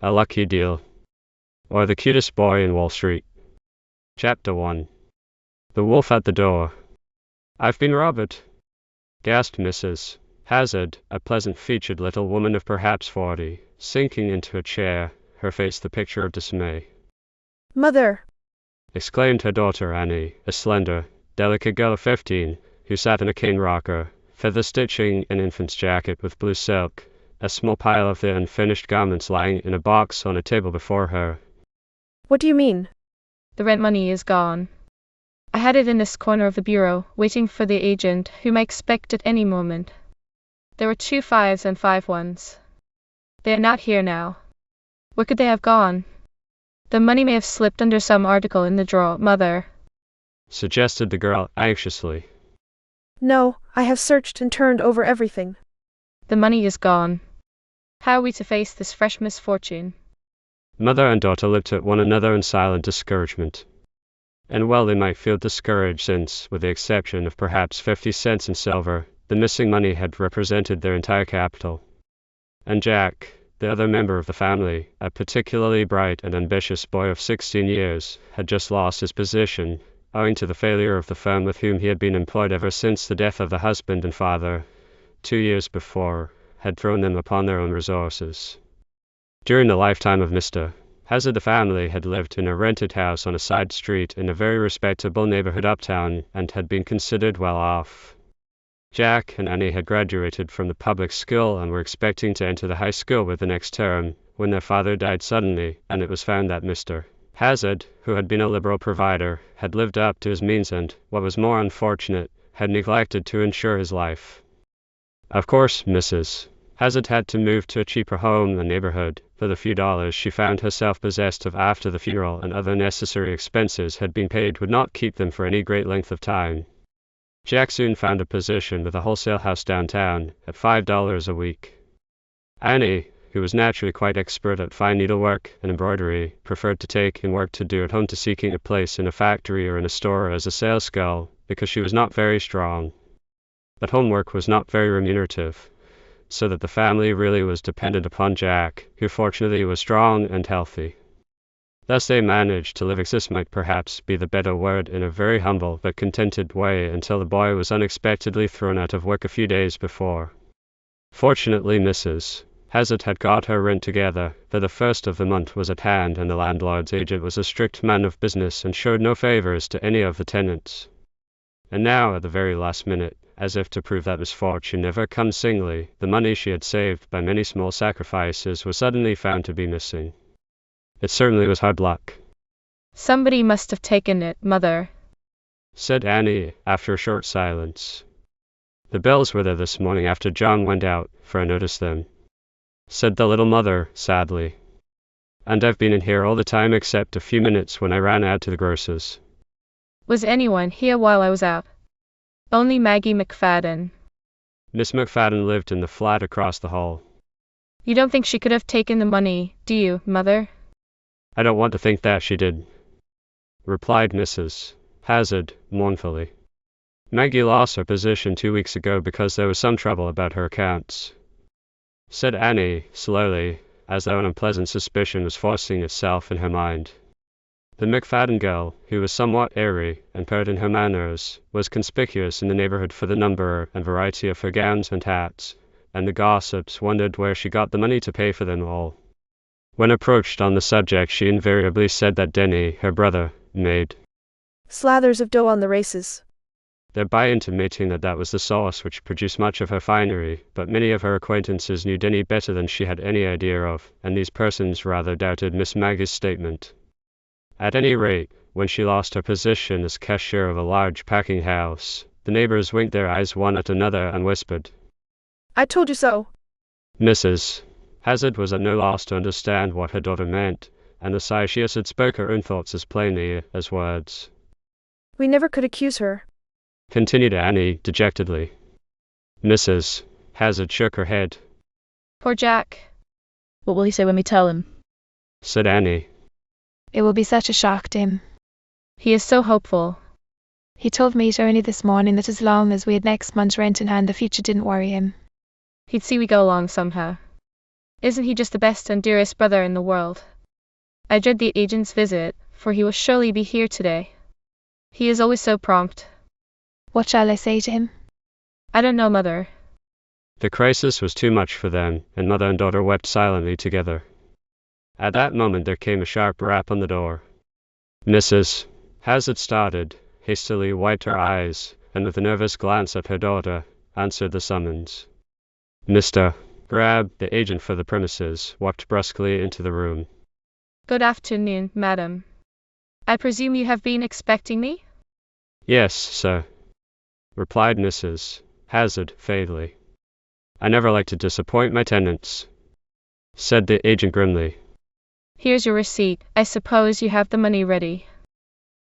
A Lucky Deal, or The Cutest Boy in Wall Street. Chapter 1. The Wolf at the Door. "I've been robbed," gasped Mrs. Hazard, a pleasant-featured little woman of perhaps 40, sinking into a chair, her face the picture of dismay. "Mother!" exclaimed her daughter Annie, a slender, delicate girl of 15, who sat in a cane rocker, feather-stitching an infant's jacket with blue silk, a small pile of the unfinished garments lying in a box on a table before her. "What do you mean?" "The rent money is gone. I had it in this corner of the bureau, waiting for the agent, whom I expect at any moment. There were 2 5s and 5 1s. They are not here now. Where could they have gone? The money may have slipped under some article in the drawer, Mother," suggested the girl anxiously. "No, I have searched and turned over everything." "The money is gone. How are we to face this fresh misfortune?" Mother and daughter looked at one another in silent discouragement. And well they might feel discouraged since, with the exception of perhaps 50 cents in silver, the missing money had represented their entire capital. And Jack, the other member of the family, a particularly bright and ambitious boy of 16 years, had just lost his position, owing to the failure of the firm with whom he had been employed ever since the death of the husband and father, 2 years before, had thrown them upon their own resources. During the lifetime of Mr. Hazard, the family had lived in a rented house on a side street in a very respectable neighborhood uptown and had been considered well off. Jack and Annie had graduated from the public school and were expecting to enter the high school with the next term, when their father died suddenly, and it was found that Mr. Hazard, who had been a liberal provider, had lived up to his means and, what was more unfortunate, had neglected to insure his life. Of course, Mrs. Hazard had to move to a cheaper home in the neighborhood, for the few dollars she found herself possessed of after the funeral and other necessary expenses had been paid would not keep them for any great length of time. Jack soon found a position with a wholesale house downtown, at $5 a week. Annie, who was naturally quite expert at fine needlework and embroidery, preferred to take in work to do at home to seeking a place in a factory or in a store as a sales girl, because she was not very strong. But homework was not very remunerative, so that the family really was dependent upon Jack, who fortunately was strong and healthy. Thus they managed to live, exist might perhaps be the better word, in a very humble but contented way until the boy was unexpectedly thrown out of work a few days before. Fortunately, Mrs. Hazard had got her rent together, for the first of the month was at hand, and the landlord's agent was a strict man of business and showed no favors to any of the tenants. And now, at the very last minute, as if to prove that misfortune never comes singly, the money she had saved by many small sacrifices was suddenly found to be missing. It certainly was hard luck. "Somebody must have taken it, Mother," said Annie, after a short silence. "The bills were there this morning after John went out, for I noticed them," said the little mother, sadly. "And I've been in here all the time except a few minutes when I ran out to the grocer's." "Was anyone here while I was out?" "Only Maggie McFadden." Miss McFadden lived in the flat across the hall. "You don't think she could have taken the money, do you, Mother?" "I don't want to think that she did," replied Mrs. Hazard, mournfully. "Maggie lost her position 2 weeks ago because there was some trouble about her accounts," said Annie, slowly, as though an unpleasant suspicion was forcing itself in her mind. The McFadden girl, who was somewhat airy and pert in her manners, was conspicuous in the neighborhood for the number and variety of her gowns and hats, and the gossips wondered where she got the money to pay for them all. When approached on the subject, she invariably said that Denny, her brother, made slathers of dough on the races, thereby intimating that that was the source which produced much of her finery, but many of her acquaintances knew Denny better than she had any idea of, and these persons rather doubted Miss Maggie's statement. At any rate, when she lost her position as cashier of a large packing house, the neighbors winked their eyes one at another and whispered, "I told you so." Mrs. Hazard was at no loss to understand what her daughter meant, and the sigh she uttered spoke her own thoughts as plainly as words. "We never could accuse her," continued Annie dejectedly. Mrs. Hazard shook her head. "Poor Jack." "What will he say when we tell him?" said Annie. It will be such a shock to him. He is so hopeful. He told me only this morning that as long as we had next month's rent in hand, the future didn't worry him. He'd see we go along somehow. Isn't he just the best and dearest brother in the world? I dread the agent's visit, for he will surely be here today. He is always so prompt. What shall I say to him? I don't know, Mother. The crisis was too much for them, and mother and daughter wept silently together. At that moment there came a sharp rap on the door. Mrs. Hazard started, hastily wiped her eyes, and with a nervous glance at her daughter, answered the summons. Mr. Grab, the agent for the premises, walked brusquely into the room. Good afternoon, madam. I presume you have been expecting me? Yes, sir, replied Mrs. Hazard vaguely. I never like to disappoint my tenants, said the agent grimly. Here's your receipt. I suppose you have the money ready.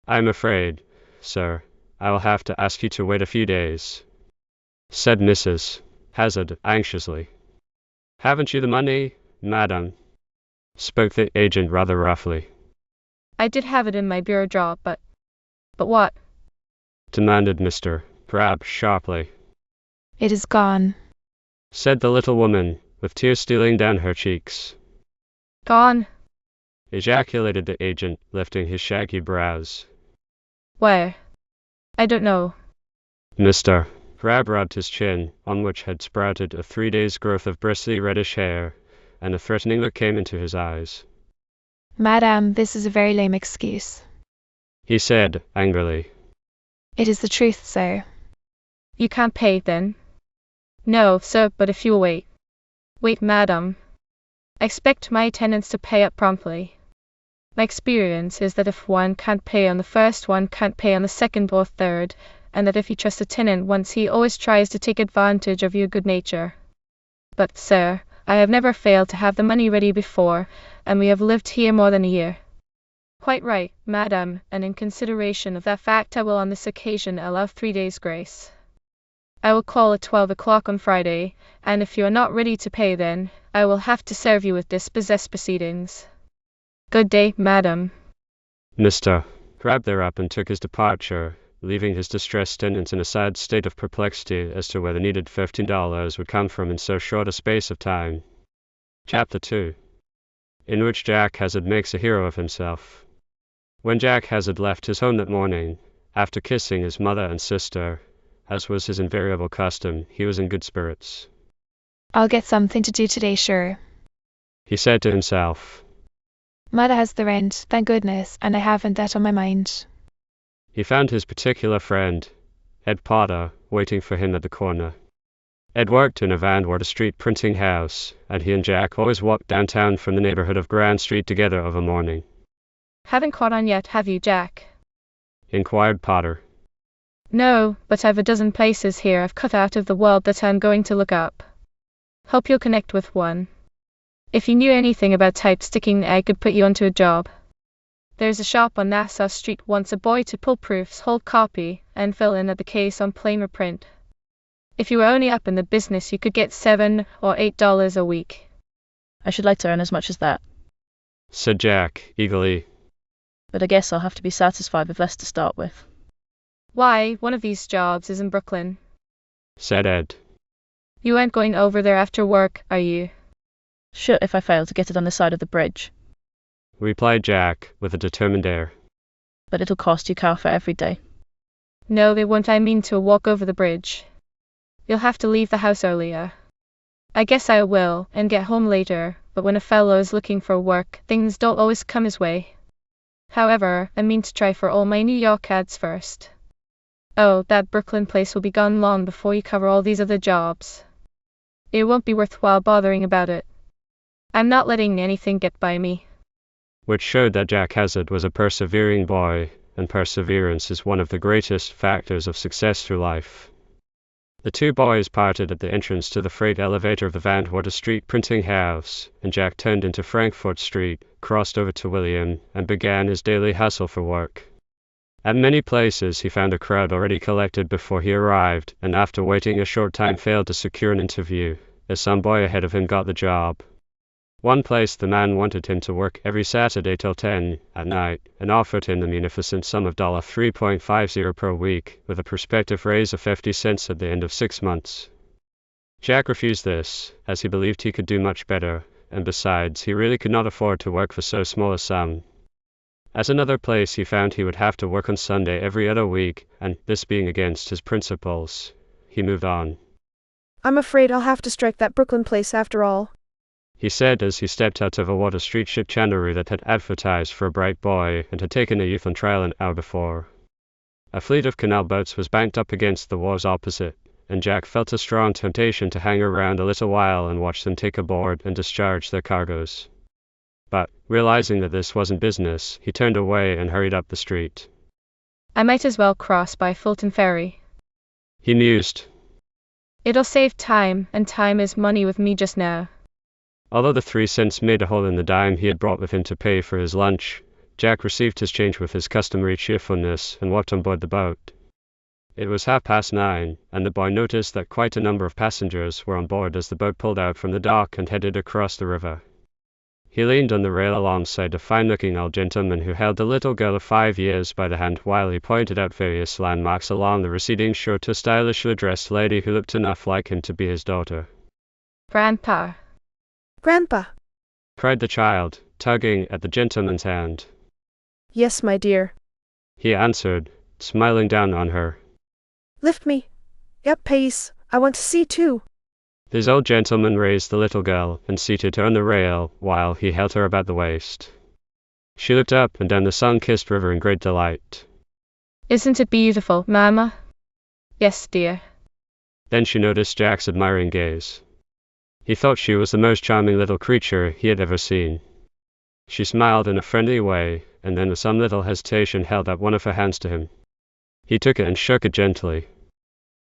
I'm afraid, sir, I will have to ask you to wait a few days, said Mrs. Hazard anxiously. Haven't you the money, madam? Spoke the agent rather roughly. I did have it in my bureau drawer, but what? Demanded Mr. Crabbe sharply. It is gone. Said the little woman, with tears stealing down her cheeks. Gone? Ejaculated the agent, lifting his shaggy brows. Where? I don't know. Mr. Crabbe rubbed his chin, on which had sprouted a 3 days' growth of bristly reddish hair, and a threatening look came into his eyes. Madam, this is a very lame excuse. He said, angrily. It is the truth, sir. You can't pay, then? No, sir, but if you will wait. Wait, madam. I expect my tenants to pay up promptly. My experience is that if one can't pay on the first, one can't pay on the second or third, and that if you trust a tenant once, he always tries to take advantage of your good nature. But, sir, I have never failed to have the money ready before, and we have lived here more than a year. Quite right, madam, and in consideration of that fact I will on this occasion allow 3 days' grace. I will call at 12 o'clock on Friday, and if you are not ready to pay then, I will have to serve you with dispossess proceedings. Good day, madam. Mr. Crabbe thereupon and took his departure, leaving his distressed tenants in a sad state of perplexity as to where the needed $15 would come from in so short a space of time. Chapter 2, in which Jack Hazard makes a hero of himself. When Jack Hazard left his home that morning, after kissing his mother and sister, as was his invariable custom, he was in good spirits. I'll get something to do today, sure. He said to himself. Mother has the rent, thank goodness, and I haven't that on my mind. He found his particular friend, Ed Potter, waiting for him at the corner. Ed worked in a Van Water Street printing house, and he and Jack always walked downtown from the neighborhood of Grand Street together of a morning. Haven't caught on yet, have you, Jack? Inquired Potter. No, but I've a dozen places here I've cut out of the world that I'm going to look up. Hope you'll connect with one. If you knew anything about type sticking, I could put you onto a job. There's a shop on Nassau Street wants a boy to pull proofs, hold copy, and fill in at the case on plain reprint. If you were only up in the business, you could get $7 or $8 a week. I should like to earn as much as that, said Jack, eagerly. but I guess I'll have to be satisfied with less to start with. Why, one of these jobs is in Brooklyn, said Ed. You aren't going over there after work, are you? Sure, if I fail to get it on this side of the bridge. Replied Jack, with a determined air. But it'll cost you car fare every day. No, they won't. I mean to walk over the bridge. You'll have to leave the house earlier. I guess I will, and get home later, but when a fellow is looking for work, things don't always come his way. However, I mean to try for all my New York ads first. Oh, that Brooklyn place will be gone long before you cover all these other jobs. It won't be worthwhile bothering about it. I'm not letting anything get by me. Which showed that Jack Hazard was a persevering boy, and perseverance is one of the greatest factors of success through life. The two boys parted at the entrance to the freight elevator of the Van Water Street printing house, and Jack turned into Frankfort Street, crossed over to William, and began his daily hustle for work. At many places he found a crowd already collected before he arrived, and after waiting a short time failed to secure an interview, as some boy ahead of him got the job. One place the man wanted him to work every Saturday till 10 at night, and offered him the munificent sum of $3.50 per week, with a prospective raise of 50 cents at the end of 6 months. Jack refused this, as he believed he could do much better, and besides, he really could not afford to work for so small a sum. At another place he found he would have to work on Sunday every other week, and this being against his principles, he moved on. I'm afraid I'll have to strike that Brooklyn place after all, He said as he stepped out of a Water Street ship chandlery that had advertised for a bright boy and had taken a youth on trial an hour before. A fleet of canal boats was banked up against the wharves opposite, and Jack felt a strong temptation to hang around a little while and watch them take aboard and discharge their cargoes. But, realizing that this wasn't business, he turned away and hurried up the street. I might as well cross by Fulton Ferry. He mused. It'll save time, and time is money with me just now. Although the 3 cents made a hole in the dime he had brought with him to pay for his lunch, Jack received his change with his customary cheerfulness and walked on board the boat. It was 9:30, and the boy noticed that quite a number of passengers were on board as the boat pulled out from the dock and headed across the river. He leaned on the rail alongside a fine-looking old gentleman who held a little girl of 5 years by the hand while he pointed out various landmarks along the receding shore to a stylishly dressed lady who looked enough like him to be his daughter. Grandpa. Grandpa. Cried the child, tugging at the gentleman's hand. Yes, my dear. He answered, smiling down on her. Lift me. Yep, Pace. I want to see too. This old gentleman raised the little girl and seated her on the rail while he held her about the waist. She looked up and down the sun-kissed river in great delight. Isn't it beautiful, Mama? Yes, dear. Then she noticed Jack's admiring gaze. He thought she was the most charming little creature he had ever seen. She smiled in a friendly way, and then with some little hesitation held out one of her hands to him. He took it and shook it gently.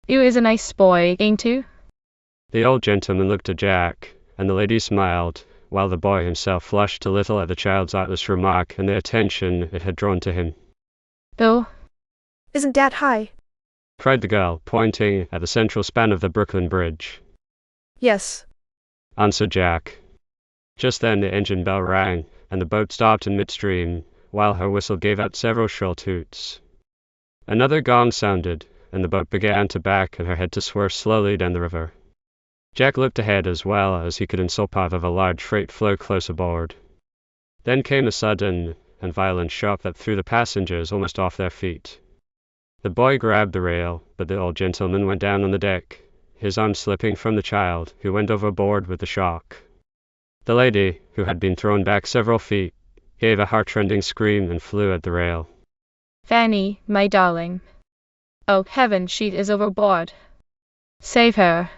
You is a nice boy, ain't you? The old gentleman looked at Jack, and the lady smiled, while the boy himself flushed a little at the child's artless remark and the attention it had drawn to him. Oh. Isn't Dad high? Cried the girl, pointing at the central span of the Brooklyn Bridge. Yes, answered Jack. Just then the engine bell rang, and the boat stopped in midstream, while her whistle gave out several shrill toots. Another gong sounded, and the boat began to back and her head to swerve slowly down the river. Jack looked ahead as well as he could and saw part of a large freight float close aboard. Then came a sudden and violent shock that threw the passengers almost off their feet. The boy grabbed the rail, but the old gentleman went down on the deck, his arm slipping from the child, who went overboard with the shock. The lady, who had been thrown back several feet, gave a heart-rending scream and flew at the rail. Fanny, my darling. Oh, heaven, she is overboard. Save her.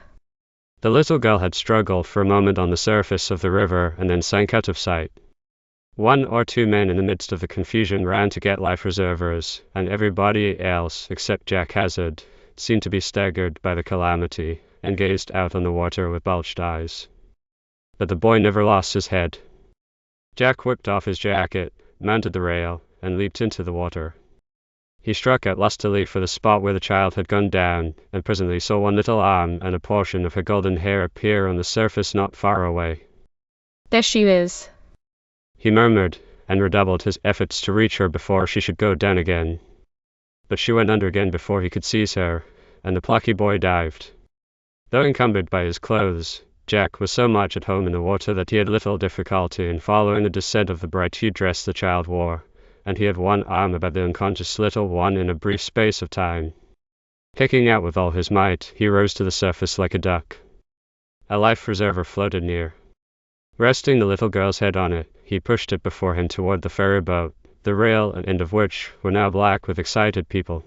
The little girl had struggled for a moment on the surface of the river and then sank out of sight. 1 or 2 men in the midst of the confusion ran to get life preservers, and everybody else, except Jack Hazard, seemed to be staggered by the calamity, and gazed out on the water with bulged eyes. But the boy never lost his head. Jack whipped off his jacket, mounted the rail, and leaped into the water. He struck out lustily for the spot where the child had gone down, and presently saw one little arm and a portion of her golden hair appear on the surface not far away. There she is, he murmured, and redoubled his efforts to reach her before she should go down again. But she went under again before he could seize her, and the plucky boy dived. Though encumbered by his clothes, Jack was so much at home in the water that he had little difficulty in following the descent of the bright-hued dress the child wore, and he had one arm about the unconscious little one in a brief space of time. Kicking out with all his might, he rose to the surface like a duck. A life preserver floated near. Resting the little girl's head on it, he pushed it before him toward the ferry boat, the rail and end of which were now black with excited people.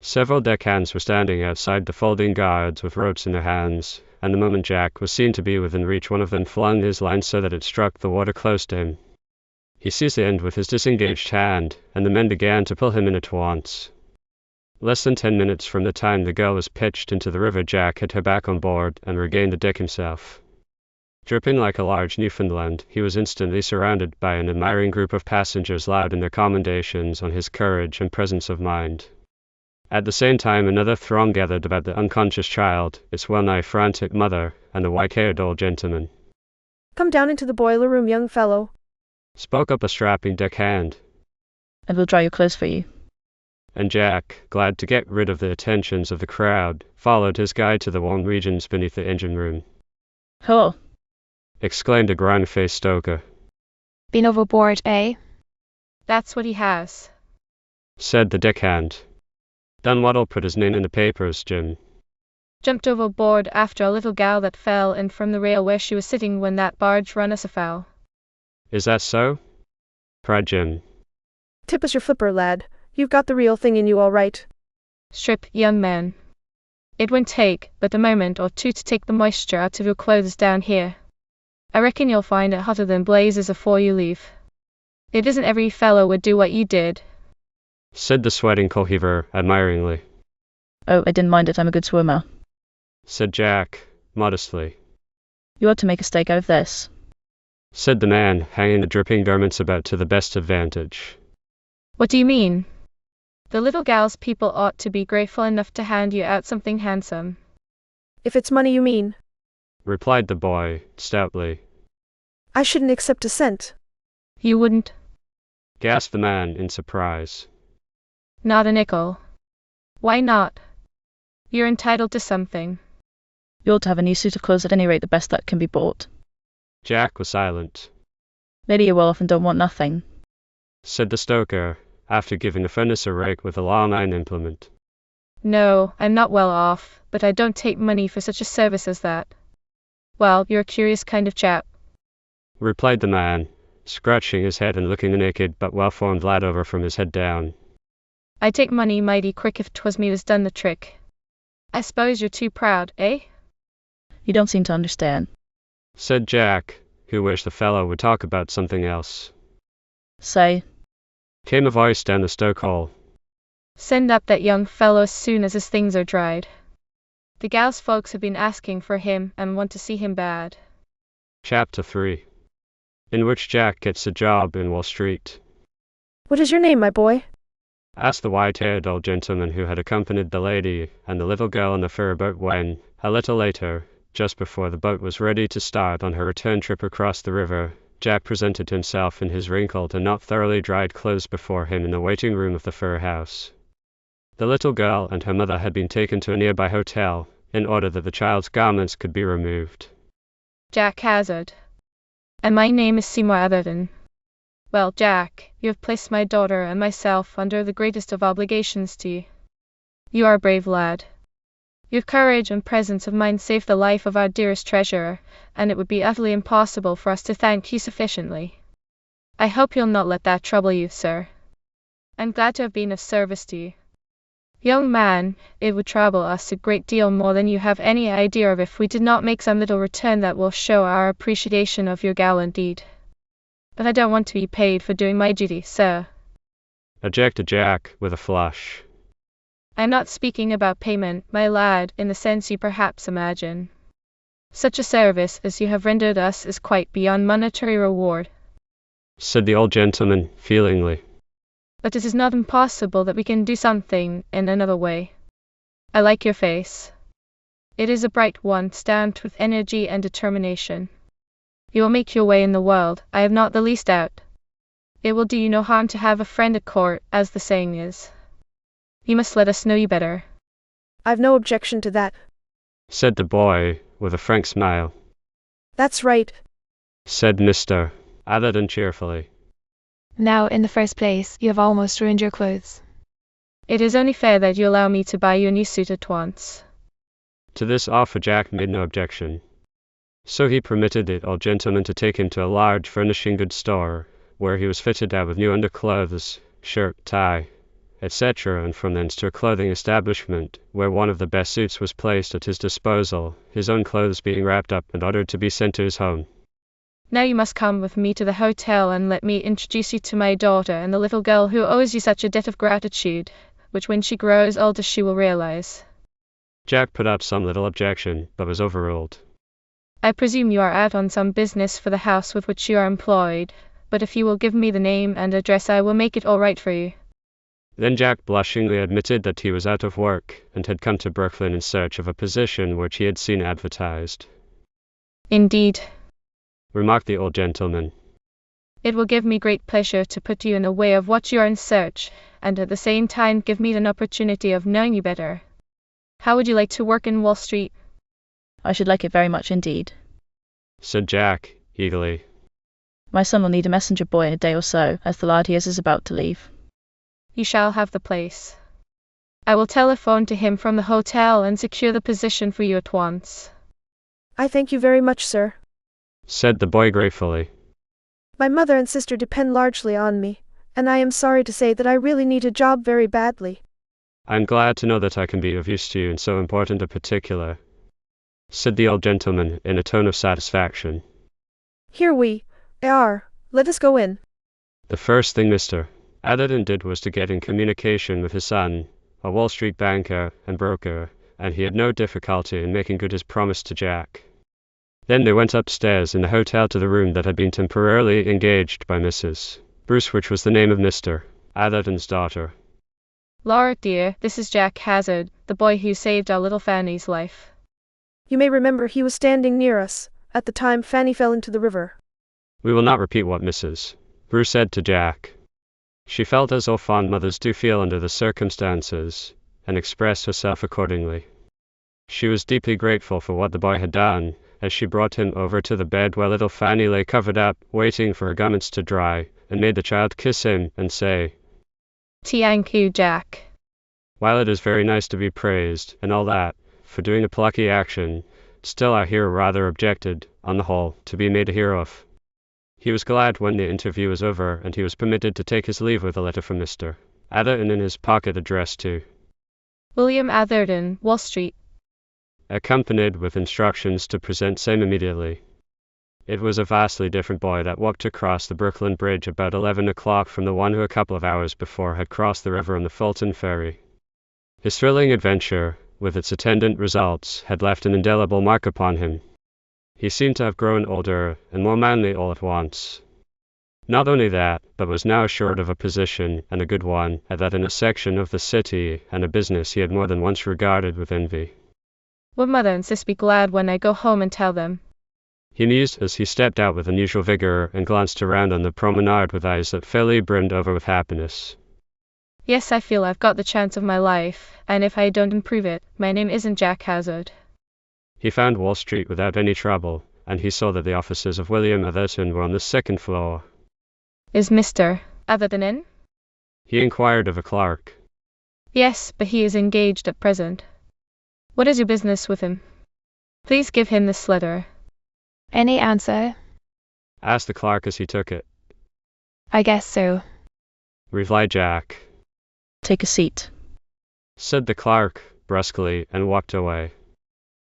Several deckhands were standing outside the folding guards with ropes in their hands, and the moment Jack was seen to be within reach, one of them flung his line so that it struck the water close to him. He seized the end with his disengaged hand, and the men began to pull him in at once. Less than 10 minutes from the time the girl was pitched into the river, Jack had her back on board and regained the deck himself. Dripping like a large Newfoundland, he was instantly surrounded by an admiring group of passengers loud in their commendations on his courage and presence of mind. At the same time, another throng gathered about the unconscious child, its well-nigh frantic mother, and the white-haired old gentleman. Come down into the boiler room, young fellow, spoke up a strapping deckhand. And we'll dry your clothes for you. And Jack, glad to get rid of the attentions of the crowd, followed his guide to the warm regions beneath the engine room. Hello. exclaimed a brown-faced stoker. Been overboard, eh? That's what he has. Said the deckhand. Then what'll put his name in the papers, Jim? Jumped overboard after a little gal that fell in from the rail where she was sitting when that barge run us afoul. Is that so? Cried Jim. Tip us your flipper, lad. You've got the real thing in you all right. Strip, young man. It won't take but a moment or two to take the moisture out of your clothes down here. I reckon you'll find it hotter than blazes afore you leave. It isn't every fellow would do what you did, Said the sweating coal-heaver admiringly. Oh, I didn't mind it, I'm a good swimmer. Said Jack, modestly. You ought to make a steak out of this. Said the man, hanging the dripping garments about to the best advantage. What do you mean? The little gal's people ought to be grateful enough to hand you out something handsome. If it's money you mean, Replied the boy, stoutly. I shouldn't accept a cent. You wouldn't? Gasped the man in surprise. Not a nickel. Why not? You're entitled to something. You ought to have a new suit of clothes, at any rate the best that can be bought. Jack was silent. Maybe you're well off and don't want nothing. Said the stoker, after giving the furnace a rake with a long iron implement. No, I'm not well off, but I don't take money for such a service as that. Well, you're a curious kind of chap. Replied the man, scratching his head and looking the naked but well-formed lad over from his head down. I'd take money mighty quick if 'twas me that's done the trick. I suppose you're too proud, eh? You don't seem to understand. Said Jack, who wished the fellow would talk about something else. Say, Came a voice down the stokehole. Send up that young fellow as soon as his things are dried. The gal's folks have been asking for him and want to see him bad. Chapter 3. In which Jack gets a job in Wall Street. What is your name, my boy? Asked the white-haired old gentleman who had accompanied the lady and the little girl on the ferryboat when, a little later, just before the boat was ready to start on her return trip across the river, Jack presented himself in his wrinkled and not thoroughly dried clothes before him in the waiting room of the fur house. The little girl and her mother had been taken to a nearby hotel, in order that the child's garments could be removed. Jack Hazard. And my name is Seymour Atherton. Well, Jack, you have placed my daughter and myself under the greatest of obligations to you. You are a brave lad. Your courage and presence of mind saved the life of our dearest treasurer, and it would be utterly impossible for us to thank you sufficiently. I hope you'll not let that trouble you, sir. I'm glad to have been of service to you. Young man, it would trouble us a great deal more than you have any idea of if we did not make some little return that will show our appreciation of your gallant deed. But I don't want to be paid for doing my duty, sir. Objected Jack, with a flush. I'm not speaking about payment, my lad, in the sense you perhaps imagine. Such a service as you have rendered us is quite beyond monetary reward. Said the old gentleman, feelingly. But it is not impossible that we can do something in another way. I like your face. It is a bright one, stamped with energy and determination. You will make your way in the world, I have not the least doubt. It will do you no harm to have a friend at court, as the saying is. You must let us know you better. I've no objection to that. Said the boy, with a frank smile. That's right. Said Mr. Atherton cheerfully. Now, in the first place, you have almost ruined your clothes. It is only fair that you allow me to buy you a new suit at once. To this offer Jack made no objection. So he permitted the old gentleman to take him to a large furnishing goods store, where he was fitted out with new underclothes, shirt, tie, etc., and from thence to a clothing establishment, where one of the best suits was placed at his disposal, his own clothes being wrapped up and ordered to be sent to his home. Now you must come with me to the hotel and let me introduce you to my daughter and the little girl who owes you such a debt of gratitude, which when she grows older she will realize. Jack put up some little objection, but was overruled. I presume you are out on some business for the house with which you are employed, but if you will give me the name and address I will make it all right for you. Then Jack blushingly admitted that he was out of work, and had come to Brooklyn in search of a position which he had seen advertised. Indeed. Remarked the old gentleman. It will give me great pleasure to put you in the way of what you are in search, and at the same time give me an opportunity of knowing you better. How would you like to work in Wall Street? I should like it very much indeed. said Jack, eagerly. My son will need a messenger boy in a day or so, as the lad he is about to leave. You shall have the place. I will telephone to him from the hotel and secure the position for you at once. I thank you very much, sir. Said the boy gratefully. My mother and sister depend largely on me, and I am sorry to say that I really need a job very badly. I'm glad to know that I can be of use to you in so important a particular, said the old gentleman in a tone of satisfaction. Here we are. Let us go in. The first thing Mr. Atherton did was to get in communication with his son, a Wall Street banker and broker, and he had no difficulty in making good his promise to Jack. Then they went upstairs in the hotel to the room that had been temporarily engaged by Mrs. Bruce, which was the name of Mr. Atherton's daughter. Laura, dear, this is Jack Hazard, the boy who saved our little Fanny's life. You may remember he was standing near us at the time Fanny fell into the river. We will not repeat what Mrs. Bruce said to Jack. She felt as all fond mothers do feel under the circumstances, and expressed herself accordingly. She was deeply grateful for what the boy had done, as she brought him over to the bed where little Fanny lay covered up, waiting for her garments to dry, and made the child kiss him and say, Thank you, Jack. While it is very nice to be praised, and all that, for doing a plucky action, still our hero rather objected, on the whole, to be made a hero of. He was glad when the interview was over, and he was permitted to take his leave with a letter from Mr. Atherton in his pocket addressed to William Atherton, Wall Street. Accompanied with instructions to present same immediately. It was a vastly different boy that walked across the Brooklyn Bridge about 11 o'clock from the one who a couple of hours before had crossed the river on the Fulton Ferry. His thrilling adventure, with its attendant results, had left an indelible mark upon him. He seemed to have grown older and more manly all at once. Not only that, but was now assured of a position, and a good one, at that in a section of the city, and a business he had more than once regarded with envy. Will mother and sis be glad when I go home and tell them? He mused as he stepped out with unusual vigor and glanced around on the promenade with eyes that fairly brimmed over with happiness. Yes, I feel I've got the chance of my life, and if I don't improve it, my name isn't Jack Hazard. He found Wall Street without any trouble, and he saw that the offices of William Atherton were on the second floor. Is Mr. Atherton in? He inquired of a clerk. Yes, but he is engaged at present. What is your business with him? Please give him this letter. Any answer? Asked the clerk as he took it. I guess so. Replied Jack. Take a seat, Said the clerk, brusquely, and walked away.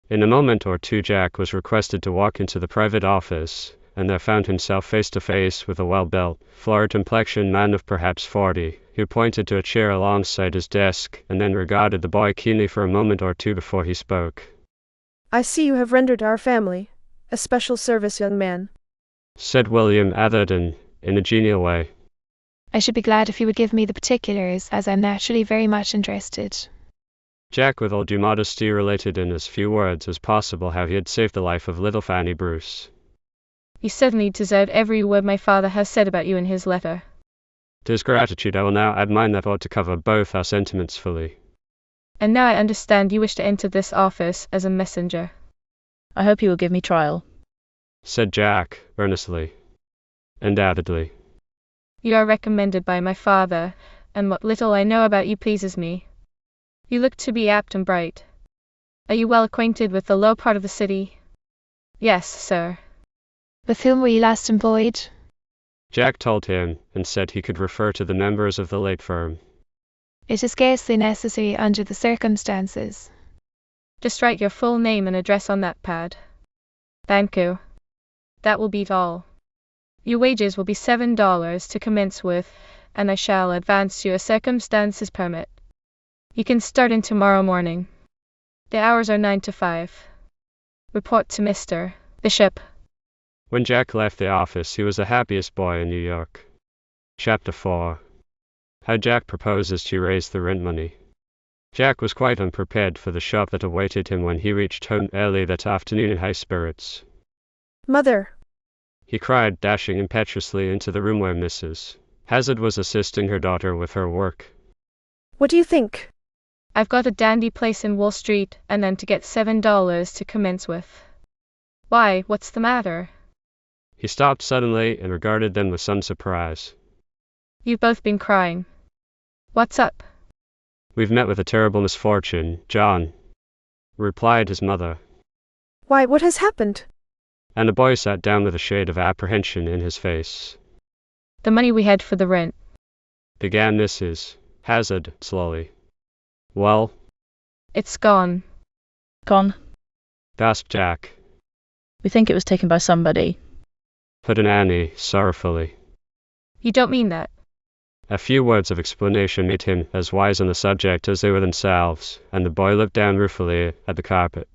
In a moment or two Jack was requested to walk into the private office, and there found himself face to face with a well-built, florid-complexioned man of perhaps 40, who pointed to a chair alongside his desk, and then regarded the boy keenly for a moment or two before he spoke. I see you have rendered our family a special service, young man, said William Atherton, in a genial way. I should be glad if you would give me the particulars, as I'm naturally very much interested. Jack with all due modesty related in as few words as possible how he had saved the life of little Fanny Bruce. You certainly deserved every word my father has said about you in his letter. To his gratitude I will now add mine that ought to cover both our sentiments fully. And now I understand you wish to enter this office as a messenger. I hope you will give me trial, said Jack, earnestly. Undoubtedly. You are recommended by my father, and what little I know about you pleases me. You look to be apt and bright. Are you well acquainted with the low part of the city? Yes, sir. With whom were you last employed? Jack told him, and said he could refer to the members of the late firm. It is scarcely necessary under the circumstances. Just write your full name and address on that pad. Thank you. That will beat all. Your wages will be $7 to commence with, and I shall advance you as circumstances permit. You can start in tomorrow morning. The hours are 9 to 5. Report to Mr. Bishop. When Jack left the office, he was the happiest boy in New York. Chapter 4. How Jack Proposes to Raise the Rent Money. Jack was quite unprepared for the shock that awaited him when he reached home early that afternoon in high spirits. Mother, He cried, dashing impetuously into the room where Mrs. Hazard was assisting her daughter with her work. what do you think? I've got a dandy place in Wall Street, and then to get $7 to commence with. Why, what's the matter? He stopped suddenly and regarded them with some surprise. You've both been crying. What's up? We've met with a terrible misfortune, John, replied his mother. Why, what has happened? And the boy sat down with a shade of apprehension in his face. The money we had for the rent, Began Mrs. Hazard slowly. Well, it's gone. Gone. gasped Jack, We think it was taken by somebody. put in Annie sorrowfully. You don't mean that. A few words of explanation made him as wise on the subject as they were themselves, and the boy looked down ruefully at the carpet.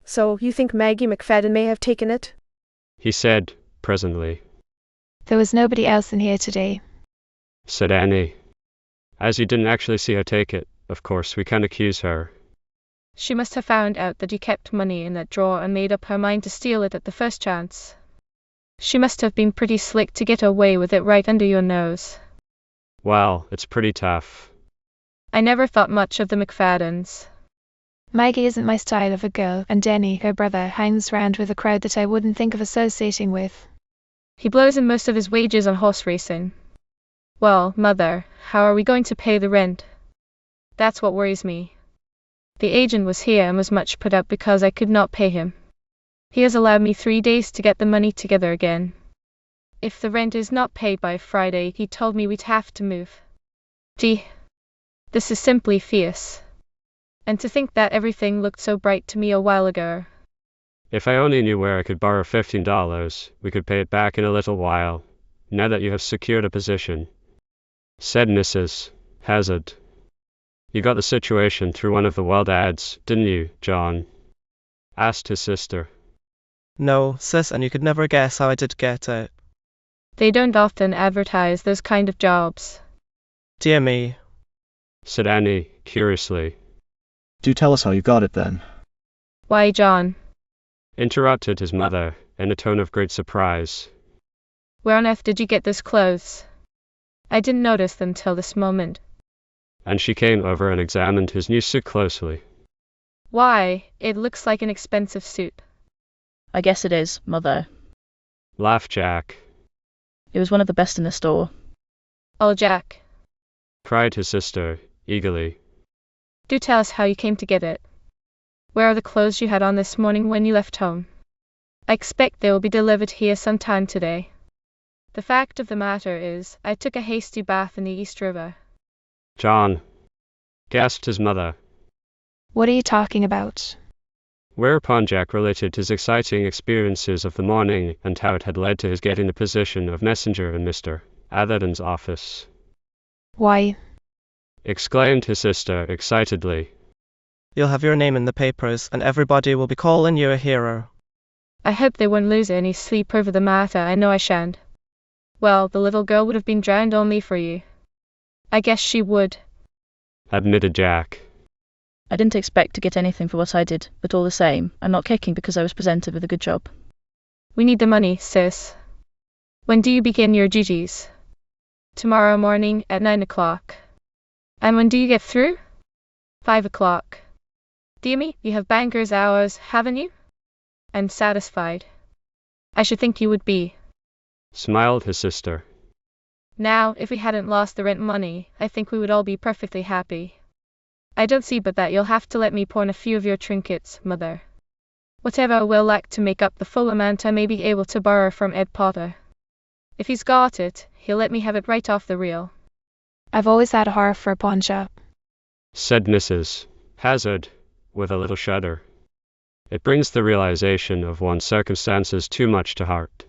So, you think Maggie McFadden may have taken it? He said, presently. There was nobody else in here today. Said Annie. As you didn't actually see her take it, of course we can't accuse her. She must have found out that you kept money in that drawer and made up her mind to steal it at the first chance. She must have been pretty slick to get away with it right under your nose. Well, it's pretty tough. I never thought much of the McFaddens. Maggie isn't my style of a girl, and Denny, her brother, hangs round with a crowd that I wouldn't think of associating with. He blows in most of his wages on horse racing. Well, Mother, how are we going to pay the rent? That's what worries me. The agent was here and was much put up because I could not pay him. He has allowed me 3 days to get the money together again. If the rent is not paid by Friday, he told me we'd have to move. Gee, this is simply fierce. And to think that everything looked so bright to me a while ago. If I only knew where I could borrow $15, we could pay it back in a little while, now that you have secured a position, said Mrs. Hazard. You got the situation through one of the World ads, didn't you, John? Asked his sister. No, sis, and you could never guess how I did get it. They don't often advertise those kind of jobs. Dear me. Said Annie, curiously. Do tell us how you got it then. Why, John? Interrupted his mother, in a tone of great surprise. Where on earth did you get those clothes? I didn't notice them till this moment. And she came over and examined his new suit closely. Why, it looks like an expensive suit. I guess it is, Mother. Laughed Jack. It was one of the best in the store. Oh, Jack, Cried his sister, eagerly. do tell us how you came to get it. Where are the clothes you had on this morning when you left home? I expect they will be delivered here sometime today. The fact of the matter is, I took a hasty bath in the East River. John, gasped his mother. What are you talking about? Whereupon Jack related his exciting experiences of the morning and how it had led to his getting the position of messenger in Mr. Atherton's office. Why? Exclaimed his sister excitedly. You'll have your name in the papers, and everybody will be calling you a hero. I hope they won't lose any sleep over the matter. I know I shan't. Well, the little girl would have been drowned only for you. I guess she would. Admitted Jack. I didn't expect to get anything for what I did, but all the same, I'm not kicking because I was presented with a good job. We need the money, sis. When do you begin your duties? Tomorrow morning at 9 o'clock. And when do you get through? 5 o'clock. Dear me, you have banker's hours, haven't you? I'm satisfied. I should think you would be. Smiled his sister. Now, if we hadn't lost the rent money, I think we would all be perfectly happy. I don't see but that you'll have to let me pawn a few of your trinkets, Mother. Whatever I will lack to make up the full amount I may be able to borrow from Ed Potter. If he's got it, he'll let me have it right off the reel. I've always had a horror for a pawn shop. Said Mrs. Hazard, with a little shudder. It brings the realization of one's circumstances too much to heart.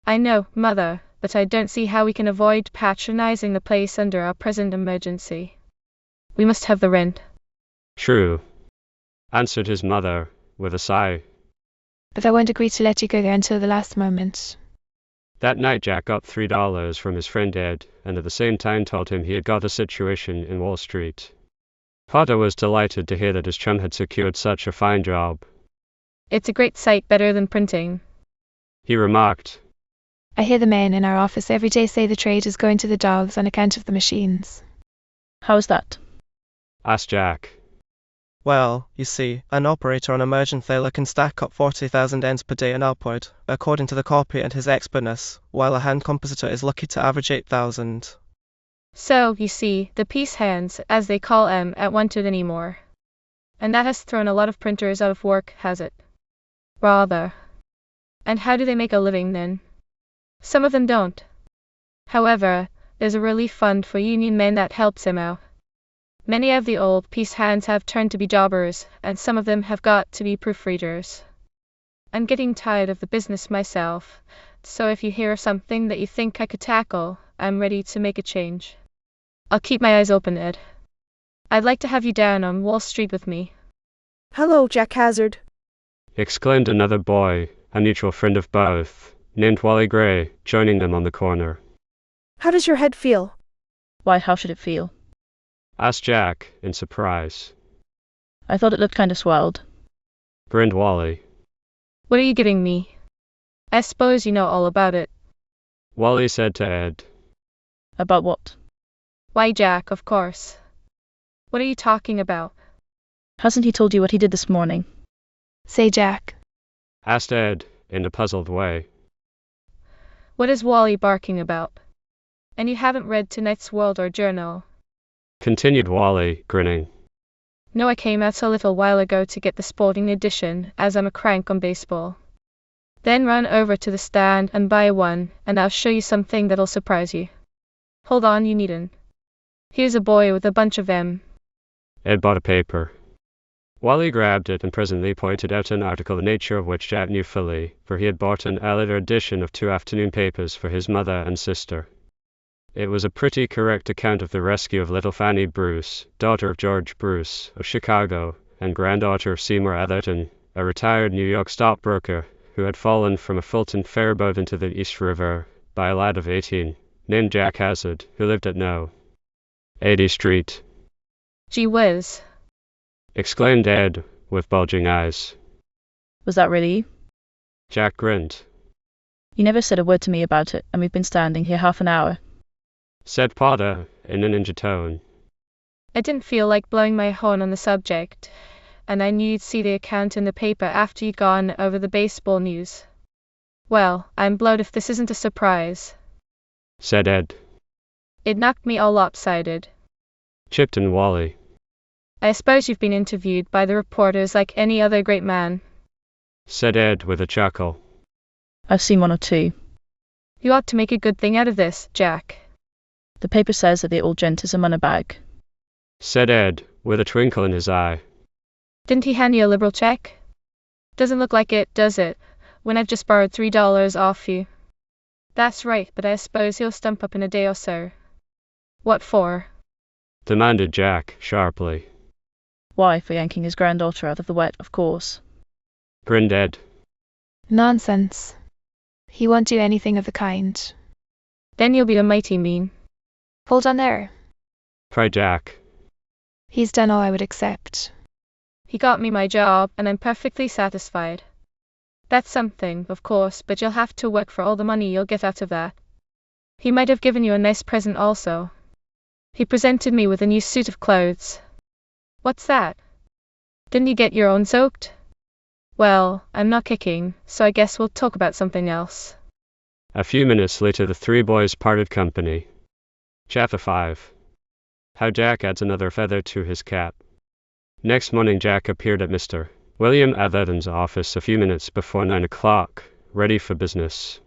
I know, Mother, but I don't see how we can avoid patronizing the place under our present emergency. We must have the rent. True, answered his mother, with a sigh. But I won't agree to let you go there until the last moment. That night Jack got $3 from his friend Ed, and at the same time told him he had got a situation in Wall Street. Potter was delighted to hear that his chum had secured such a fine job. It's a great sight better than printing, he remarked. I hear the men in our office every day say the trade is going to the dogs on account of the machines. How is that? Asked Jack. Well, you see, an operator on a merchant thaler can stack up 40,000 ends per day and upward, according to the copy and his expertness, while a hand compositor is lucky to average 8,000. So, you see, the piece hands, as they call 'em, ain't wanted anymore. And that has thrown a lot of printers out of work, has it? Rather. And how do they make a living then? Some of them don't. However, there's a relief fund for union men that helps 'em out. Many of the old piece hands have turned to be jobbers, and some of them have got to be proofreaders. I'm getting tired of the business myself, so if you hear of something that you think I could tackle, I'm ready to make a change. I'll keep my eyes open, Ed. I'd like to have you down on Wall Street with me. Hello, Jack Hazard, exclaimed another boy, a mutual friend of both, named Wally Gray, joining them on the corner. How does your head feel? Why, how should it feel? Asked Jack, in surprise. I thought it looked kind of swelled. Grinned Wally. What are you giving me? I suppose you know all about it. Wally said to Ed. About what? Why, Jack, of course. What are you talking about? Hasn't he told you what he did this morning? Say, Jack. Asked Ed, in a puzzled way. What is Wally barking about? And you haven't read tonight's World or Journal? Continued Wally, grinning. No, I came out a little while ago to get the sporting edition, as I'm a crank on baseball. Then run over to the stand and buy one, and I'll show you something that'll surprise you. Hold on, you needn't. Here's a boy with a bunch of them. Ed bought a paper. Wally grabbed it and presently pointed out an article the nature of which Jack knew fully, for he had bought an earlier edition of 2 afternoon papers for his mother and sister. It was a pretty correct account of the rescue of little Fanny Bruce, daughter of George Bruce, of Chicago, and granddaughter of Seymour Atherton, a retired New York stockbroker, who had fallen from a Fulton ferryboat into the East River, by a lad of 18, named Jack Hazard, who lived at No. 80 Street. Gee whiz. Exclaimed Ed, with bulging eyes. Was that really you? Jack grinned. You never said a word to me about it, and we've been standing here half an hour. Said Potter, in an injured tone. I didn't feel like blowing my horn on the subject, and I knew you'd see the account in the paper after you'd gone over the baseball news. Well, I'm blowed if this isn't a surprise. Said Ed. It knocked me all lopsided. Chipped in Wally. I suppose you've been interviewed by the reporters like any other great man. Said Ed with a chuckle. I've seen 1 or 2. You ought to make a good thing out of this, Jack. The paper says that the old gent is a moneybag. Said Ed, with a twinkle in his eye. Didn't he hand you a liberal check? Doesn't look like it, does it, when I've just borrowed $3 off you? That's right, but I suppose he'll stump up in a day or so. What for? Demanded Jack, sharply. Why, for yanking his granddaughter out of the wet, of course. Grinned Ed. Nonsense. He won't do anything of the kind. Then you'll be a mighty mean. Hold on there. Cried Jack. He's done all I would accept. He got me my job, and I'm perfectly satisfied. That's something, of course, but you'll have to work for all the money you'll get out of that. He might have given you a nice present also. He presented me with a new suit of clothes. What's that? Didn't you get your own soaked? Well, I'm not kicking, so I guess we'll talk about something else. A few minutes later the 3 boys parted company. Chapter 5. How Jack adds another feather to his cap. Next morning Jack appeared at Mr. William Atherton's office a few minutes before 9 o'clock, ready for business.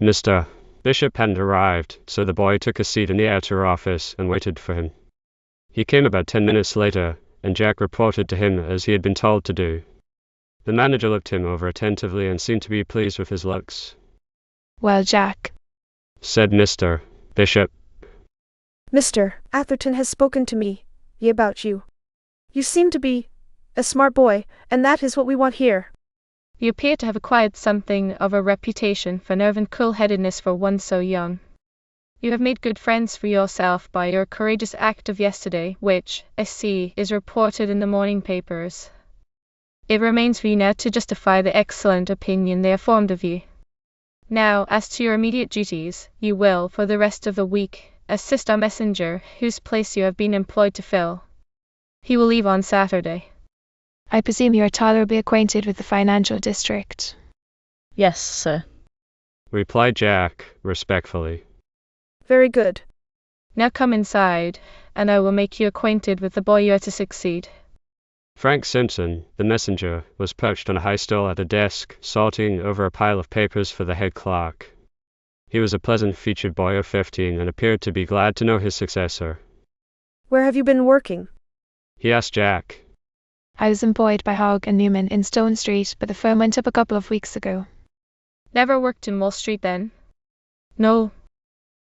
Mr. Bishop hadn't arrived, so the boy took a seat in the outer office and waited for him. He came about 10 minutes later, and Jack reported to him as he had been told to do. The manager looked him over attentively and seemed to be pleased with his looks. Well, Jack, Said Mr. Bishop. Mr. Atherton has spoken to me about you. You seem to be a smart boy, and that is what we want here. You appear to have acquired something of a reputation for nerve and cool-headedness for one so young. You have made good friends for yourself by your courageous act of yesterday, which, I see, is reported in the morning papers. It remains for you now to justify the excellent opinion they have formed of you. Now, as to your immediate duties, you will, for the rest of the week, assist our messenger, whose place you have been employed to fill. He will leave on Saturday. I presume you are tolerably acquainted with the financial district. Yes, sir. replied Jack, respectfully. Very good. Now come inside, and I will make you acquainted with the boy you are to succeed. Frank Simpson, the messenger, was perched on a high stool at a desk, sorting over a pile of papers for the head clerk. He was a pleasant-featured boy of 15 and appeared to be glad to know his successor. Where have you been working? He asked Jack. I was employed by Hogg and Newman in Stone Street, but the firm went up a couple of weeks ago. Never worked in Wall Street then? No.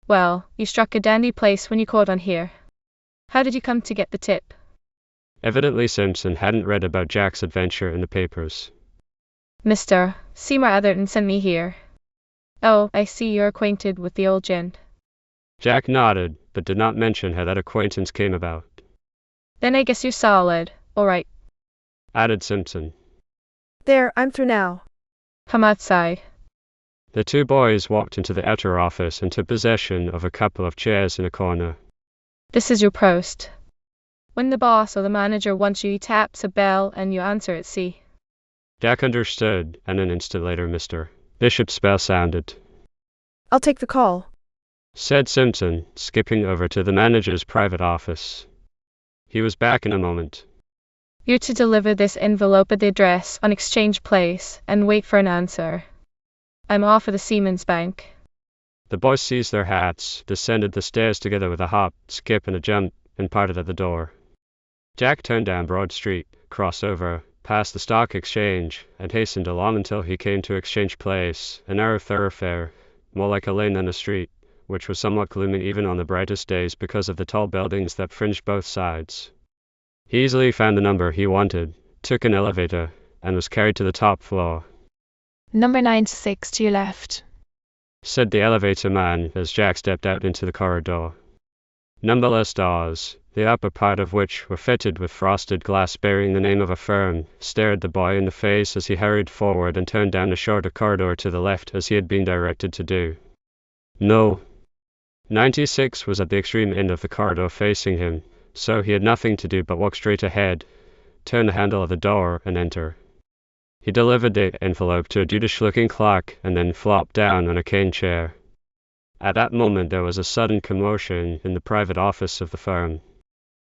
Well, you struck a dandy place when you called on here. How did you come to get the tip? Evidently Simpson hadn't read about Jack's adventure in the papers. Mr. Seymour Atherton sent me here. Oh, I see you're acquainted with the old gent. Jack nodded, but did not mention how that acquaintance came about. Then I guess you're solid. All right. Added Simpson. There, I'm through now. Come outside. The two boys walked into the outer office and took possession of a couple of chairs in a corner. This is your post. When the boss or the manager wants you, he taps a bell and you answer it, see? Jack understood, and an instant later Mr. Bishop's bell sounded. I'll take the call, said Simpson, skipping over to the manager's private office. He was back in a moment. You're to deliver this envelope at the address on Exchange Place and wait for an answer. I'm off for the Siemens Bank. The boys seized their hats, descended the stairs together with a hop, skip, and a jump, and parted at the door. Jack turned down Broad Street, crossed over, past the Stock Exchange, and hastened along until he came to Exchange Place, a narrow thoroughfare, more like a lane than a street, which was somewhat gloomy even on the brightest days because of the tall buildings that fringed both sides. He easily found the number he wanted, took an elevator, and was carried to the top floor. Number 96 to your left. Said the elevator man as Jack stepped out into the corridor. Numberless doors, the upper part of which were fitted with frosted glass bearing the name of a firm, stared the boy in the face as he hurried forward and turned down a shorter corridor to the left as he had been directed to do. No. 96 was at the extreme end of the corridor facing him, so he had nothing to do but walk straight ahead, turn the handle of the door, and enter. He delivered the envelope to a dutish-looking clerk and then flopped down on a cane chair. At that moment there was a sudden commotion in the private office of the firm.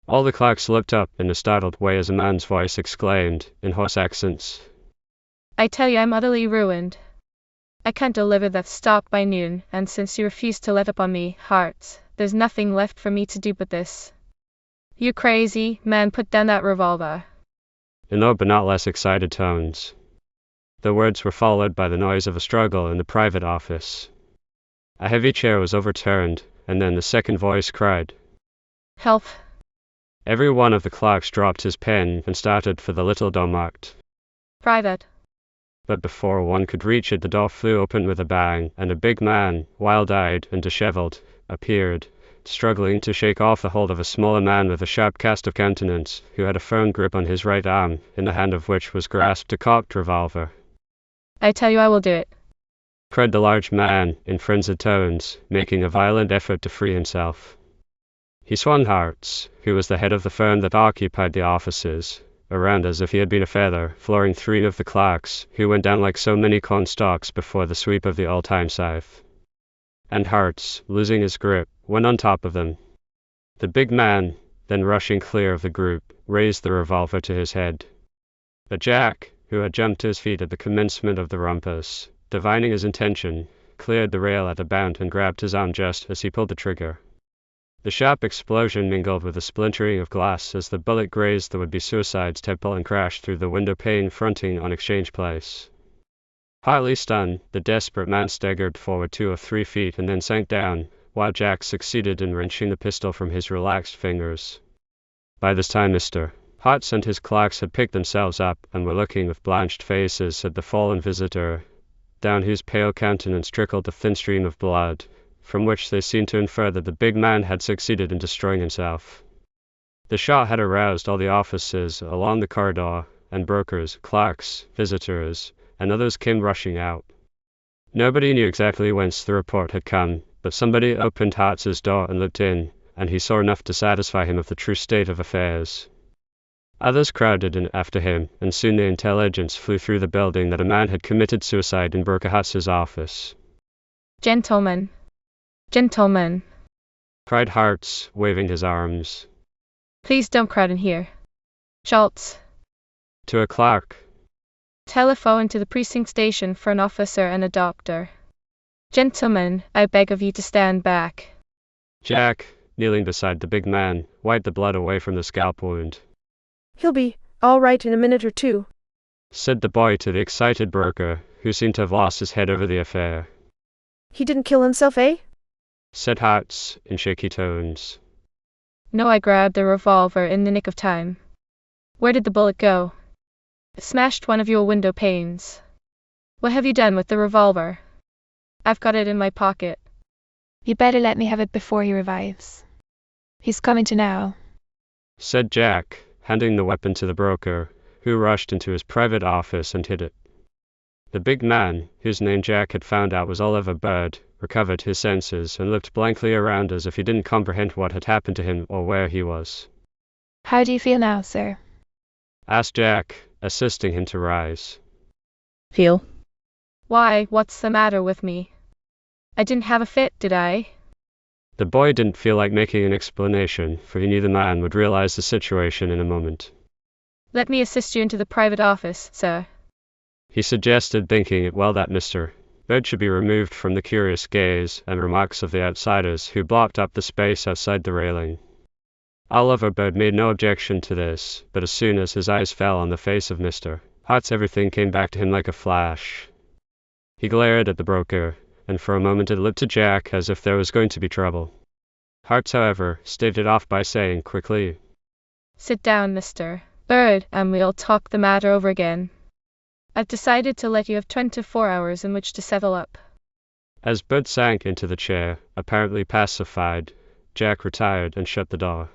All the clerks looked up in a startled way as a man's voice exclaimed, in hoarse accents, I tell you I'm utterly ruined. I can't deliver that stock by noon, and since you refuse to let up on me, Hearts, there's nothing left for me to do but this. You crazy, man, put down that revolver. in low but not less excited tones. The words were followed by the noise of a struggle in the private office. A heavy chair was overturned, and then the second voice cried, Help. Every one of the clerks dropped his pen and started for the little door marked Private. But before one could reach it, the door flew open with a bang, and a big man, wild-eyed and disheveled, appeared, struggling to shake off the hold of a smaller man with a sharp cast of countenance, who had a firm grip on his right arm, in the hand of which was grasped a cocked revolver. I tell you I will do it. Cried the large man, in frenzied tones, making a violent effort to free himself. He swung Hearts, who was the head of the firm that occupied the offices, around as if he had been a feather, flooring three of the clerks, who went down like so many corn stalks before the sweep of the old-time scythe. And Hearts, losing his grip, went on top of them. The big man, then rushing clear of the group, raised the revolver to his head. But Jack, who had jumped to his feet at the commencement of the rumpus, divining his intention, cleared the rail at a bound and grabbed his arm just as he pulled the trigger. The sharp explosion mingled with the splintering of glass as the bullet grazed the would-be suicide's temple and crashed through the window pane fronting on Exchange Place. Partly stunned, the desperate man staggered forward 2 or 3 feet and then sank down, while Jack succeeded in wrenching the pistol from his relaxed fingers. By this time Mr. Hearts and his clerks had picked themselves up and were looking with blanched faces at the fallen visitor, down whose pale countenance trickled the thin stream of blood, from which they seemed to infer that the big man had succeeded in destroying himself. The shot had aroused all the offices along the corridor, and brokers, clerks, visitors, and others came rushing out. Nobody knew exactly whence the report had come, but somebody opened Hearts's door and looked in, and he saw enough to satisfy him of the true state of affairs. Others crowded in after him, and soon the intelligence flew through the building that a man had committed suicide in Burkhartz's office. Gentlemen! Gentlemen! Cried Hartz, waving his arms. Please don't crowd in here. Schultz! To a clerk. Telephone to the precinct station for an officer and a doctor. Gentlemen, I beg of you to stand back. Jack, kneeling beside the big man, wiped the blood away from the scalp wound. He'll be all right in a minute or two, said the boy to the excited broker, who seemed to have lost his head over the affair. He didn't kill himself, eh? Said Hartz in shaky tones. No, I grabbed the revolver in the nick of time. Where did the bullet go? It smashed one of your window panes. What have you done with the revolver? I've got it in my pocket. You better let me have it before he revives. He's coming to now, said Jack, handing the weapon to the broker, who rushed into his private office and hid it. The big man, whose name Jack had found out was Oliver Bird, recovered his senses and looked blankly around as if he didn't comprehend what had happened to him or where he was. How do you feel now, sir? Asked Jack, assisting him to rise. Feel? Why, what's the matter with me? I didn't have a fit, did I? The boy didn't feel like making an explanation, for he knew the man would realize the situation in a moment. Let me assist you into the private office, sir. He suggested, thinking it well that Mr. Bird should be removed from the curious gaze and remarks of the outsiders who blocked up the space outside the railing. Oliver Bird made no objection to this, but as soon as his eyes fell on the face of Mr. Hartz, everything came back to him like a flash. He glared at the broker, and for a moment it looked to Jack as if there was going to be trouble. Hartz, however, staved it off by saying quickly, Sit down, Mr. Bird, and we'll talk the matter over again. I've decided to let you have 24 hours in which to settle up. As Bird sank into the chair, apparently pacified, Jack retired and shut the door.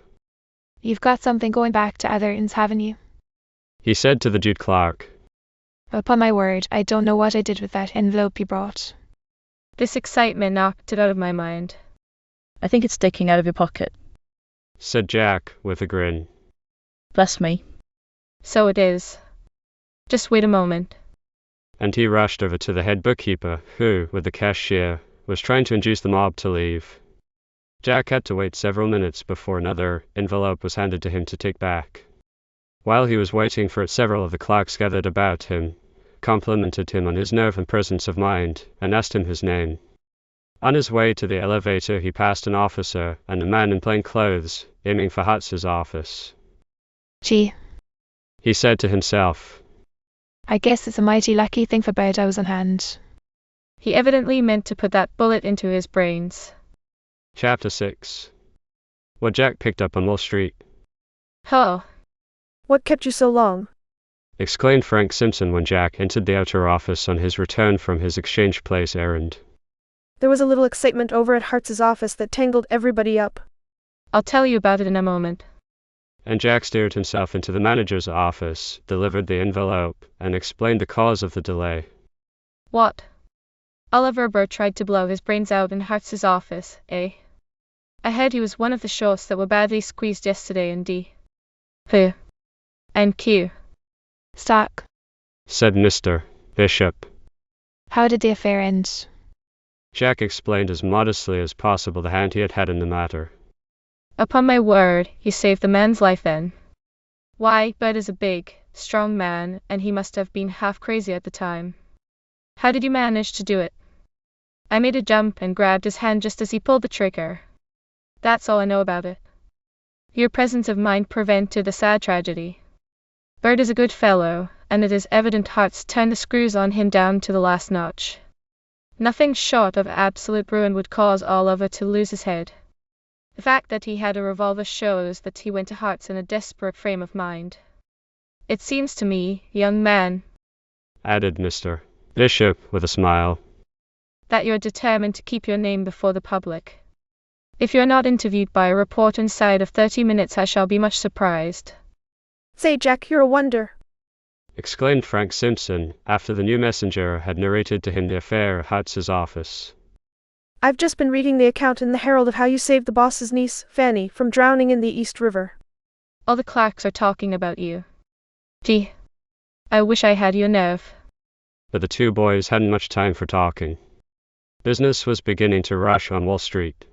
You've got something going back to Atherton's, haven't you? He said to the Jude clerk. Upon my word, I don't know what I did with that envelope you brought. This excitement knocked it out of my mind. I think it's sticking out of your pocket, said Jack with a grin. Bless me. So it is. Just wait a moment. And he rushed over to the head bookkeeper, who, with the cashier, was trying to induce the mob to leave. Jack had to wait several minutes before another envelope was handed to him to take back. While he was waiting for it, several of the clerks gathered about him, complimented him on his nerve and presence of mind, and asked him his name. On his way to the elevator, he passed an officer and a man in plain clothes, aiming for Hartz's office. Gee, he said to himself. I guess it's a mighty lucky thing for Bird I was on hand. He evidently meant to put that bullet into his brains. Chapter 6. What Jack picked up on Wall Street. Oh. What kept you so long? Exclaimed Frank Simpson when Jack entered the outer office on his return from his exchange place errand. There was a little excitement over at Hartz's office that tangled everybody up. I'll tell you about it in a moment. And Jack steered himself into the manager's office, delivered the envelope, and explained the cause of the delay. What? Oliver Bird tried to blow his brains out in Hartz's office, eh? I heard he was one of the shots that were badly squeezed yesterday in D. Who? And Q. Stock, said Mr. Bishop. how did the affair end? Jack explained as modestly as possible the hand he had had in the matter. Upon my word, he saved the man's life then. Why, Bird is a big, strong man, and he must have been half crazy at the time. How did you manage to do it? I made a jump and grabbed his hand just as he pulled the trigger. That's all I know about it. Your presence of mind prevented the sad tragedy. Bird is a good fellow, and it is evident Hartz turned the screws on him down to the last notch. Nothing short of absolute ruin would cause Oliver to lose his head. The fact that he had a revolver shows that he went to Hartz in a desperate frame of mind. It seems to me, young man, added Mr. Bishop with a smile, that you're determined to keep your name before the public. If you're not interviewed by a reporter inside of 30 minutes, I shall be much surprised. Say, Jack, you're a wonder, exclaimed Frank Simpson, after the new messenger had narrated to him the affair at Hartz's office. I've just been reading the account in the Herald of how you saved the boss's niece, Fanny, from drowning in the East River. All the clerks are talking about you. Gee, I wish I had your nerve. But the two boys hadn't much time for talking. Business was beginning to rush on Wall Street.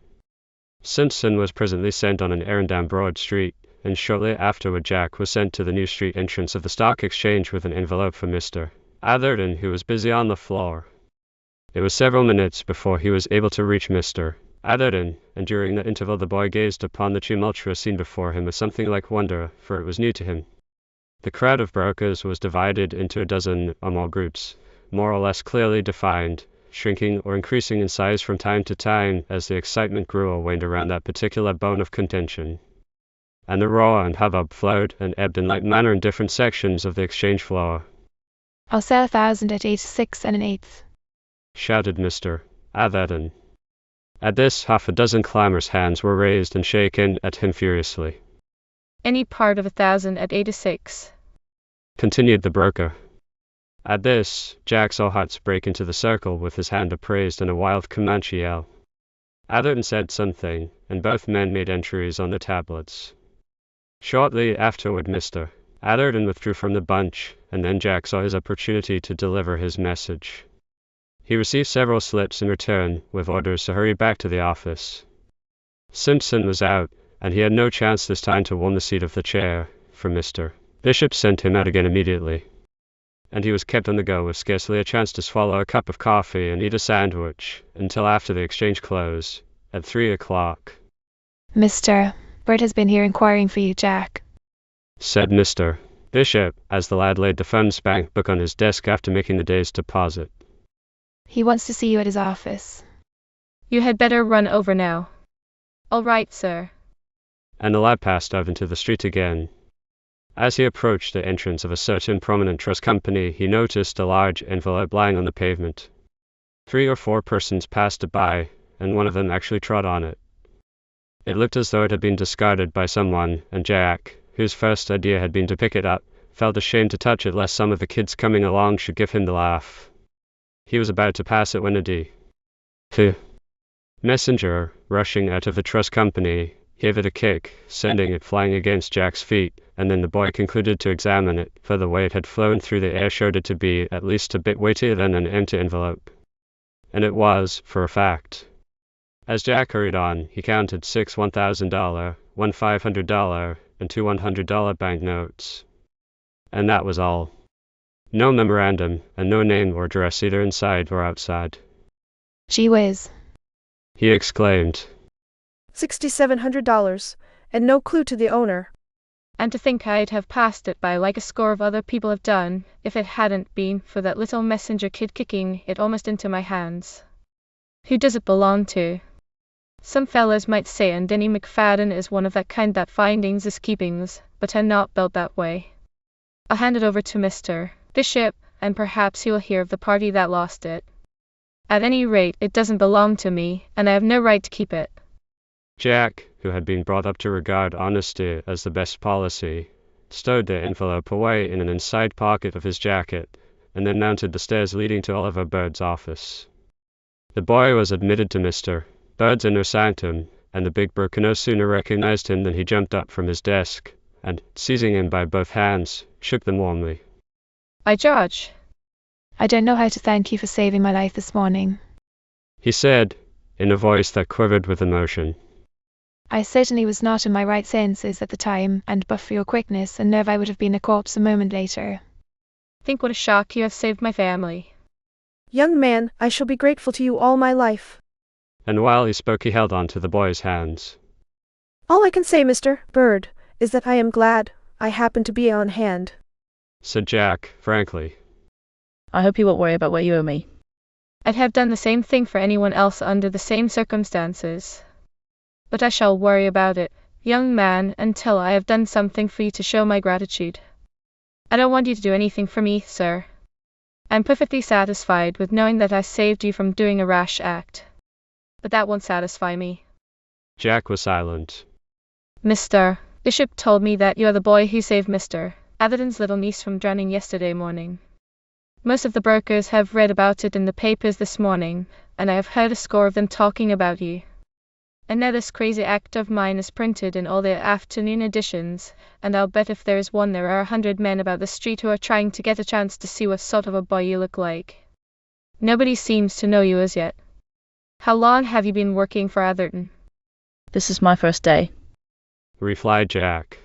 Simpson was presently sent on an errand down Broad Street, and shortly afterward Jack was sent to the New Street entrance of the Stock Exchange with an envelope for Mr. Atherton, who was busy on the floor. It was several minutes before he was able to reach Mr. Atherton, and during that interval the boy gazed upon the tumultuous scene before him with something like wonder, for it was new to him. The crowd of brokers was divided into a dozen or more groups, more or less clearly defined, shrinking or increasing in size from time to time as the excitement grew or waned around that particular bone of contention. And the roar and hubbub flowed and ebbed in like manner in different sections of the exchange floor. I'll sell 1,000 at 86 1/8. Shouted Mr. Atherton. At this, half a dozen clamorous hands were raised and shaken at him furiously. Any part of 1,000 at 86. Continued the broker. At this, Jack saw hearts break into the circle with his hand upraised in a wild Comanche yell. Atherton said something, and both men made entries on the tablets. Shortly afterward Mr. Atherton withdrew from the bunch, and then Jack saw his opportunity to deliver his message. He received several slips in return, with orders to hurry back to the office. Simpson was out, and he had no chance this time to warm the seat of the chair, for Mr. Bishop sent him out again immediately. And he was kept on the go with scarcely a chance to swallow a cup of coffee and eat a sandwich, until after the exchange closed, at 3 o'clock. Mr. Bert has been here inquiring for you, Jack, said Mr. Bishop, as the lad laid the firm's bank book on his desk after making the day's deposit. He wants to see you at his office. You had better run over now. All right, sir. And the lad passed out into the street again. As he approached the entrance of a certain prominent trust company, he noticed a large envelope lying on the pavement. 3 or 4 persons passed it by, and one of them actually trod on it. It looked as though it had been discarded by someone, and Jack, whose first idea had been to pick it up, felt ashamed to touch it lest some of the kids coming along should give him the laugh. He was about to pass it when a messenger, rushing out of the trust company, gave it a kick, sending it flying against Jack's feet, and then the boy concluded to examine it, for the way it had flown through the air showed it to be at least a bit weightier than an empty envelope. And it was, for a fact. As Jack hurried on, he counted 6 $1,000, 1 $500, and 2 $100 banknotes. And that was all. No memorandum, and no name or address either inside or outside. Gee whiz, he exclaimed. $6,700, and no clue to the owner. And to think I'd have passed it by like a score of other people have done, if it hadn't been for that little messenger kid kicking it almost into my hands. Who does it belong to? Some fellas might say and Denny McFadden is one of that kind that findings is keepings, but I'm not built that way. I'll hand it over to Mr. Bishop, and perhaps he will hear of the party that lost it. At any rate, it doesn't belong to me, and I have no right to keep it. Jack, who had been brought up to regard honesty as the best policy, stowed the envelope away in an inside pocket of his jacket, and then mounted the stairs leading to Oliver Bird's office. The boy was admitted to Mr. Bird's inner sanctum, and the big broker no sooner recognized him than he jumped up from his desk, and, seizing him by both hands, shook them warmly. By George! I don't know how to thank you for saving my life this morning, he said, in a voice that quivered with emotion. I certainly was not in my right senses at the time, and but for your quickness and nerve I would have been a corpse a moment later. Think what a shock you have saved my family. Young man, I shall be grateful to you all my life. And while he spoke he held on to the boy's hands. All I can say, Mr. Bird, is that I am glad I happened to be on hand, said Jack, frankly. I hope you won't worry about what you owe me. I'd have done the same thing for anyone else under the same circumstances. But I shall worry about it, young man, until I have done something for you to show my gratitude. I don't want you to do anything for me, sir. I'm perfectly satisfied with knowing that I saved you from doing a rash act. But that won't satisfy me. Jack was silent. Mr. Bishop told me that you're the boy who saved Mr. Atherton's little niece from drowning yesterday morning. Most of the brokers have read about it in the papers this morning, and I have heard a score of them talking about you. And now this crazy act of mine is printed in all the afternoon editions, and I'll bet if there is one there are 100 men about the street who are trying to get a chance to see what sort of a boy you look like. Nobody seems to know you as yet. How long have you been working for Atherton? This is my first day. replied Jack.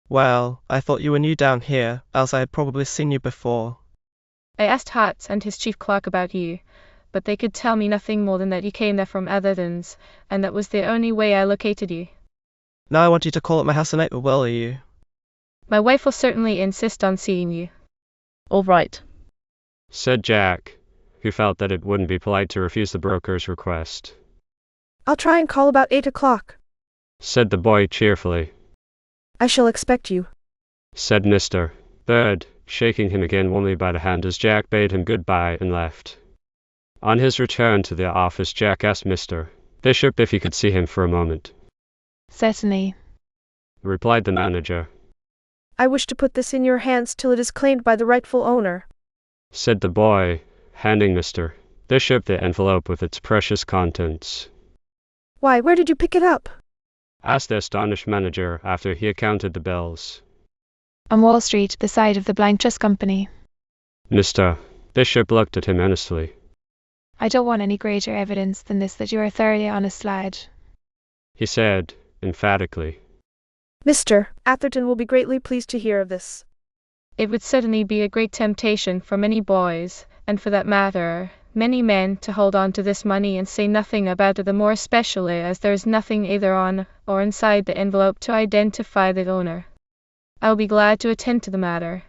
Well, I thought you were new down here, else I had probably seen you before. I asked Hutz and his chief clerk about you, but they could tell me nothing more than that you came there from Atherton's, and that was the only way I located you. Now I want you to call at my house tonight, will you? My wife will certainly insist on seeing you. All right. Said Jack, who felt that it wouldn't be polite to refuse the broker's request. I'll try and call about 8 o'clock. Said the boy cheerfully. I shall expect you. Said Mr. Bird, shaking him again warmly by the hand as Jack bade him goodbye and left. On his return to the office, Jack asked Mr. Bishop if he could see him for a moment. Certainly. Replied the manager. I wish to put this in your hands till it is claimed by the rightful owner. Said the boy, handing Mr. Bishop the envelope with its precious contents. Why, where did you pick it up? Asked the astonished manager after he had counted the bills. On Wall Street, the side of the Blind Trust Company. Mr. Bishop looked at him earnestly. I don't want any greater evidence than this that you are a thoroughly honest lad. He said, emphatically. Mr. Atherton will be greatly pleased to hear of this. It would certainly be a great temptation for many boys, and for that matter, many men, to hold on to this money and say nothing about it, the more especially as there is nothing either on or inside the envelope to identify the owner. I will be glad to attend to the matter.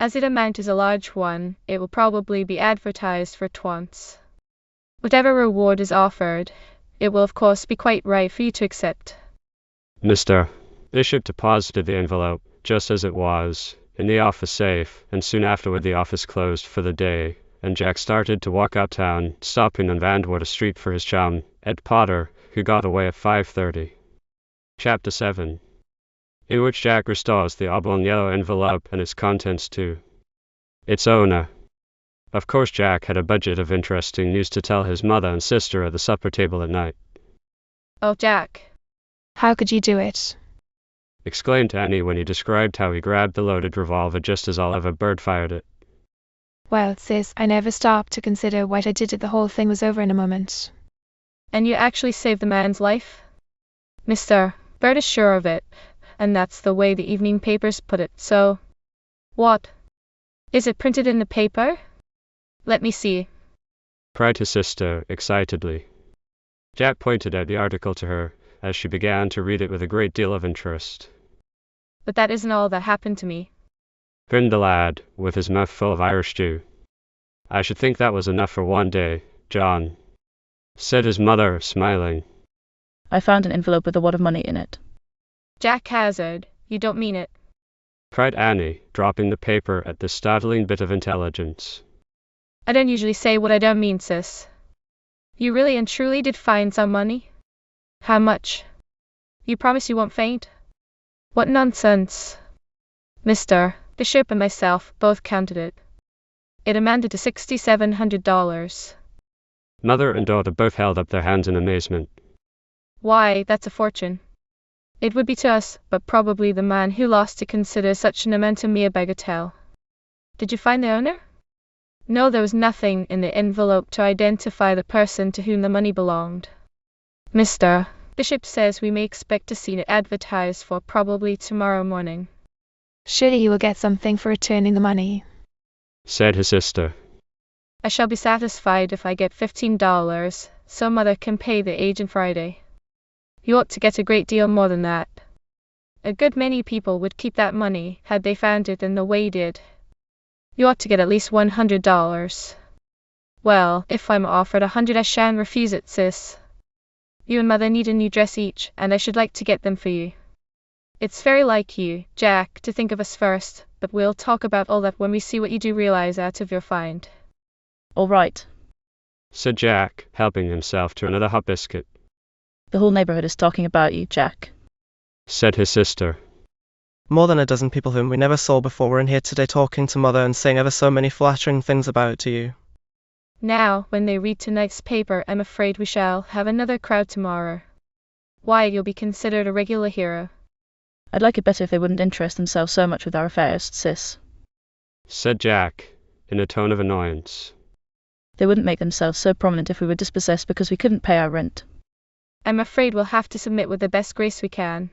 As the amount is a large one, it will probably be advertised for at once. Whatever reward is offered, it will of course be quite right for you to accept. Mr. Bishop deposited the envelope, just as it was, in the office safe, and soon afterward the office closed for the day, and Jack started to walk uptown, stopping on Vanwater Street for his chum, Ed Potter, who got away at 5:30. Chapter 7, in which Jack restores the oblong yellow envelope and its contents to its owner. Of course Jack had a budget of interesting news to tell his mother and sister at the supper table at night. Oh, Jack. How could you do it? Exclaimed Annie when he described how he grabbed the loaded revolver just as Oliver Bird fired it. Well, sis, I never stopped to consider what I did it. The whole thing was over in a moment. And you actually saved the man's life? Mr. Bird is sure of it, and that's the way the evening papers put it, so… What? Is it printed in the paper? Let me see. Cried his sister, excitedly. Jack pointed out the article to her, as she began to read it with a great deal of interest. But that isn't all that happened to me. Grinned the lad, with his mouth full of Irish stew. I should think that was enough for one day, John. Said his mother, smiling. I found an envelope with a wad of money in it. Jack Hazard, you don't mean it. Cried Annie, dropping the paper at this startling bit of intelligence. I don't usually say what I don't mean, sis. You really and truly did find some money? How much? You promise you won't faint? What nonsense. Mr. Bishop and myself both counted it. It amounted to $6,700. Mother and daughter both held up their hands in amazement. Why, that's a fortune. It would be to us, but probably the man who lost it considers such an amount a mere bagatelle. Did you find the owner? No, there was nothing in the envelope to identify the person to whom the money belonged. Mr. Bishop says we may expect to see it advertised for probably tomorrow morning. Surely you will get something for returning the money. Said his sister. I shall be satisfied if I get $15, so Mother can pay the agent Friday. You ought to get a great deal more than that. A good many people would keep that money had they found it in the way you did. You ought to get at least $100. Well, if I'm offered 100 I shan't refuse it, sis. You and Mother need a new dress each, and I should like to get them for you. It's very like you, Jack, to think of us first, but we'll talk about all that when we see what you do realize out of your find. All right. Said Jack, helping himself to another hot biscuit. The whole neighborhood is talking about you, Jack. Said his sister. More than a dozen people whom we never saw before were in here today talking to Mother and saying ever so many flattering things about you. Now, when they read tonight's paper, I'm afraid we shall have another crowd tomorrow. Why, you'll be considered a regular hero. I'd like it better if they wouldn't interest themselves so much with our affairs, sis. Said Jack, in a tone of annoyance. They wouldn't make themselves so prominent if we were dispossessed because we couldn't pay our rent. I'm afraid we'll have to submit with the best grace we can.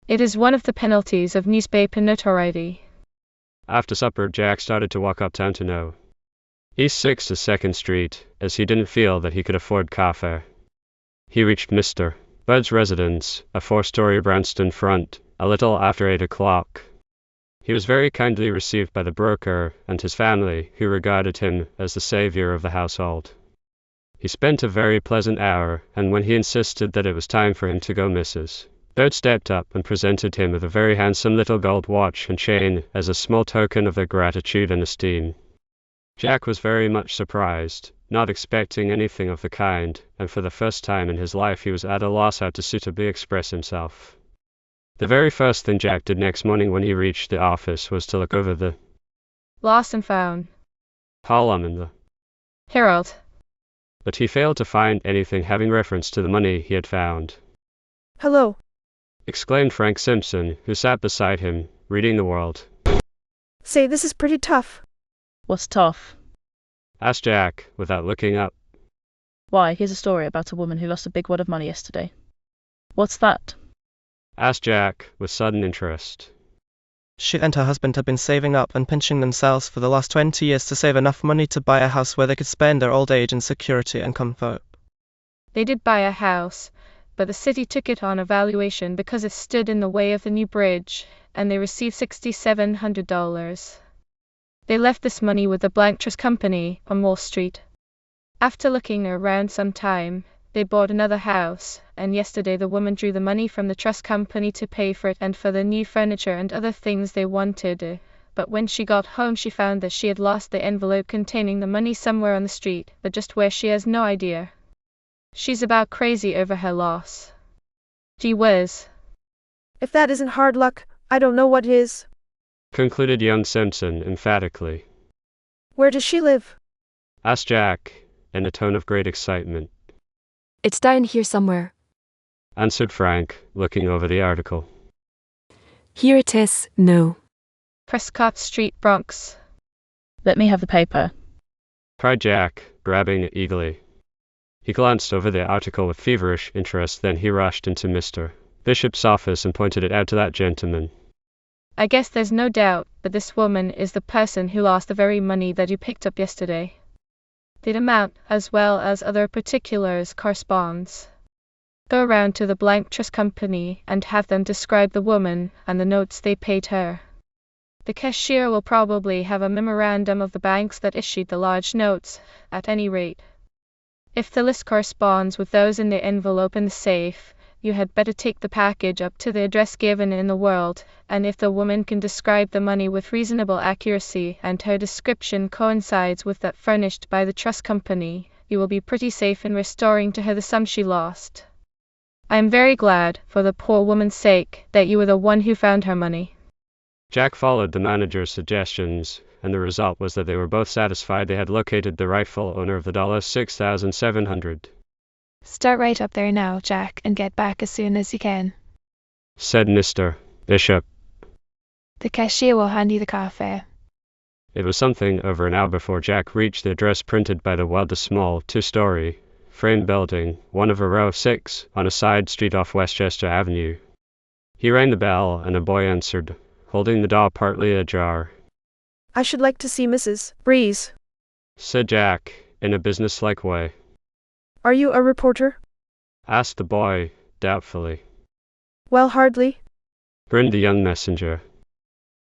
It is one of the penalties of newspaper notoriety. After supper, Jack started to walk uptown to No. East 6th to 2nd Street, as he didn't feel that he could afford car fare. He reached Mr. Budd's residence, a 4-story brownstone front, a little after 8 o'clock. He was very kindly received by the broker and his family, who regarded him as the savior of the household. He spent a very pleasant hour, and when he insisted that it was time for him to go, Mrs. Budd stepped up and presented him with a very handsome little gold watch and chain as a small token of their gratitude and esteem. Jack was very much surprised, not expecting anything of the kind, and for the first time in his life he was at a loss how to suitably express himself. The very first thing Jack did next morning when he reached the office was to look over the Lost and found column in the Herald. But he failed to find anything having reference to the money he had found. Hello. Exclaimed Frank Simpson, who sat beside him, reading the World. Say, this is pretty tough. What's tough? Asked Jack, without looking up. Why, here's a story about a woman who lost a big wad of money yesterday. What's that? Asked Jack, with sudden interest. She and her husband had been saving up and pinching themselves for the last 20 years to save enough money to buy a house where they could spend their old age in security and comfort. They did buy a house, but the city took it on evaluation because it stood in the way of the new bridge, and they received $6,700. They left this money with the Blank Trust Company on Wall Street. After looking around some time, they bought another house, and yesterday the woman drew the money from the trust company to pay for it and for the new furniture and other things they wanted. But when she got home she found that she had lost the envelope containing the money somewhere on the street, but just where she has no idea. She's about crazy over her loss. Gee whiz. If that isn't hard luck, I don't know what is. Concluded young Simpson emphatically. Where does she live? Asked Jack, in a tone of great excitement. It's down here somewhere. Answered Frank, looking over the article. Here it is, no. Prescott Street, Bronx. Let me have the paper. Cried Jack, grabbing it eagerly. He glanced over the article with feverish interest, then he rushed into Mr. Bishop's office and pointed it out to that gentleman. I guess there's no doubt that this woman is the person who lost the very money that you picked up yesterday. The amount, as well as other particulars, corresponds. Go around to the Blank Trust Company and have them describe the woman and the notes they paid her. The cashier will probably have a memorandum of the banks that issued the large notes, at any rate. If the list corresponds with those in the envelope in the safe, you had better take the package up to the address given in the World, and if the woman can describe the money with reasonable accuracy and her description coincides with that furnished by the trust company, you will be pretty safe in restoring to her the sum she lost. I am very glad, for the poor woman's sake, that you were the one who found her money. Jack followed the manager's suggestions, and the result was that they were both satisfied they had located the rightful owner of the $6,700. Start right up there now, Jack, and get back as soon as you can. Said Mr. Bishop. The cashier will hand you the car fare. It was something over an hour before Jack reached the address printed by the World, a small, 2-story, frame building, one of a row of 6, on a side street off Westchester Avenue. He rang the bell, and a boy answered, holding the door partly ajar. I should like to see Mrs. Breeze. Said Jack, in a businesslike way. Are you a reporter? Asked the boy, doubtfully. Well, hardly. Grinned the young messenger.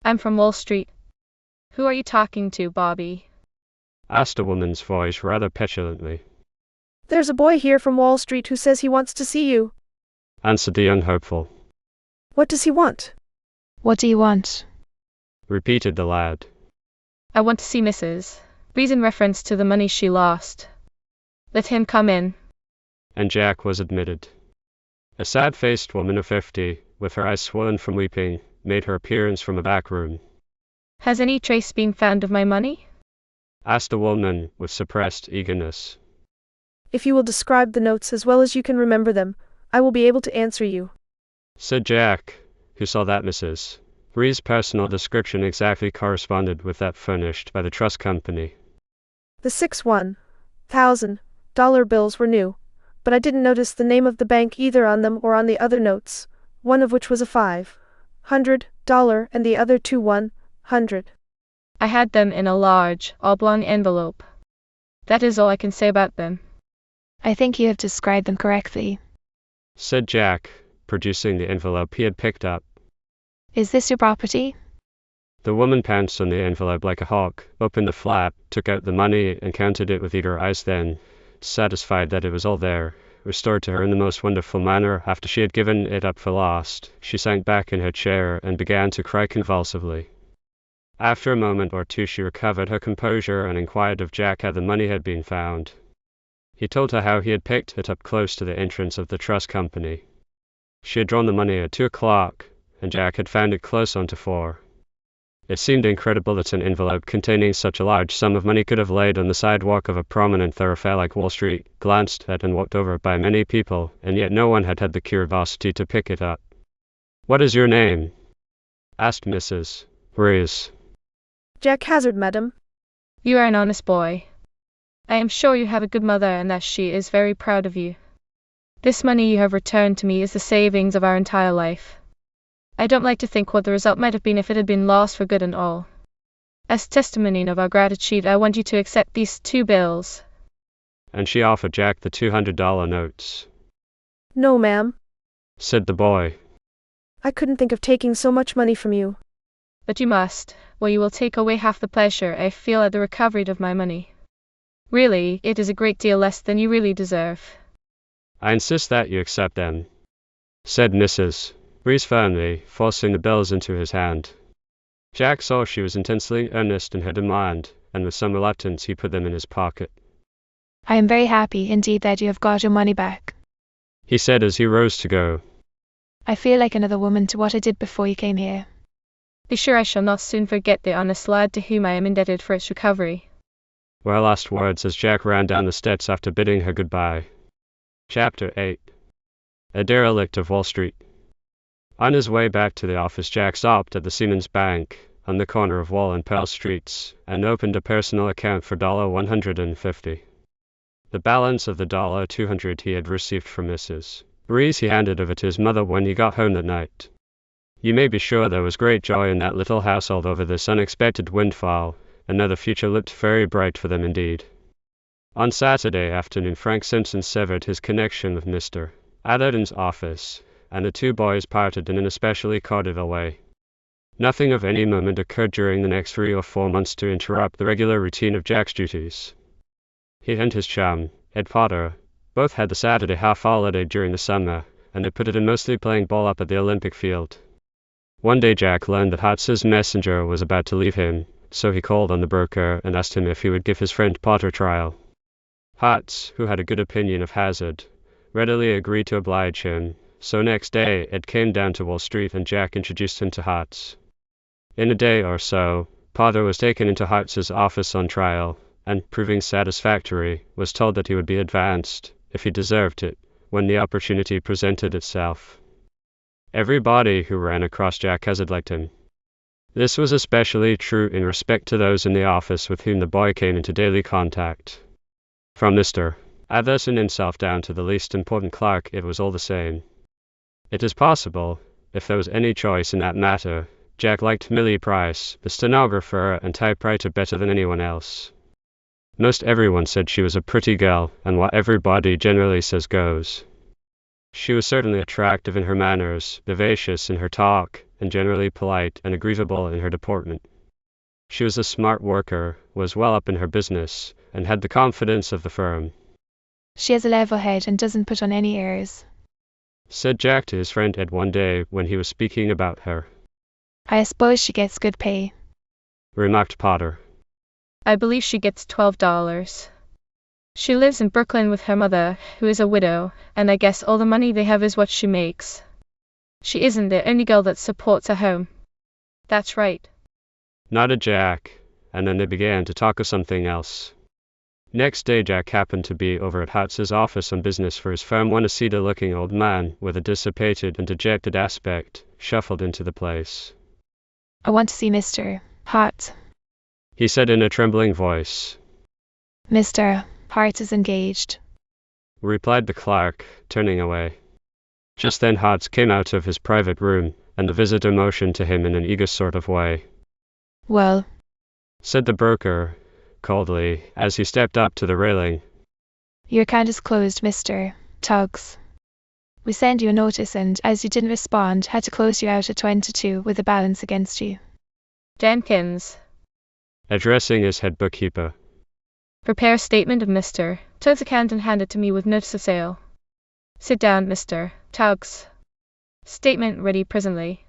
I'm from Wall Street. Who are you talking to, Bobby? Asked a woman's voice rather petulantly. There's a boy here from Wall Street who says he wants to see you. Answered the young hopeful. What does he want? What do you want? Repeated the lad. I want to see Mrs. Breeze in reference to the money she lost. Let him come in. And Jack was admitted. A sad-faced woman of 50, with her eyes swollen from weeping, made her appearance from a back room. Has any trace been found of my money? Asked the woman, with suppressed eagerness. If you will describe the notes as well as you can remember them, I will be able to answer you, said Jack, who saw that Mrs. Ree's personal description exactly corresponded with that furnished by the trust company. The 6 $1,000 bills were new, but I didn't notice the name of the bank either on them or on the other notes, one of which was a $500 and the other two $100. I had them in a large, oblong envelope. That is all I can say about them, I think you have described them correctly. said Jack, producing the envelope he had picked up. Is this your property? The woman pounced on the envelope like a hawk, opened the flap, took out the money, and counted it with eager eyes. Then, satisfied that it was all there, restored to her in the most wonderful manner after she had given it up for lost, she sank back in her chair and began to cry convulsively. After a moment or two she recovered her composure and inquired of Jack how the money had been found. He told her how he had picked it up close to the entrance of the trust company. She had drawn the money at 2 o'clock, and Jack had found it close on to 4. It seemed incredible that an envelope containing such a large sum of money could have laid on the sidewalk of a prominent thoroughfare like Wall Street, glanced at and walked over by many people, and yet no one had had the curiosity to pick it up. "What is your name?" asked Mrs. Rees. Jack Hazard, madam. You are an honest boy. I am sure you have a good mother and that she is very proud of you. This money you have returned to me is the savings of our entire life. I don't like to think what the result might have been if it had been lost for good and all. As testimony of our gratitude, I want you to accept these 2 bills. And she offered Jack the $200 notes. No, ma'am. Said the boy. I couldn't think of taking so much money from you. But you must, or you will take away half the pleasure I feel at the recovery of my money. Really, it is a great deal less than you really deserve. I insist that you accept them, said Mrs. Rees firmly, forcing the bills into his hand. Jack saw she was intensely earnest in her demand, and with some reluctance he put them in his pocket. I am very happy indeed that you have got your money back. He said as he rose to go. I feel like another woman to what I did before you came here. Be sure I shall not soon forget the honest lad to whom I am indebted for its recovery, were her last words as Jack ran down the steps after bidding her goodbye. Chapter 8. A derelict of Wall Street. On his way back to the office, Jack stopped at the Siemens Bank on the corner of Wall and Pearl Streets and opened a personal account for $150. The balance of the $200 he had received from Mrs. Rees he handed over to his mother when he got home that night. You may be sure there was great joy in that little household over this unexpected windfall, and now the future looked very bright for them indeed. On Saturday afternoon, Frank Simpson severed his connection with Mr. Atherton's office, and the 2 boys parted in an especially cordial way. Nothing of any moment occurred during the next 3 or 4 months to interrupt the regular routine of Jack's duties. He and his chum, Ed Potter, both had the Saturday half-holiday during the summer, and they put it in mostly playing ball up at the Olympic field. One day Jack learned that Hartz's messenger was about to leave him, so he called on the broker and asked him if he would give his friend Potter a trial. Hartz, who had a good opinion of Hazard, readily agreed to oblige him, so next day Ed came down to Wall Street and Jack introduced him to Hartz. In a day or so, Potter was taken into Hartz's office on trial, and, proving satisfactory, was told that he would be advanced, if he deserved it, when the opportunity presented itself. Everybody who ran across Jack Hazard liked him. This was especially true in respect to those in the office with whom the boy came into daily contact. From Mr. Atherton himself down to the least important clerk, it was all the same. It is possible, if there was any choice in that matter, Jack liked Millie Price, the stenographer and typewriter, better than anyone else. Most everyone said she was a pretty girl, and what everybody generally says goes. She was certainly attractive in her manners, vivacious in her talk, and generally polite and agreeable in her deportment. She was a smart worker, was well up in her business, and had the confidence of the firm. She has a level head and doesn't put on any airs, said Jack to his friend Ed one day when he was speaking about her. I suppose she gets good pay, remarked Potter. I believe she gets $12. She lives in Brooklyn with her mother, who is a widow, and I guess all the money they have is what she makes. She isn't the only girl that supports a home. That's right, nodded Jack, and then they began to talk of something else. Next day Jack happened to be over at Hutz's office on business for his firm when a cedar-looking old man with a dissipated and dejected aspect shuffled into the place. I want to see Mr. Hart. He said in a trembling voice. Mr. Hart is engaged, Replied the clerk, turning away. Just then Hutz came out of his private room, and the visitor motioned to him in an eager sort of way. Well, Said the broker, coldly, as he stepped up to the railing. your account is closed, Mr. Tuggs. We sent you a notice and, as you didn't respond, had to close you out at 22 with a balance against you. Jenkins, Addressing his head bookkeeper. prepare a statement of Mr. Tuggs' account and hand it to me with notice of sale. Sit down, Mr. Tuggs. Statement ready presently.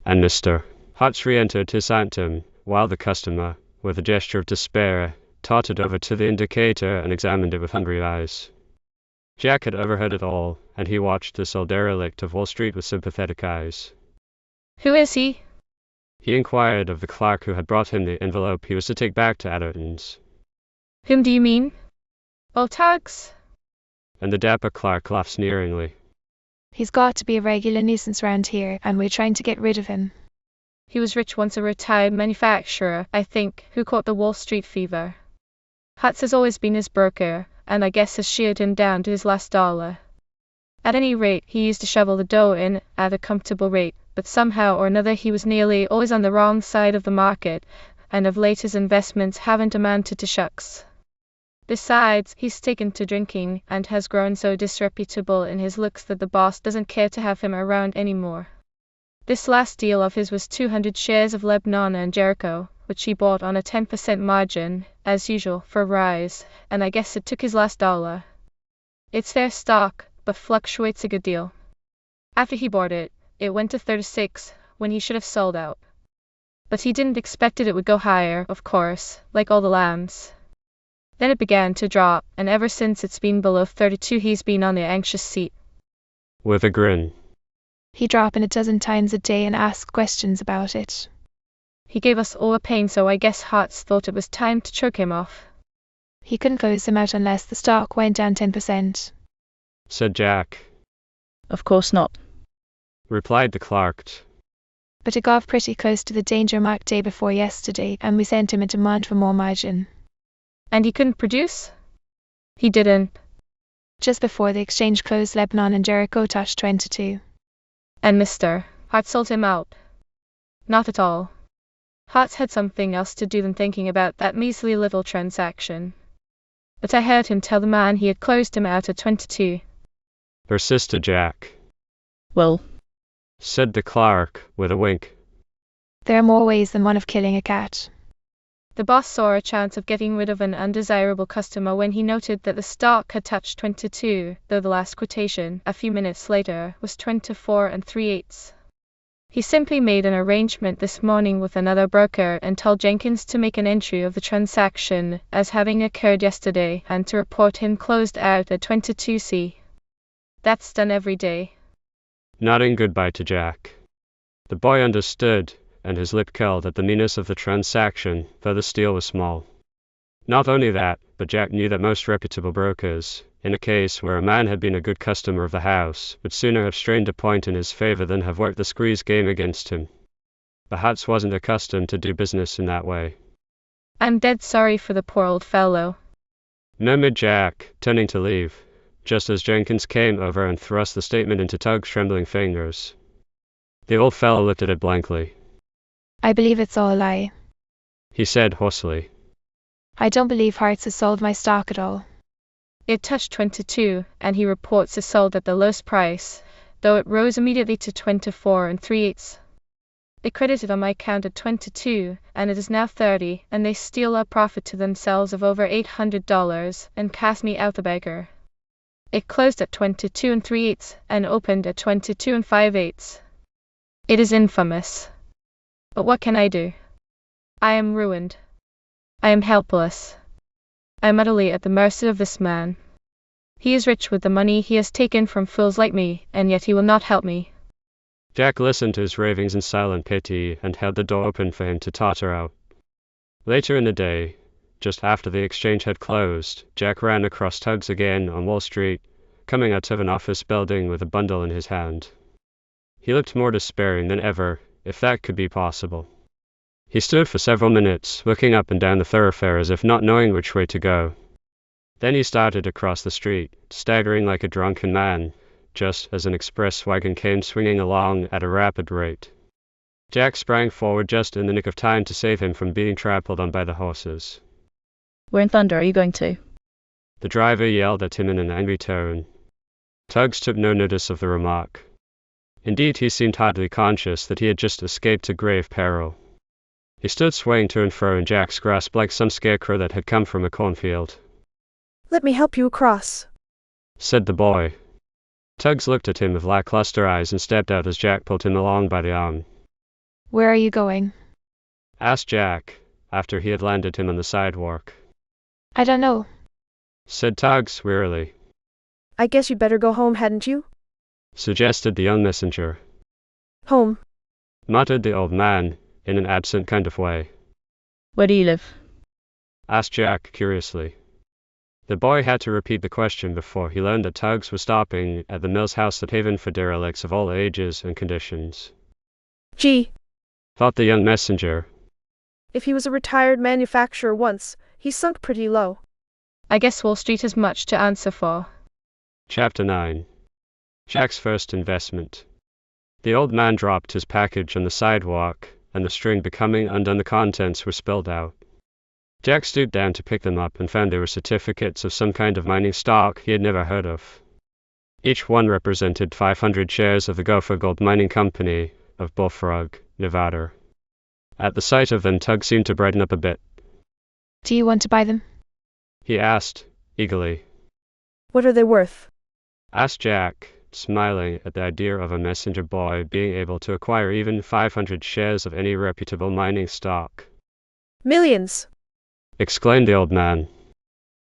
And Mr. Hutz re-entered his sanctum, while the customer, with a gesture of despair, tottered over to the indicator and examined it with hungry eyes. Jack had overheard it all, and he watched this old derelict of Wall Street with sympathetic eyes. Who is he? He inquired of the clerk who had brought him the envelope he was to take back to Adderton's. Whom do you mean? Old Tuggs? And the dapper clerk laughed sneeringly. He's got to be a regular nuisance round here, and we're trying to get rid of him. He was rich once, a retired manufacturer, I think, who caught the Wall Street fever. Hutz has always been his broker, and I guess has sheared him down to his last dollar. At any rate, he used to shovel the dough in at a comfortable rate, but somehow or another he was nearly always on the wrong side of the market, and of late his investments haven't amounted to shucks. Besides, he's taken to drinking, and has grown so disreputable in his looks that the boss doesn't care to have him around anymore. This last deal of his was 200 shares of Lebanon and Jericho, which he bought on a 10% margin, as usual, for a rise, and I guess it took his last dollar. It's fair stock, but fluctuates a good deal. After he bought it, it went to 36, when he should have sold out. But he didn't expect it would go higher, of course, like all the lambs. Then it began to drop, and ever since it's been below 32 he's been on the anxious seat. With a grin. He'd drop in a dozen times a day and ask questions about it. He gave us all a pain, so I guess Hutz thought it was time to choke him off. He couldn't close him out unless the stock went down 10%. Said Jack. Of course not. Replied the clerk. But it got pretty close to the danger mark day before yesterday, and we sent him a demand for more margin. And he couldn't produce? He didn't. Just before the exchange closed, Lebanon and Jericho touched 22. And Mr. Hart sold him out? Not at all. Hart had something else to do than thinking about that measly little transaction. But I heard him tell the man he had closed him out at 22. Persisted Jack. Well, Said the clerk, with a wink. There are more ways than one of killing a cat. The boss saw a chance of getting rid of an undesirable customer when he noted that the stock had touched 22, though the last quotation, a few minutes later, was 24 3/8. He simply made an arrangement this morning with another broker and told Jenkins to make an entry of the transaction as having occurred yesterday and to report him closed out at 22C. That's done every day. Nodding goodbye to Jack. The boy understood, and his lip curled at the meanness of the transaction, though the steal was small. Not only that, but Jack knew that most reputable brokers, in a case where a man had been a good customer of the house, would sooner have strained a point in his favor than have worked the squeeze game against him. But Hutz wasn't accustomed to do business in that way. I'm dead sorry for the poor old fellow, murmured Jack, turning to leave, just as Jenkins came over and thrust the statement into Tug's trembling fingers. The old fellow looked at it blankly. I believe it's all a lie. He said hoarsely. I don't believe Hearts has sold my stock at all. It touched 22, and he reports it sold at the lowest price, though it rose immediately to 24 3/8. They credited on my account at 22, and it is now 30, and they steal a profit to themselves of over $800 and cast me out the beggar. It closed at 22 3/8 and opened at 22 5/8. It is infamous. But what can I do? I am ruined. I am helpless. I am utterly at the mercy of this man. He is rich with the money he has taken from fools like me, and yet he will not help me. Jack listened to his ravings in silent pity and held the door open for him to totter out. Later in the day, just after the exchange had closed, Jack ran across Tugs again on Wall Street, coming out of an office building with a bundle in his hand. He looked more despairing than ever, if that could be possible. He stood for several minutes, looking up and down the thoroughfare as if not knowing which way to go. Then he started across the street, staggering like a drunken man, just as an express wagon came swinging along at a rapid rate. Jack sprang forward just in the nick of time to save him from being trampled on by the horses. We're in thunder, are you going to? The driver yelled at him in an angry tone. Tugs took no notice of the remark. Indeed, he seemed hardly conscious that he had just escaped a grave peril. He stood swaying to and fro in Jack's grasp like some scarecrow that had come from a cornfield. "Let me help you across," said the boy. Tugs looked at him with lackluster eyes and stepped out as Jack pulled him along by the arm. Where are you going? Asked Jack, after he had landed him on the sidewalk. I don't know. Said Tugs wearily. "I guess you'd better go home, hadn't you?" Suggested the young messenger. "Home," muttered the old man, in an absent kind of way. Where do you live? Asked Jack curiously. The boy had to repeat the question before he learned that Tugs was stopping at the Mills House, that haven for derelicts of all ages and conditions. "Gee," thought the young messenger. "if he was a retired manufacturer once, he's sunk pretty low." I guess Wall Street has much to answer for. Chapter 9. Jack's first investment. The old man dropped his package on the sidewalk, and the string becoming undone, the contents were spilled out. Jack stooped down to pick them up and found they were certificates of some kind of mining stock he had never heard of. Each one represented 500 shares of the Gopher Gold Mining Company of Bullfrog, Nevada. At the sight of them, Tug seemed to brighten up a bit. Do you want to buy them? He asked, eagerly. "What are they worth?" Asked Jack, smiling at the idea of a messenger boy being able to acquire even 500 shares of any reputable mining stock. "Millions!" exclaimed the old man.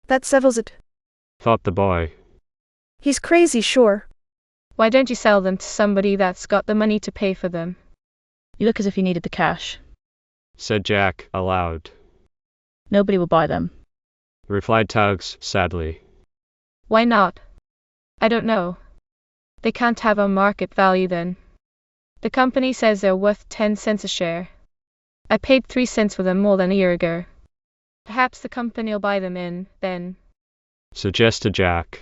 "That settles it," thought the boy. "He's crazy, sure." Why don't you sell them to somebody that's got the money to pay for them? You look as if you needed the cash. Said Jack, aloud. Nobody will buy them. Replied Tugs, sadly. Why not? I don't know. They can't have a market value then. The company says they're worth 10 cents a share. I paid 3 cents for them more than a year ago. Perhaps the company will buy them in, then. Suggested Jack.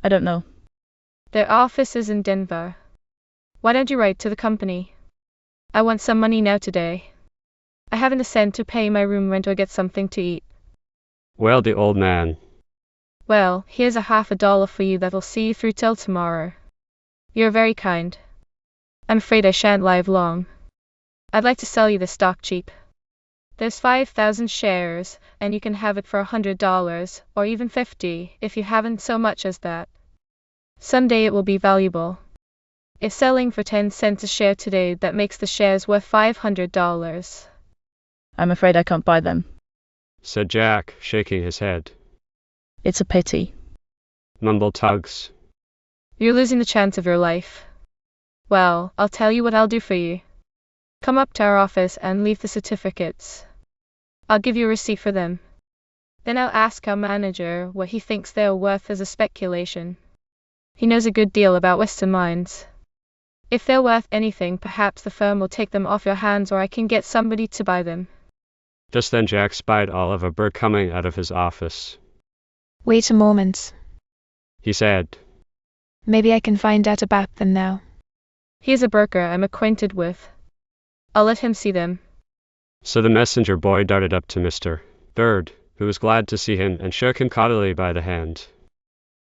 I don't know. Their office is in Denver. Why don't you write to the company? I want some money now today. I haven't a cent to pay my room rent or get something to eat. Wailed the old man. Well, here's a $50 for you that'll see you through till tomorrow. You're very kind. I'm afraid I shan't live long. I'd like to sell you the stock cheap. There's 5,000 shares, and you can have it for $100, or even 50, if you haven't so much as that. Someday it will be valuable. If selling for 10 cents a share today, that makes the shares worth $500. I'm afraid I can't buy them. Said Jack, shaking his head. It's a pity. Mumbled Tugs. You're losing the chance of your life. Well, I'll tell you what I'll do for you. Come up to our office and leave the certificates. I'll give you a receipt for them. Then I'll ask our manager what he thinks they're worth as a speculation. He knows a good deal about Western mines. If they're worth anything, perhaps the firm will take them off your hands, or I can get somebody to buy them. Just then Jack spied Oliver Bird coming out of his office. Wait a moment. He said. Maybe I can find out about them now. He's a broker I'm acquainted with. I'll let him see them. So the messenger boy darted up to Mr. Bird, who was glad to see him, and shook him cordially by the hand.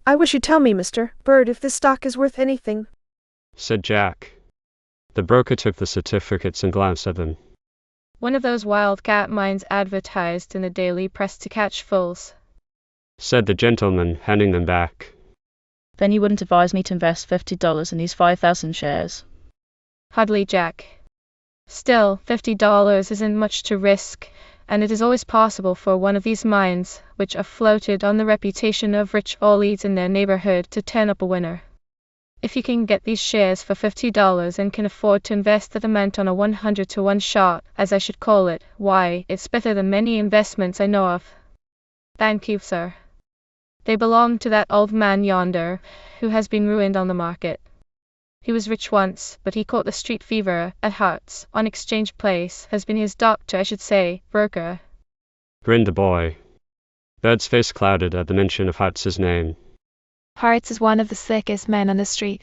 "I wish you'd tell me, Mr. Bird, if this stock is worth anything," said Jack. The broker took the certificates and glanced at them. One of those wildcat mines advertised in the daily press to catch fools, said the gentleman, handing them back. Then you wouldn't advise me to invest $50 in these 5,000 shares. Hardly, Jack. Still, $50 isn't much to risk, and it is always possible for one of these mines, which are floated on the reputation of rich oilies in their neighborhood, to turn up a winner. If you can get these shares for $50 and can afford to invest that amount on a 100-to-1 shot, as I should call it, why, it's better than many investments I know of. Thank you, sir. They belong to that old man yonder, who has been ruined on the market. He was rich once, but he caught the street fever at Hart's, on Exchange Place, has been his doctor, I should say, broker. Grinned the boy. Bird's face clouded at the mention of Hartz's name. Hart's is one of the slickest men on the street.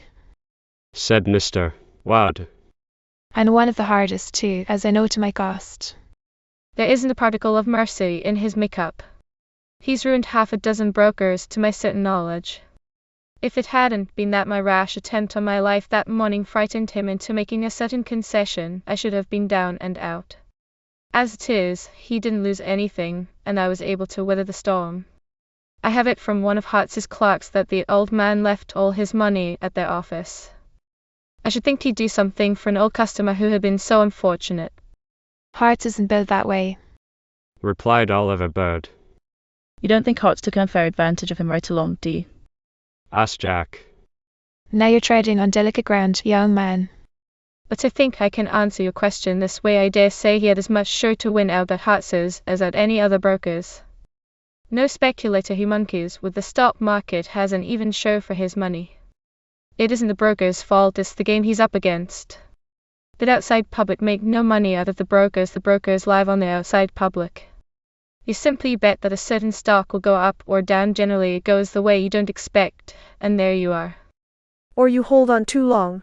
Said Mr. Wadd. And one of the hardest too, as I know to my cost. There isn't a particle of mercy in his make-up. He's ruined half a dozen brokers, to my certain knowledge. If it hadn't been that my rash attempt on my life that morning frightened him into making a certain concession, I should have been down and out. As it is, he didn't lose anything, and I was able to weather the storm. I have it from one of Hartz's clerks that the old man left all his money at their office. I should think he'd do something for an old customer who had been so unfortunate. Hart's isn't built that way, replied Oliver Bird. You don't think Hartz took unfair advantage of him right along, do you? Asked Jack. Now you're treading on delicate ground, young man. But I think I can answer your question this way. I dare say he had as much sure to win out at Hartz's as at any other broker's. No speculator who monkeys with the stock market has an even show for his money. It isn't the broker's fault, it's the game he's up against. The outside public make no money out of the brokers live on the outside public. You simply bet that a certain stock will go up or down. Generally it goes the way you don't expect, and there you are. Or you hold on too long,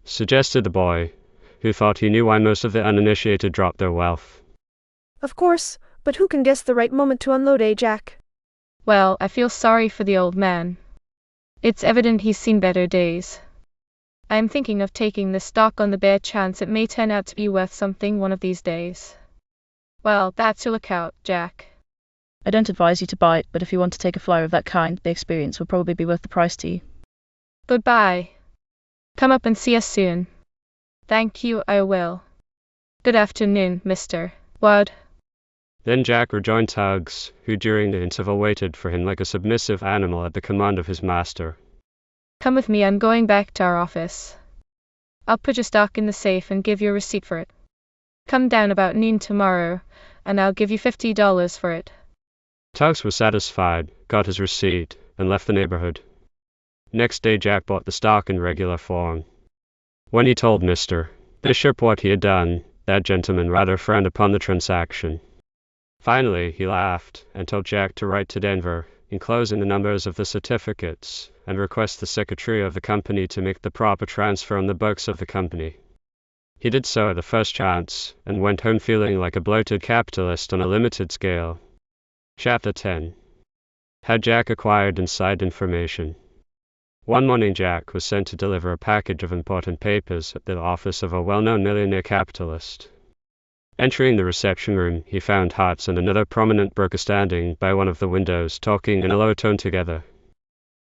suggested the boy, who thought he knew why most of the uninitiated dropped their wealth. Of course, but who can guess the right moment to unload, eh, Jack? Well, I feel sorry for the old man. It's evident he's seen better days. I am thinking of taking this stock on the bare chance it may turn out to be worth something one of these days. Well, that's your lookout, Jack. I don't advise you to buy it, but if you want to take a flyer of that kind, the experience will probably be worth the price to you. Goodbye. Come up and see us soon. Thank you, I will. Good afternoon, Mr. Wadd. Then Jack rejoined Tugs, who during the interval waited for him like a submissive animal at the command of his master. Come with me, I'm going back to our office. I'll put your stock in the safe and give you a receipt for it. Come down about noon tomorrow, and I'll give you $50 for it. Tugs was satisfied, got his receipt, and left the neighborhood. Next day Jack bought the stock in regular form. When he told Mr. Bishop what he had done, that gentleman rather frowned upon the transaction. Finally, he laughed, and told Jack to write to Denver, enclosing the numbers of the certificates, and request the secretary of the company to make the proper transfer on the books of the company. He did so at the first chance, and went home feeling like a bloated capitalist on a limited scale. Chapter 10. How Jack acquired inside information. One morning Jack was sent to deliver a package of important papers at the office of a well-known millionaire capitalist. Entering the reception room, he found Hartz and another prominent broker standing by one of the windows, talking in a low tone together.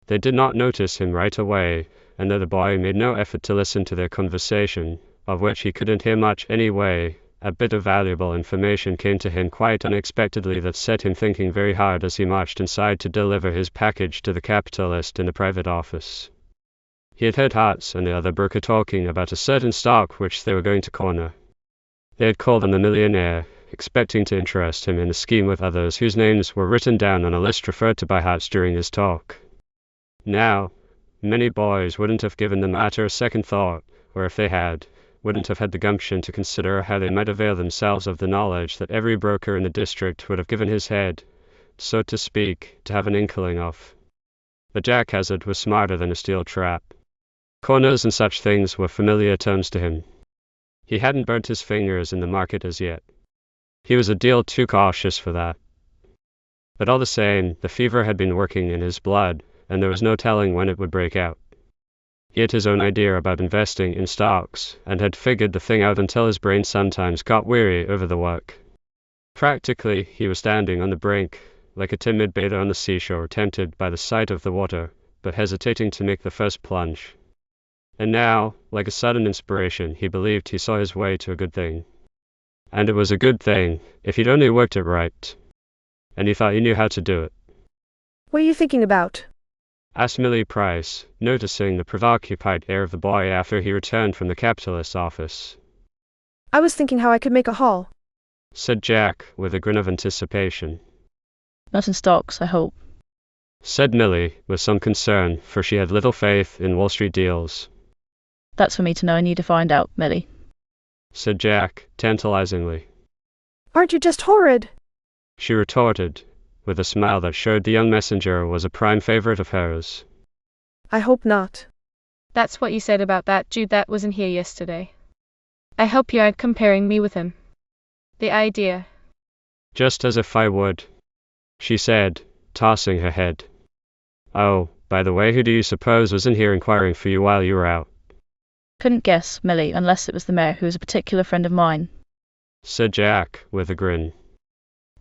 They did not notice him right away, and though the boy made no effort to listen to their conversation, of which he couldn't hear much anyway, a bit of valuable information came to him quite unexpectedly that set him thinking very hard as he marched inside to deliver his package to the capitalist in the private office. He had heard Hartz and the other broker talking about a certain stock which they were going to corner. They had called on the millionaire, expecting to interest him in the scheme with others whose names were written down on a list referred to by Hartz during his talk. Now, many boys wouldn't have given the matter a second thought, or if they had, wouldn't have had the gumption to consider how they might avail themselves of the knowledge that every broker in the district would have given his head, so to speak, to have an inkling of. But Jack Hazard was smarter than a steel trap. Corners and such things were familiar terms to him. He hadn't burnt his fingers in the market as yet. He was a deal too cautious for that. But all the same, the fever had been working in his blood, and there was no telling when it would break out. He had his own idea about investing in stocks, and had figured the thing out until his brain sometimes got weary over the work. Practically, he was standing on the brink, like a timid bather on the seashore, tempted by the sight of the water, but hesitating to make the first plunge. And now, like a sudden inspiration, he believed he saw his way to a good thing. And it was a good thing, if he'd only worked it right. And he thought he knew how to do it. What are you thinking about? asked Millie Price, noticing the preoccupied air of the boy after he returned from the capitalist's office. I was thinking how I could make a haul, said Jack, with a grin of anticipation. Not in stocks, I hope, said Millie, with some concern, for she had little faith in Wall Street deals. That's for me to know and you to find out, Millie, said Jack, tantalizingly. Aren't you just horrid? She retorted, with a smile that showed the young messenger was a prime favorite of hers. I hope not. That's what you said about that Jude that wasn't here yesterday. I hope you aren't comparing me with him. The idea. Just as if I would, she said, tossing her head. Oh, by the way, who do you suppose was in here inquiring for you while you were out? Couldn't guess, Millie, unless it was the mayor, who is a particular friend of mine, said Jack, with a grin.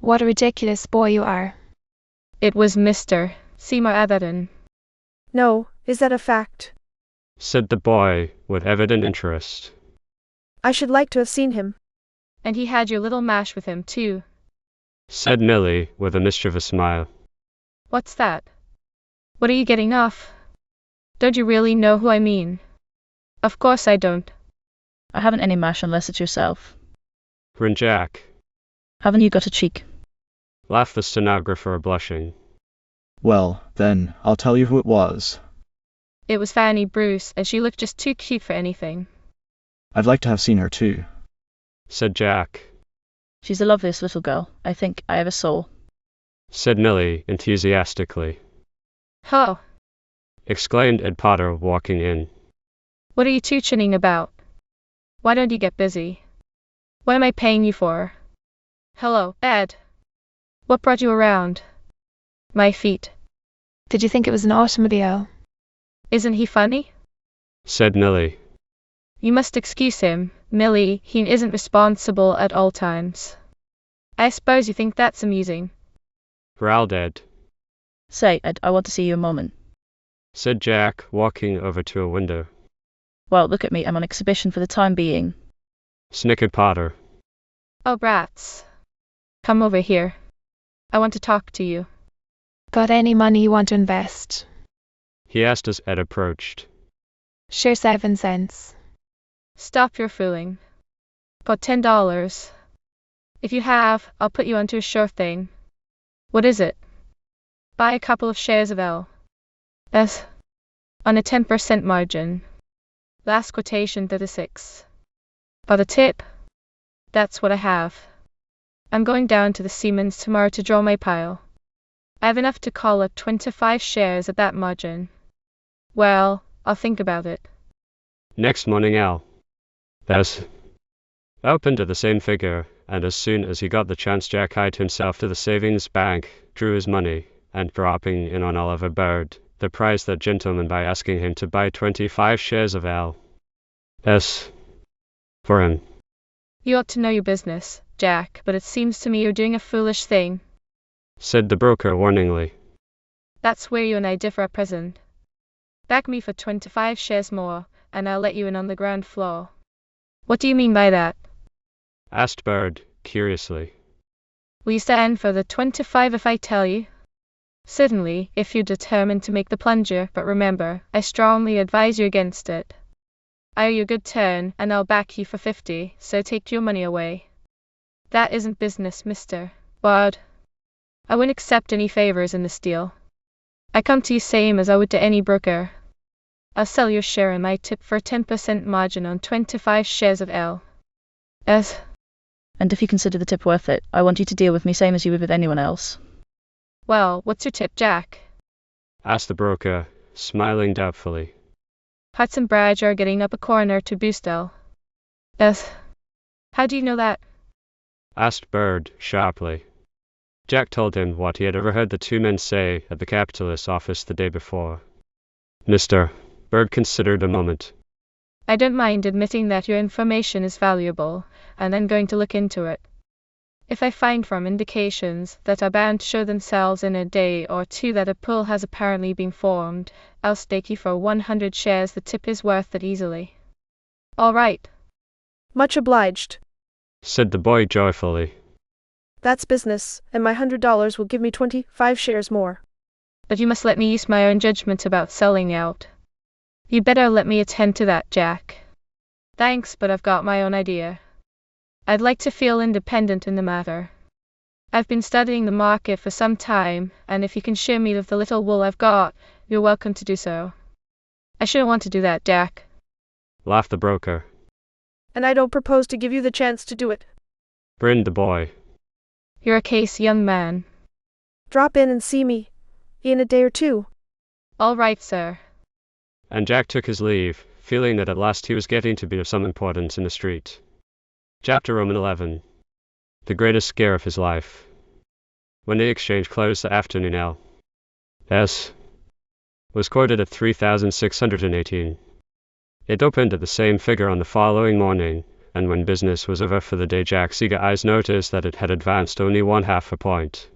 What a ridiculous boy you are. It was Mr. Seymour Atherton. No, is that a fact? said the boy, with evident interest. I should like to have seen him. And he had your little mash with him, too, said Millie, with a mischievous smile. What's that? What are you getting off? Don't you really know who I mean? Of course I don't. I haven't any mash unless it's yourself, grinned Jack. Haven't you got a cheek? Laughed the stenographer, blushing. Well, then, I'll tell you who it was. It was Fanny Bruce, and she looked just too cute for anything. I'd like to have seen her too, said Jack. She's the loveliest little girl I think I ever saw, said Millie, enthusiastically. Ho! exclaimed Ed Potter, walking in. What are you two chinning about? Why don't you get busy? What am I paying you for? Hello, Ed. What brought you around? My feet. Did you think it was an automobile? Isn't he funny? said Millie. You must excuse him, Millie, he isn't responsible at all times. I suppose you think that's amusing. Growled Ed. Say, Ed, I want to see you a moment, said Jack, walking over to a window. Well, look at me, I'm on exhibition for the time being, snickered Potter. Oh, brats. Come over here. I want to talk to you. Got any money you want to invest? He asked as Ed approached. Sure, 7 cents. Stop your fooling. Got $10. If you have, I'll put you onto a sure thing. What is it? Buy a couple of shares of L.S. on a 10% margin. Last quotation 36. But a tip? That's what I have. I'm going down to the Siemens tomorrow to draw my pile. I have enough to call up 25 shares at that margin. Well, I'll think about it. Next morning L.S. opened at the same figure, and as soon as he got the chance Jack hied himself to the savings bank, drew his money, and dropping in on Oliver Bird, surprised that gentleman by asking him to buy 25 shares of L.S. for him. You ought to know your business, Jack, but it seems to me you're doing a foolish thing, said the broker warningly. That's where you and I differ at present. Back me for 25 shares more, and I'll let you in on the ground floor. What do you mean by that? asked Bird, curiously. Will you stand for the 25 if I tell you? Certainly, if you're determined to make the plunger, but remember, I strongly advise you against it. I owe you a good turn, and I'll back you for 50, so take your money away. That isn't business, Mr. Ward. I wouldn't accept any favors in this deal. I come to you same as I would to any broker. I'll sell your share and my tip for a 10% margin on 25 shares of L.S. And if you consider the tip worth it, I want you to deal with me same as you would with anyone else. Well, what's your tip, Jack? asked the broker, smiling doubtfully. Hudson Bradge are getting up a corner to boost L.S. How do you know that? asked Bird, sharply. Jack told him what he had overheard the two men say at the capitalist's office the day before. Mr. Bird considered a moment. I don't mind admitting that your information is valuable, and I'm going to look into it. If I find from indications that are bound to show themselves in a day or two that a pool has apparently been formed, I'll stake you for 100 shares the tip is worth it easily. All right. Much obliged, said the boy joyfully. That's business, and my $100 will give me 25 shares more. But you must let me use my own judgment about selling out. You better let me attend to that, Jack. Thanks, but I've got my own idea. I'd like to feel independent in the matter. I've been studying the market for some time, and if you can show me the little wool I've got, you're welcome to do so. I shouldn't want to do that, Jack, laughed the broker. And I don't propose to give you the chance to do it, grinned the boy. You're a case, young man. Drop in and see me in a day or two. All right, sir. And Jack took his leave, feeling that at last he was getting to be of some importance in the street. Chapter Roman 11. The greatest scare of his life. When the exchange closed the afternoon, L.S. was quoted at 3,618. It opened at the same figure on the following morning, and when business was over for the day, Jack's eager eyes noticed that it had advanced only 1/2 a point.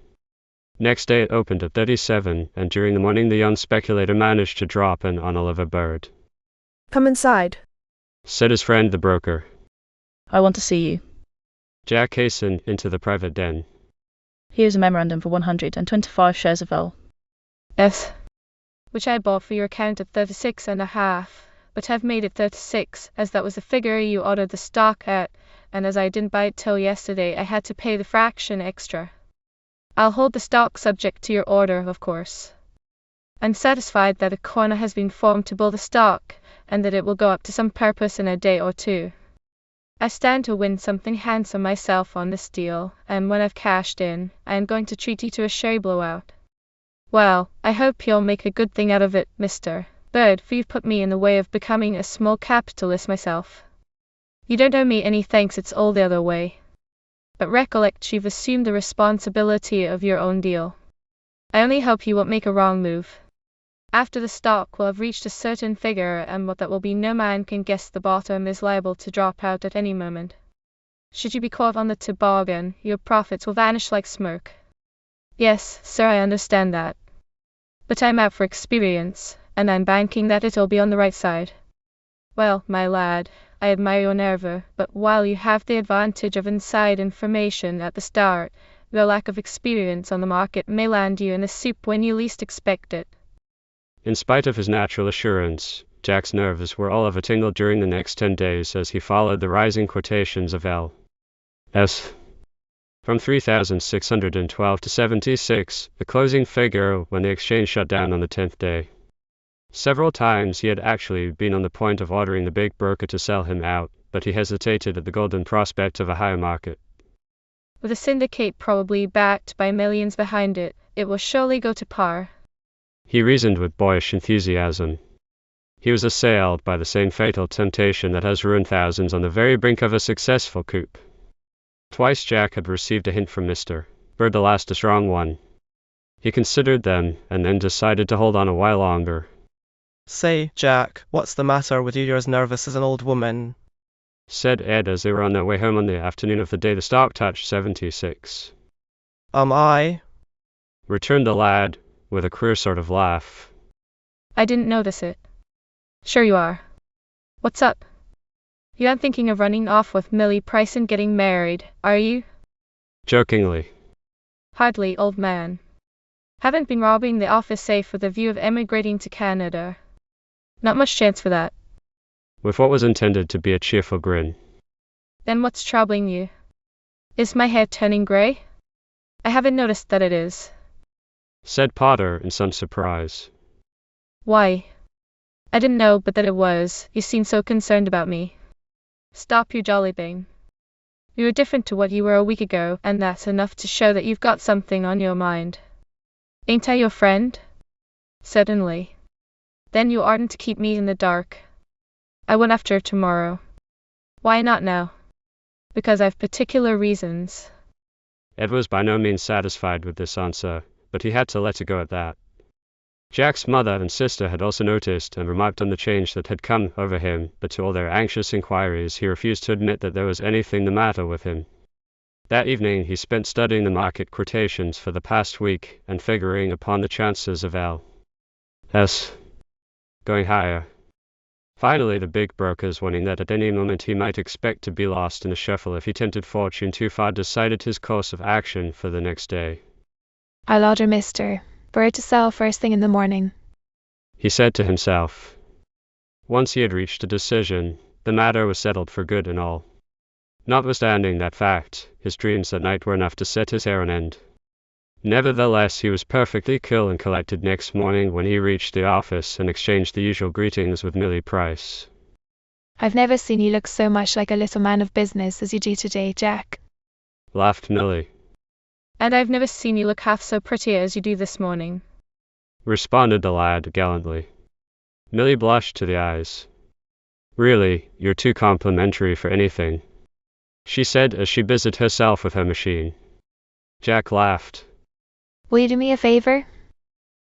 Next day it opened at 37, and during the morning the young speculator managed to drop in on Oliver Bird. Come inside, said his friend the broker. I want to see you. Jack hastened into the private den. Here's a memorandum for 125 shares of L.S. which I bought for your account at 36.5, but have made it 36, as that was the figure you ordered the stock at, and as I didn't buy it till yesterday, I had to pay the fraction extra. I'll hold the stock subject to your order, of course. I'm satisfied that a corner has been formed to bull the stock, and that it will go up to some purpose in a day or two. I stand to win something handsome myself on this deal, and when I've cashed in, I am going to treat you to a sherry blowout. Well, I hope you'll make a good thing out of it, Mr. Bird, for you've put me in the way of becoming a small capitalist myself. You don't owe me any thanks, it's all the other way. But recollect, you've assumed the responsibility of your own deal. I only hope you won't make a wrong move. After the stock will have reached a certain figure, and what that will be no man can guess, the bottom is liable to drop out at any moment. Should you be caught on the toboggan, your profits will vanish like smoke. Yes, sir, I understand that. But I'm out for experience, and I'm banking that it'll be on the right side. Well, my lad, I admire your nerve, but while you have the advantage of inside information at the start, the lack of experience on the market may land you in the soup when you least expect it. In spite of his natural assurance, Jack's nerves were all of a tingle during the next 10 days as he followed the rising quotations of L.S. from 3,612 to 76, the closing figure when the exchange shut down on the 10th day. Several times he had actually been on the point of ordering the big broker to sell him out, but he hesitated at the golden prospect of a higher market. With a syndicate probably backed by millions behind it, it will surely go to par. He reasoned with boyish enthusiasm. He was assailed by the same fatal temptation that has ruined thousands on the very brink of a successful coup. Twice Jack had received a hint from Mr. Bird, the last a strong one. He considered them, and then decided to hold on a while longer. Say, Jack, what's the matter with you? You're as nervous as an old woman, said Ed as they were on their way home on the afternoon of the day the stock touched 76. I? returned the lad, with a queer sort of laugh. I didn't notice it. Sure you are. What's up? You aren't thinking of running off with Millie Price and getting married, are you? Jokingly. Hardly, old man. Haven't been robbing the office safe with a view of emigrating to Canada. Not much chance for that. With what was intended to be a cheerful grin. Then what's troubling you? Is my hair turning grey? I haven't noticed that it is, said Potter in some surprise. Why? I didn't know but that it was. You seem so concerned about me. Stop your jollibing. You're different to what you were a week ago, and that's enough to show that you've got something on your mind. Ain't I your friend? Certainly. Then you oughtn't to keep me in the dark. I won't after tomorrow. Why not now? Because I've particular reasons. Ed was by no means satisfied with this answer, but he had to let it go at that. Jack's mother and sister had also noticed and remarked on the change that had come over him, but to all their anxious inquiries he refused to admit that there was anything the matter with him. That evening he spent studying the market quotations for the past week and figuring upon the chances of L.S. going higher. Finally, the big brokers, warning that at any moment he might expect to be lost in a shuffle if he tempted fortune too far, decided his course of action for the next day. I'll order Mr. for her to sell first thing in the morning. He said to himself. Once he had reached a decision, the matter was settled for good and all. Notwithstanding that fact, his dreams that night were enough to set his hair on end. Nevertheless, he was perfectly cool and collected next morning when he reached the office and exchanged the usual greetings with Millie Price. I've never seen you look so much like a little man of business as you do today, Jack, Laughed Millie. And I've never seen you look half so pretty as you do this morning, Responded the lad gallantly. Millie blushed to the eyes. Really, you're too complimentary for anything, she said as she busied herself with her machine. Jack laughed. Will you do me a favor?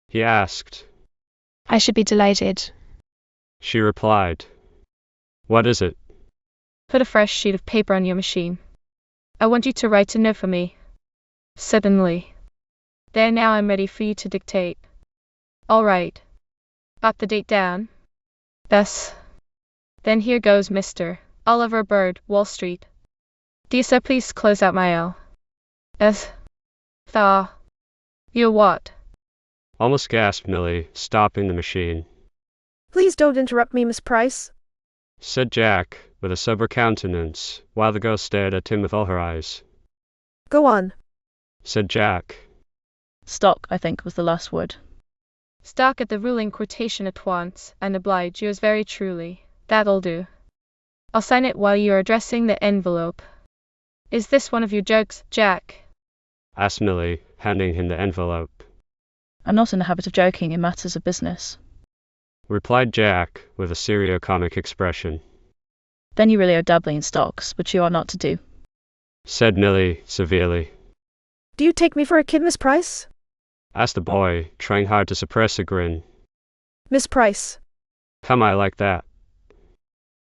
He asked. I should be delighted. She replied. What is it? Put a fresh sheet of paper on your machine. I want you to write a note for me. Suddenly. There, now I'm ready for you to dictate. All right. Got the date down? Thus. Then here goes, Mr. Oliver Bird, Wall Street. Do you, sir, please close out my L. S. Thaw. You what? Almost gasped Millie, stopping the machine. Please don't interrupt me, Miss Price, Said Jack, with a sober countenance, while the girl stared at him with all her eyes. Go on. Said Jack. Stock, I think, was the last word. Stock at the ruling quotation at once, and oblige yours very truly. That'll do. I'll sign it while you are addressing the envelope. Is this one of your jokes, Jack? Asked Millie, handing him the envelope. I'm not in the habit of joking in matters of business. Replied Jack, with a serio-comic expression. Then you really are dabbling in stocks, which you are not to do. Said Millie, severely. Do you take me for a kid, Miss Price? Asked the boy, trying hard to suppress a grin. Miss Price. Come, I like that.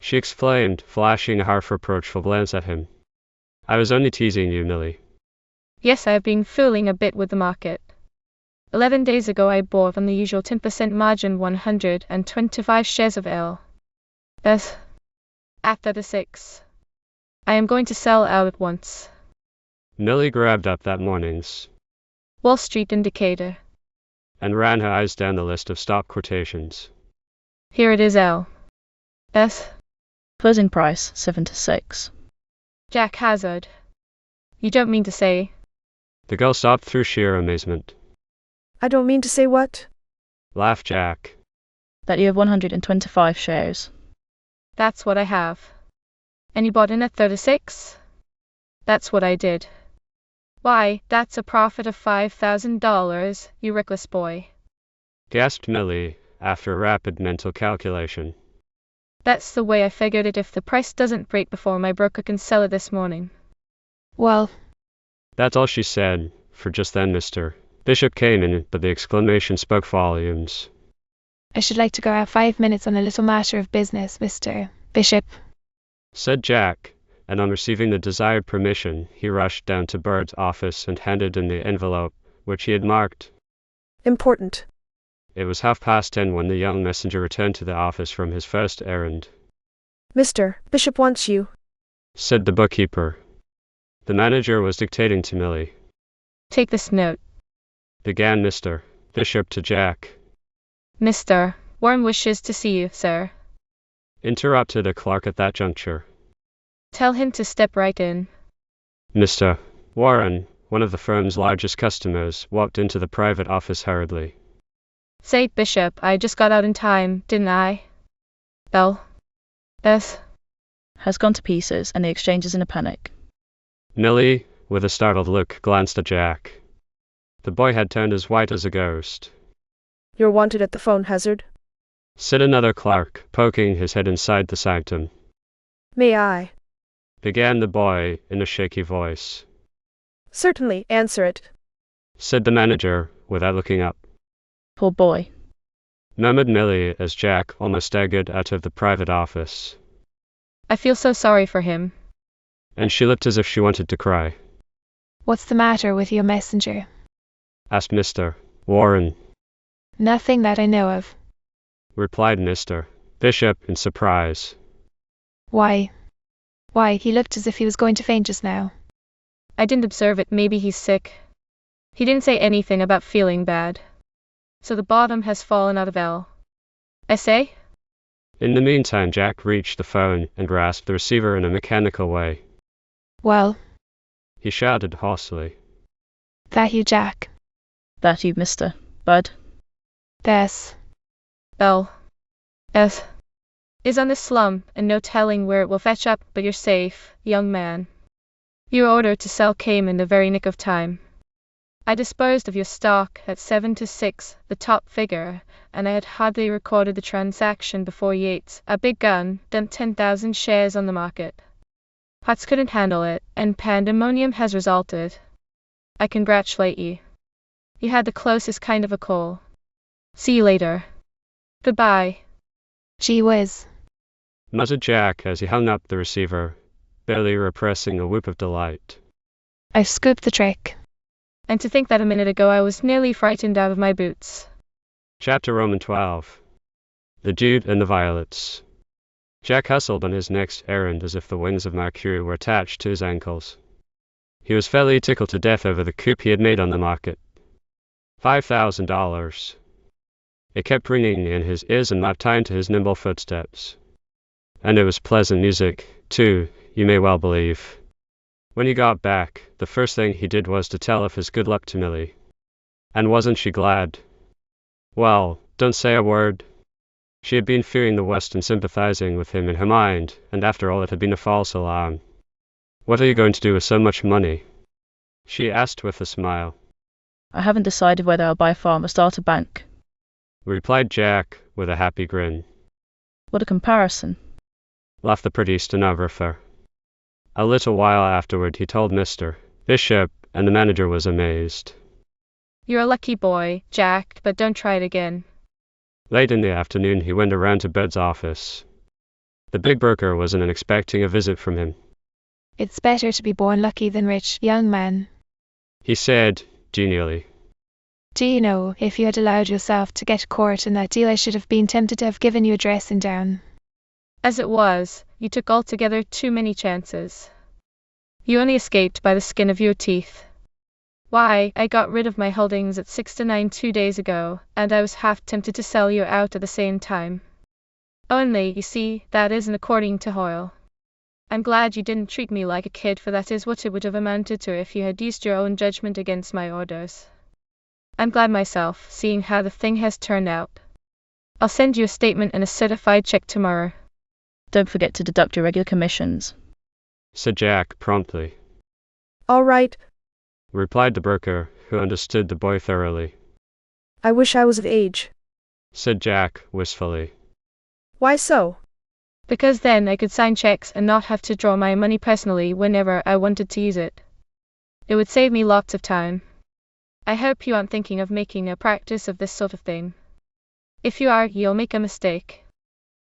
She exclaimed, flashing a half-reproachful glance at him. I was only teasing you, Millie. Yes, I have been fooling a bit with the market. 11 days ago I bought on the usual 10% margin 125 shares of L. S. At 36. I am going to sell out at once. Millie grabbed up that morning's Wall Street Indicator. and ran her eyes down the list of stock quotations. Here it is, L. S. Closing price, 7 to 6. Jack Hazard. You don't mean to say? The girl stopped through sheer amazement. I don't mean to say what? Laughed Jack. That you have 125 shares. That's what I have. And you bought in at 36? That's what I did. Why, that's a profit of $5,000, you reckless boy. Gasped Millie, after a rapid mental calculation. That's the way I figured it. If the price doesn't break before my broker can sell it this morning. Well, That's all she said, for just then Mr. Bishop came in, but the exclamation spoke volumes. I should like to go out 5 minutes on a little matter of business, Mr. Bishop. Said Jack, and on receiving the desired permission, he rushed down to Bird's office and handed in the envelope, which he had marked. Important. It was 10:30 when the young messenger returned to the office from his first errand. Mr. Bishop wants you. Said the bookkeeper. The manager was dictating to Millie. Take this note. Began Mr. Bishop to Jack. Mr. Warren wishes to see you, sir. Interrupted a clerk at that juncture. Tell him to step right in. Mr. Warren, one of the firm's largest customers, walked into the private office hurriedly. Say, Bishop, I just got out in time, didn't I? L. S. Has gone to pieces, and the exchange is in a panic. Millie, with a startled look, glanced at Jack. The boy had turned as white as a ghost. You're wanted at the phone, Hazard. Said another clerk, poking his head inside the sanctum. May I? Began the boy, in a shaky voice. Certainly, answer it. Said the manager, without looking up. Poor boy. Murmured Millie as Jack almost staggered out of the private office. I feel so sorry for him. And she looked as if she wanted to cry. What's the matter with your messenger? Asked Mr. Warren. Nothing that I know of. Replied Mr. Bishop in surprise. Why? Why, he looked as if he was going to faint just now. I didn't observe it. Maybe he's sick. He didn't say anything about feeling bad. so the bottom has fallen out of L. I say? In the meantime, Jack reached the phone and grasped the receiver in a mechanical way. Well, He shouted hoarsely. that you, Jack. That you, Mr. Bud. This. L. S. is on the slum, and no telling where it will fetch up, but you're safe, young man. Your order to sell came in the very nick of time. I disposed of your stock at 7 to 6, the top figure, and I had hardly recorded the transaction before Yates, a big gun, dumped 10,000 shares on the market. Hearts couldn't handle it, and pandemonium has resulted. I congratulate you. You had the closest kind of a call. See you later. Goodbye. Gee whiz. Muttered Jack as he hung up the receiver, barely repressing a whoop of delight. I've scooped the trick. And to think that a minute ago I was nearly frightened out of my boots. Chapter Roman 12. The Dude and the Violets. Jack hustled on his next errand as if the wings of Mercury were attached to his ankles. He was fairly tickled to death over the coup he had made on the market. $5,000. It kept ringing in his ears and lapped time to his nimble footsteps. And it was pleasant music, too, you may well believe. When he got back, the first thing he did was to tell of his good luck to Millie. And wasn't she glad? Well, don't say a word. She had been fearing the West and sympathizing with him in her mind, and after all it had been a false alarm. What are you going to do with so much money? She asked with a smile. I haven't decided whether I'll buy a farm or start a bank. Replied Jack with a happy grin. What a comparison. Laughed the pretty stenographer. A little while afterward he told Mr. Bishop, and the manager was amazed. You're a lucky boy, Jack, but don't try it again. Late in the afternoon he went around to Bud's office. The big broker wasn't expecting a visit from him. It's better to be born lucky than rich, young man. He said, genially. Do you know, if you had allowed yourself to get caught in that deal, I should have been tempted to have given you a dressing down. As it was, you took altogether too many chances. You only escaped by the skin of your teeth. Why, I got rid of my holdings at 6 to 9 2 days ago, and I was half tempted to sell you out at the same time. Only, you see, that isn't according to Hoyle. I'm glad you didn't treat me like a kid, for that is what it would have amounted to if you had used your own judgment against my orders. I'm glad myself, seeing how the thing has turned out. I'll send you a statement and a certified check tomorrow. Don't forget to deduct your regular commissions, said Jack promptly. All right. Replied the broker, who understood the boy thoroughly. I wish I was of age. Said Jack wistfully. Why so? Because then I could sign checks and not have to draw my money personally whenever I wanted to use it. It would save me lots of time. I hope you aren't thinking of making a practice of this sort of thing. If you are, you'll make a mistake.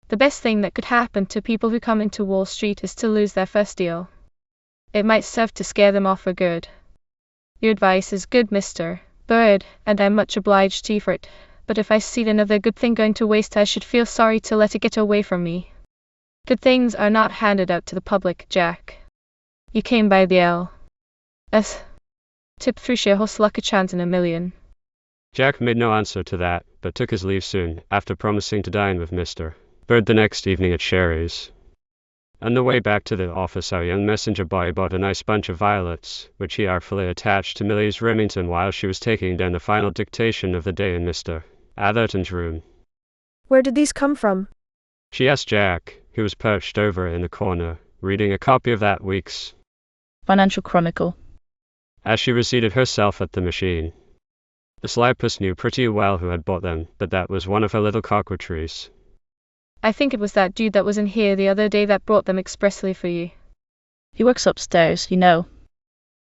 The best thing that could happen to people who come into Wall Street is to lose their first deal. It might serve to scare them off for good. Your advice is good, Mr. Bird, and I'm much obliged to you for it, but if I see another good thing going to waste, I should feel sorry to let it get away from me. Good things are not handed out to the public, Jack. You came by the L.S. tip through sheer horse luck, a chance in a million. Jack made no answer to that, but took his leave soon, after promising to dine with Mr. Bird the next evening at Sherry's. On the way back to the office, our young messenger boy bought a nice bunch of violets, which he artfully attached to Millie's Remington while she was taking down the final dictation of the day in Mr. Atherton's room. Where did these come from? She asked Jack, who was perched over in the corner, reading a copy of that week's Financial Chronicle, as she reseated herself at the machine. The sly puss knew pretty well who had bought them, but that was one of her little coquetries. I think it was that dude that was in here the other day that brought them expressly for you. he works upstairs, you know.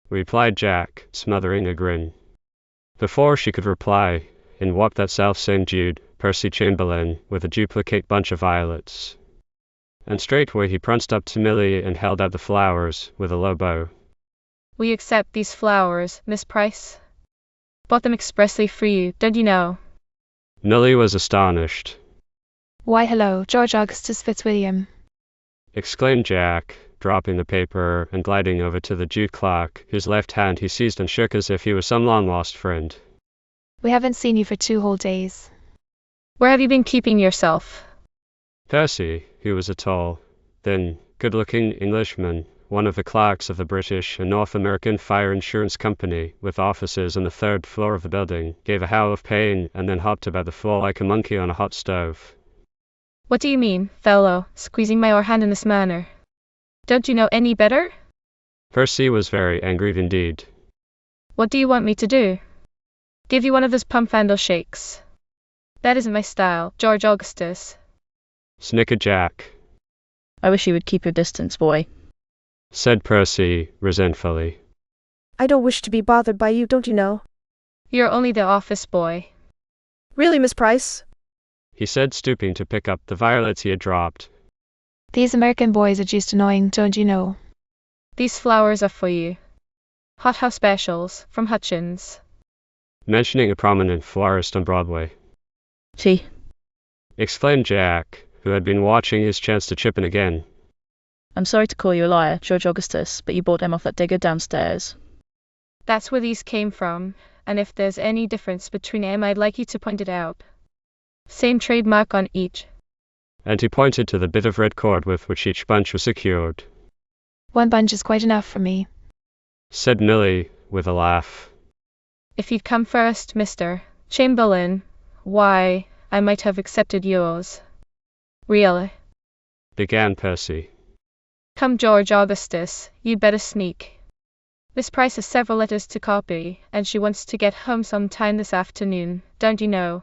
Replied Jack, smothering a grin. Before she could reply, in walked that self-same Jude, Percy Chamberlain, with a duplicate bunch of violets. And straightway he pranced up to Millie and held out the flowers, with a low bow. Will you accept these flowers, Miss Price? Bought them expressly for you, don't you know? Millie was astonished. Why hello, George Augustus Fitzwilliam. Exclaimed Jack, dropping the paper and gliding over to the Jude clerk, whose left hand he seized and shook as if he was some long-lost friend. We haven't seen you for 2 whole days. Where have you been keeping yourself? Percy, who was a tall, thin, good-looking Englishman, one of the clerks of the British and North American Fire Insurance Company, with offices on the 3rd floor of the building, gave a howl of pain and then hopped about the floor like a monkey on a hot stove. What do you mean, fellow, squeezing my hand in this manner? Don't you know any better? Percy was very angry indeed. What do you want me to do? Give you one of those pump-handle shakes? That isn't my style, George Augustus. Snickered Jack. I wish you would keep your distance, boy, said Percy resentfully. I don't wish to be bothered by you, don't you know? You're only the office boy. Really, Miss Price? He said, stooping to pick up the violets he had dropped. These American boys are just annoying, don't you know? These flowers are for you. Hot house specials, from Hutchins. Mentioning a prominent florist on Broadway. Gee, Exclaimed Jack, who had been watching his chance to chip in again. I'm sorry to call you a liar, George Augustus, but you bought them off that digger downstairs. That's where these came from, and if there's any difference between them, I'd like you to point it out. Same trademark on each. And he pointed to the bit of red cord with which each bunch was secured. 1 bunch is quite enough for me, said Millie, with a laugh. If you'd come first, Mr. Chamberlain, why, I might have accepted yours. Really? Began Percy. Come, George Augustus, you'd better sneak. Miss Price has several letters to copy, and she wants to get home sometime this afternoon, don't you know?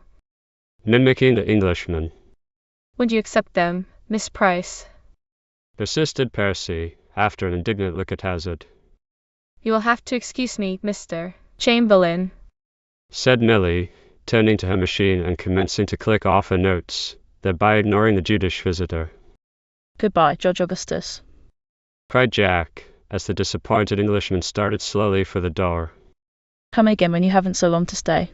Mimicking the Englishman. Would you accept them, Miss Price? Persisted Percy, after an indignant look at Hazard. You will have to excuse me, Mr. Chamberlain, said Millie, turning to her machine and commencing to click off her notes, thereby ignoring the Judish visitor. Goodbye, George Augustus, cried Jack, as the disappointed Englishman started slowly for the door. Come again when you haven't so long to stay.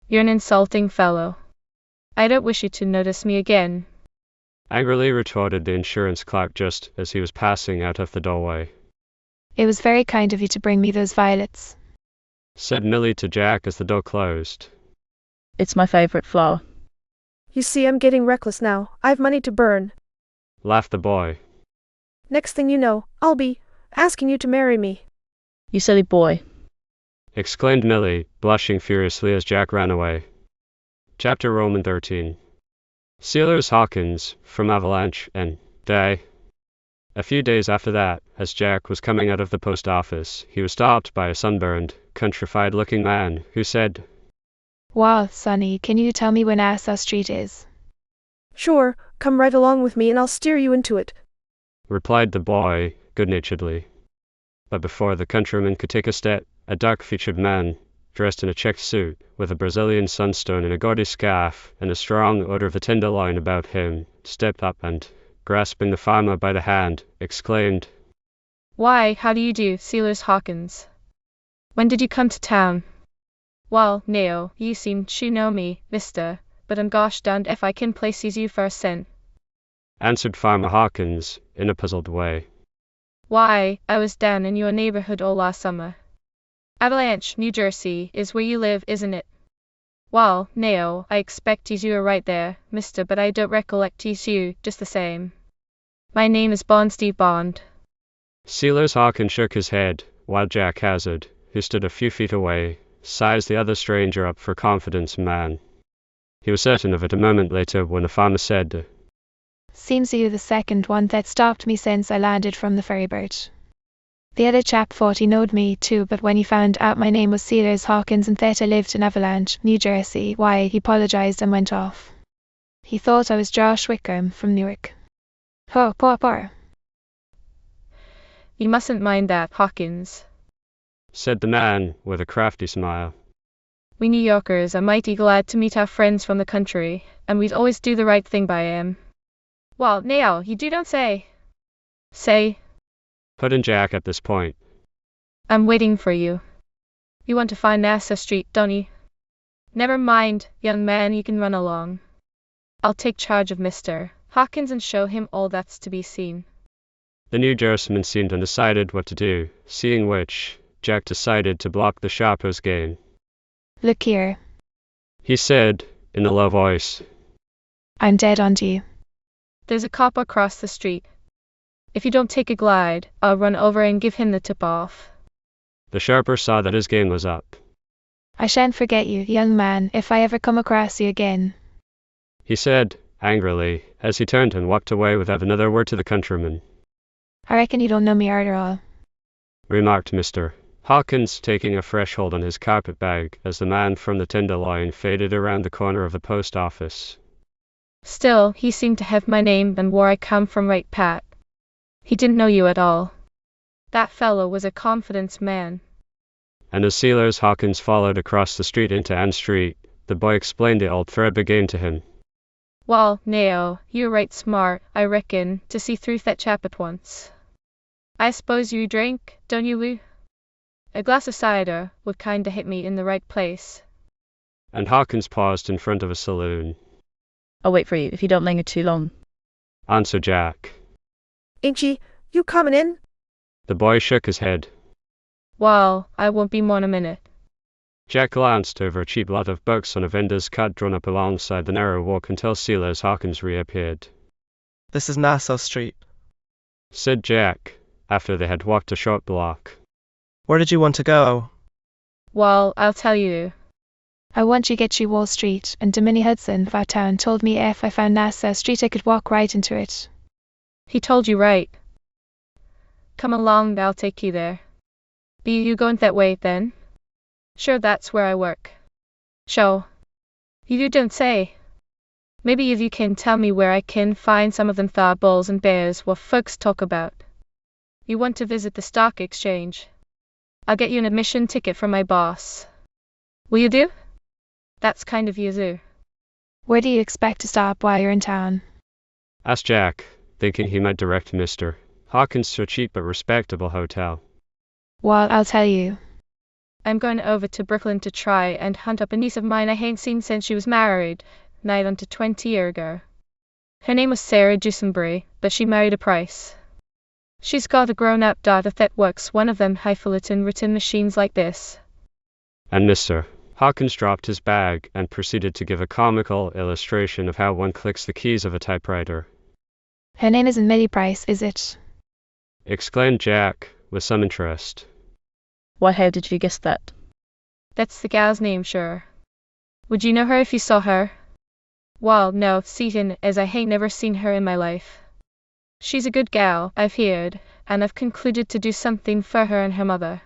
You're an insulting fellow. I don't wish you to notice me again, angrily retorted the insurance clerk just as he was passing out of the doorway. It was very kind of you to bring me those violets, said Millie to Jack as the door closed. It's my favourite flower. You see, I'm getting reckless now. I've money to burn. Laughed the boy. Next thing you know, I'll be asking you to marry me. You silly boy, exclaimed Millie, blushing furiously as Jack ran away. Chapter Roman 13. Sealers Hawkins, from Avalanche, N.D. A few days after that, as Jack was coming out of the post office, he was stopped by a sunburned, countrified-looking man, who said, Wow, Sonny, can you tell me where Nassau Street is? Sure, come right along with me and I'll steer you into it, replied the boy, good-naturedly. But before the countryman could take a step, a dark-featured man, dressed in a checked suit, with a Brazilian sunstone and a gaudy scarf, and a strong odor of the tenderloin about him, stepped up and, grasping the farmer by the hand, exclaimed, Why, how do you do, Sealers Hawkins? When did you come to town? Well, no, you seem to know me, mister, but I'm gosh darned if I can places you for a cent, answered Farmer Hawkins, in a puzzled way. Why, I was down in your neighborhood all last summer. Avalanche, New Jersey, is where you live, isn't it? Well, no, I expect you are right there, mister, but I don't recollect you just the same. My name is Bond, Steve Bond. Sealers Hawkins shook his head, while Jack Hazard, who stood a few feet away, sized the other stranger up for confidence man. He was certain of it a moment later when the farmer said, Seems you're the second one that stopped me since I landed from the ferryboat. The other chap thought he knowed me too, but when he found out my name was Sealers Hawkins and that I lived in Avalanche, New Jersey, why, he apologized and went off. He thought I was Josh Wickham from Newark. Ho, poor. You mustn't mind that, Hawkins, said the man, with a crafty smile. We New Yorkers are mighty glad to meet our friends from the country, and we'd always do the right thing by 'em. Well, now, you don't say. Say, put in Jack at this point. I'm waiting for you. You want to find Nassau Street, don't you? Never mind, young man, you can run along. I'll take charge of Mr. Hawkins and show him all that's to be seen. The New Jerseyman seemed undecided what to do, seeing which, Jack decided to block the sharper's game. Look here, he said, in a low voice. I'm dead on you. There's a cop across the street. If you don't take a glide, I'll run over and give him the tip-off. The sharper saw that his game was up. I shan't forget you, young man, if I ever come across you again, He said, angrily, as he turned and walked away without another word to the countryman. I reckon you don't know me arter all, Remarked Mr. Hawkins, taking a fresh hold on his carpet bag as the man from the Tenderloin faded around the corner of the post office. Still, he seemed to have my name and where I come from right pat. He didn't know you at all. That fellow was a confidence man. And as Sealers Hawkins followed across the street into Ann Street, the boy explained the old thread again to him. Well, Nao, you're right smart, I reckon, to see through that chap at once. I suppose you drink, don't you, Lou? A glass of cider would kinda hit me in the right place. And Hawkins paused in front of a saloon. I'll wait for you if you don't linger too long. Answered Jack. Ain't you comin' in? The boy shook his head. Well, I won't be more'n a minute. Jack glanced over a cheap lot of books on a vendor's cart drawn up alongside the narrow walk until Sealers Hawkins reappeared. This is Nassau Street, Said Jack, after they had walked a short block. Where did you want to go? Well, I'll tell you. I want you get you Wall Street, and Domini Hudson of our town told me if I found Nassau Street I could walk right into it. He told you right. Come along, I'll take you there. Be you going that way, then? Sure, that's where I work. Sho. You don't say. Maybe if you can tell me where I can find some of them thar bulls and bears what folks talk about. You want to visit the stock exchange? I'll get you an admission ticket from my boss. Will you do? That's kind of you, Zoo. Where do you expect to stop while you're in town? Asked Jack, thinking he might direct Mr. Hawkins to a cheap but respectable hotel. Well, I'll tell you. I'm going over to Brooklyn to try and hunt up a niece of mine I hain't seen since she was married, nigh unto 20 years ago. Her name was Sarah Dusenbury, but she married a Price. She's got a grown-up daughter that works one of them highfalutin written machines like this. And Mr. Hawkins dropped his bag and proceeded to give a comical illustration of how one clicks the keys of a typewriter. Her name isn't Millie Price, is it? Exclaimed Jack, with some interest. Why, how did you guess that? That's the gal's name, sure. Would you know her if you saw her? Well, no, seein' as I hain't never seen her in my life. She's a good gal, I've heard, and I've concluded to do something for her and her mother.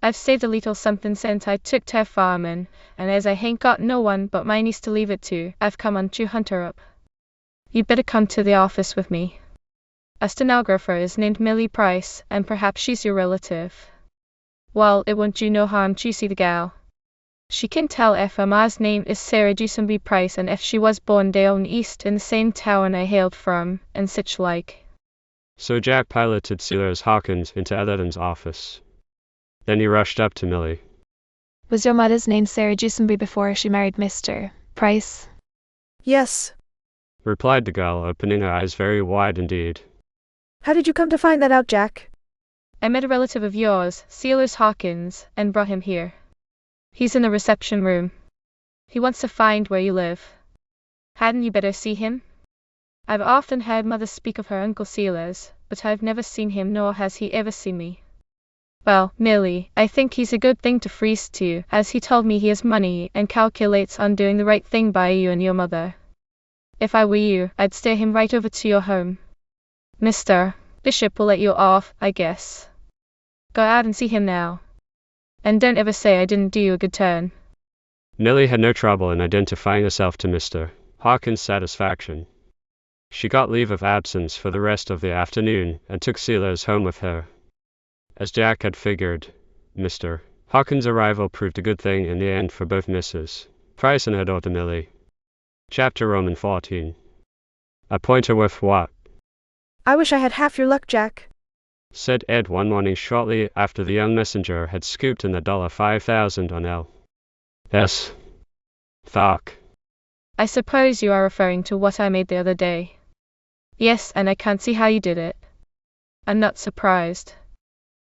I've saved a little something since I took to farmin', and as I hain't got no one but my niece to leave it to, I've come on to hunt her up. You'd better come to the office with me. A stenographer is named Millie Price, and perhaps she's your relative. Well, it won't do no harm to see the gal. She can tell if her ma's name is Sarah Dusenbury Price and if she was born down east in the same town I hailed from, and sich like. So Jack piloted Sealers Hawkins into Etherton's office. Then he rushed up to Millie. Was your mother's name Sarah Dusenbury before she married Mr. Price? Yes. Replied the girl, opening her eyes very wide indeed. How did you come to find that out, Jack? I met a relative of yours, Sealers Hawkins, and brought him here. He's in the reception room. He wants to find where you live. Hadn't you better see him? I've often heard Mother speak of her Uncle Sealers, but I've never seen him nor has he ever seen me. Well, Millie, I think he's a good thing to freeze to, as he told me he has money and calculates on doing the right thing by you and your mother. If I were you, I'd steer him right over to your home. Mr. Bishop will let you off, I guess. Go out and see him now. And don't ever say I didn't do you a good turn. Millie had no trouble in identifying herself to Mr. Hawkins' satisfaction. She got leave of absence for the rest of the afternoon and took Sealers home with her. As Jack had figured, Mr. Hawkins' arrival proved a good thing in the end for both Mrs. Price and her daughter Millie. Chapter Roman 14. A pointer worth what? I wish I had half your luck, Jack, said Ed one morning shortly after the young messenger had scooped in the $5,000 on L.S. Thark. I suppose you are referring to what I made the other day. Yes, and I can't see how you did it. I'm not surprised.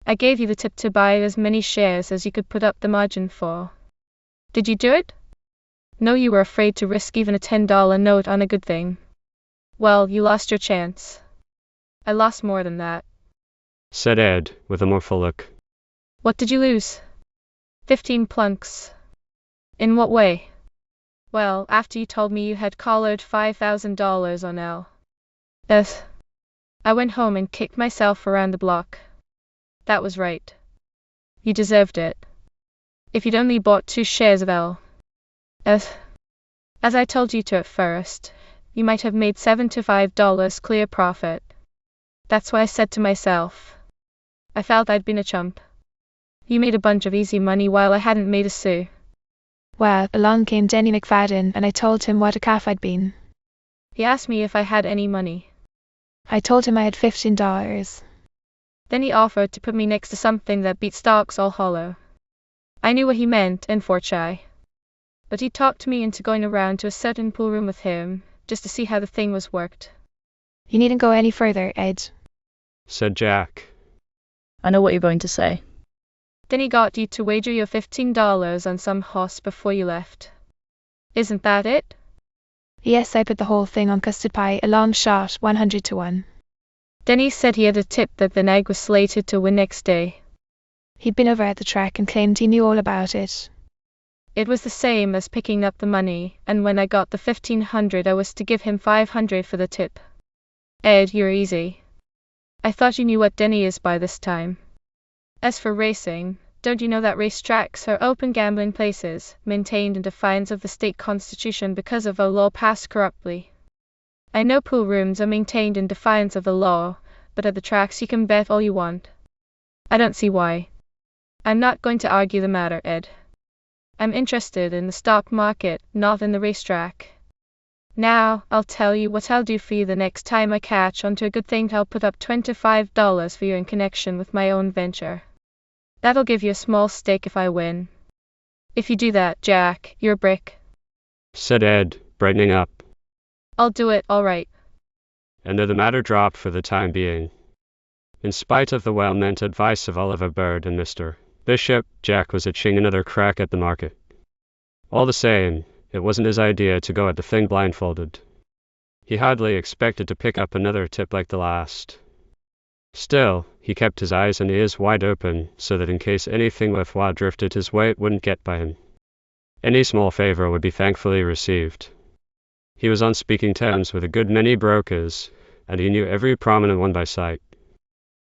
I gave you the tip to buy as many shares as you could put up the margin for. Did you do it? No, you were afraid to risk even a $10 note on a good thing. Well, you lost your chance. I lost more than that, said Ed, with a mournful look. What did you lose? 15 plunks. In what way? Well, after you told me you had collared $5,000 on L. S. I went home and kicked myself around the block. That was right. You deserved it. If you'd only bought 2 shares of L. S. As I told you to at first, you might have made $7 to $5 clear profit. That's why I said to myself. I felt I'd been a chump. You made a bunch of easy money while I hadn't made a sou. Well, along came Denny McFadden, and I told him what a calf I'd been. He asked me if I had any money. I told him I had $15. Then he offered to put me next to something that beat stocks all hollow. I knew what he meant, and for shy. But he talked me into going around to a certain pool room with him, just to see how the thing was worked. You needn't go any further, Ed, said Jack. I know what you're going to say. Then he got you to wager your $15 on some hoss before you left. Isn't that it? Yes, I put the whole thing on custard pie, a long shot, 100 to 1. Then he said he had a tip that the nag was slated to win next day. He'd been over at the track and claimed he knew all about it. It was the same as picking up the money, and when I got the 1,500 I was to give him 500 for the tip. Ed, you're easy. I thought you knew what Denny is by this time. As for racing, don't you know that racetracks are open gambling places, maintained in defiance of the state constitution because of a law passed corruptly? I know pool rooms are maintained in defiance of the law, but at the tracks you can bet all you want. I don't see why. I'm not going to argue the matter, Ed. I'm interested in the stock market, not in the racetrack. Now, I'll tell you what I'll do for you the next time I catch onto a good thing. I'll put up $25 for you in connection with my own venture. That'll give you a small stake if I win. If you do that, Jack, you're a brick, said Ed, brightening up. I'll do it, all right. And there the matter dropped for the time being. In spite of the well-meant advice of Oliver Bird and Mr. Bishop, Jack was itching another crack at the market. All the same, it wasn't his idea to go at the thing blindfolded. He hardly expected to pick up another tip like the last. Still, he kept his eyes and ears wide open, so that in case anything worthwhile drifted his way it wouldn't get by him. Any small favor would be thankfully received. He was on speaking terms with a good many brokers, and he knew every prominent one by sight.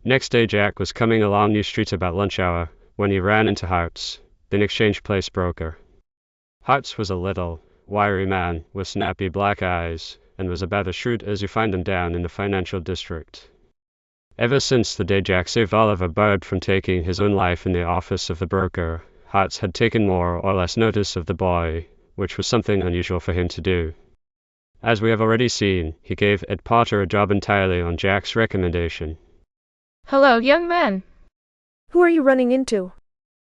Next day Jack was coming along New Street about lunch hour, when he ran into Hartz, the exchange place broker. Hartz was a little, wiry man with snappy black eyes, and was about as shrewd as you find them down in the financial district. Ever since the day Jack saved Oliver Bird from taking his own life in the office of the broker, Hartz had taken more or less notice of the boy, which was something unusual for him to do. As we have already seen, he gave Ed Potter a job entirely on Jack's recommendation. Hello, young man. Who are you running into?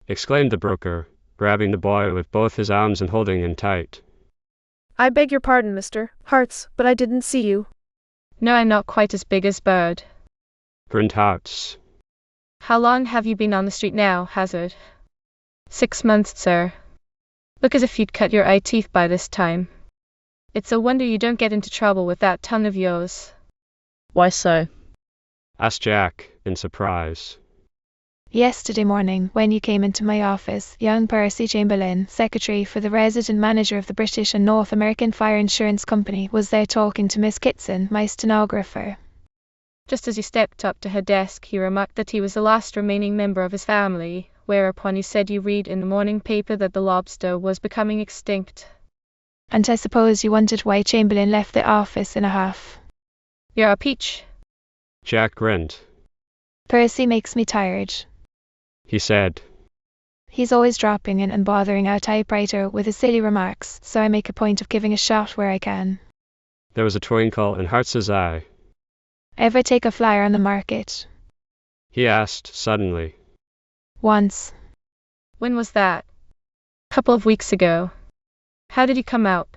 Exclaimed the broker, grabbing the boy with both his arms and holding him tight. I beg your pardon, Mr. Hartz, but I didn't see you. No, I'm not quite as big as Bird, grinned Hartz. How long have you been on the street now, Hazard? 6 months, sir. Look as if you'd cut your eye teeth by this time. It's a wonder you don't get into trouble with that tongue of yours. Why so? Asked Jack, in surprise. Yesterday morning, when you came into my office, young Percy Chamberlain, secretary for the resident manager of the British and North American Fire Insurance Company, was there talking to Miss Kitson, my stenographer. Just as you stepped up to her desk, he remarked that he was the last remaining member of his family, whereupon he said you read in the morning paper that the lobster was becoming extinct. And I suppose you wondered why Chamberlain left the office in a huff. You're a peach. Jack grinned. Percy makes me tired, he said. He's always dropping in and bothering our typewriter with his silly remarks, so I make a point of giving a shot where I can. There was a twinkle in Hartz's eye. Ever take a flyer on the market? He asked, suddenly. Once. When was that? Couple of weeks ago. How did you come out?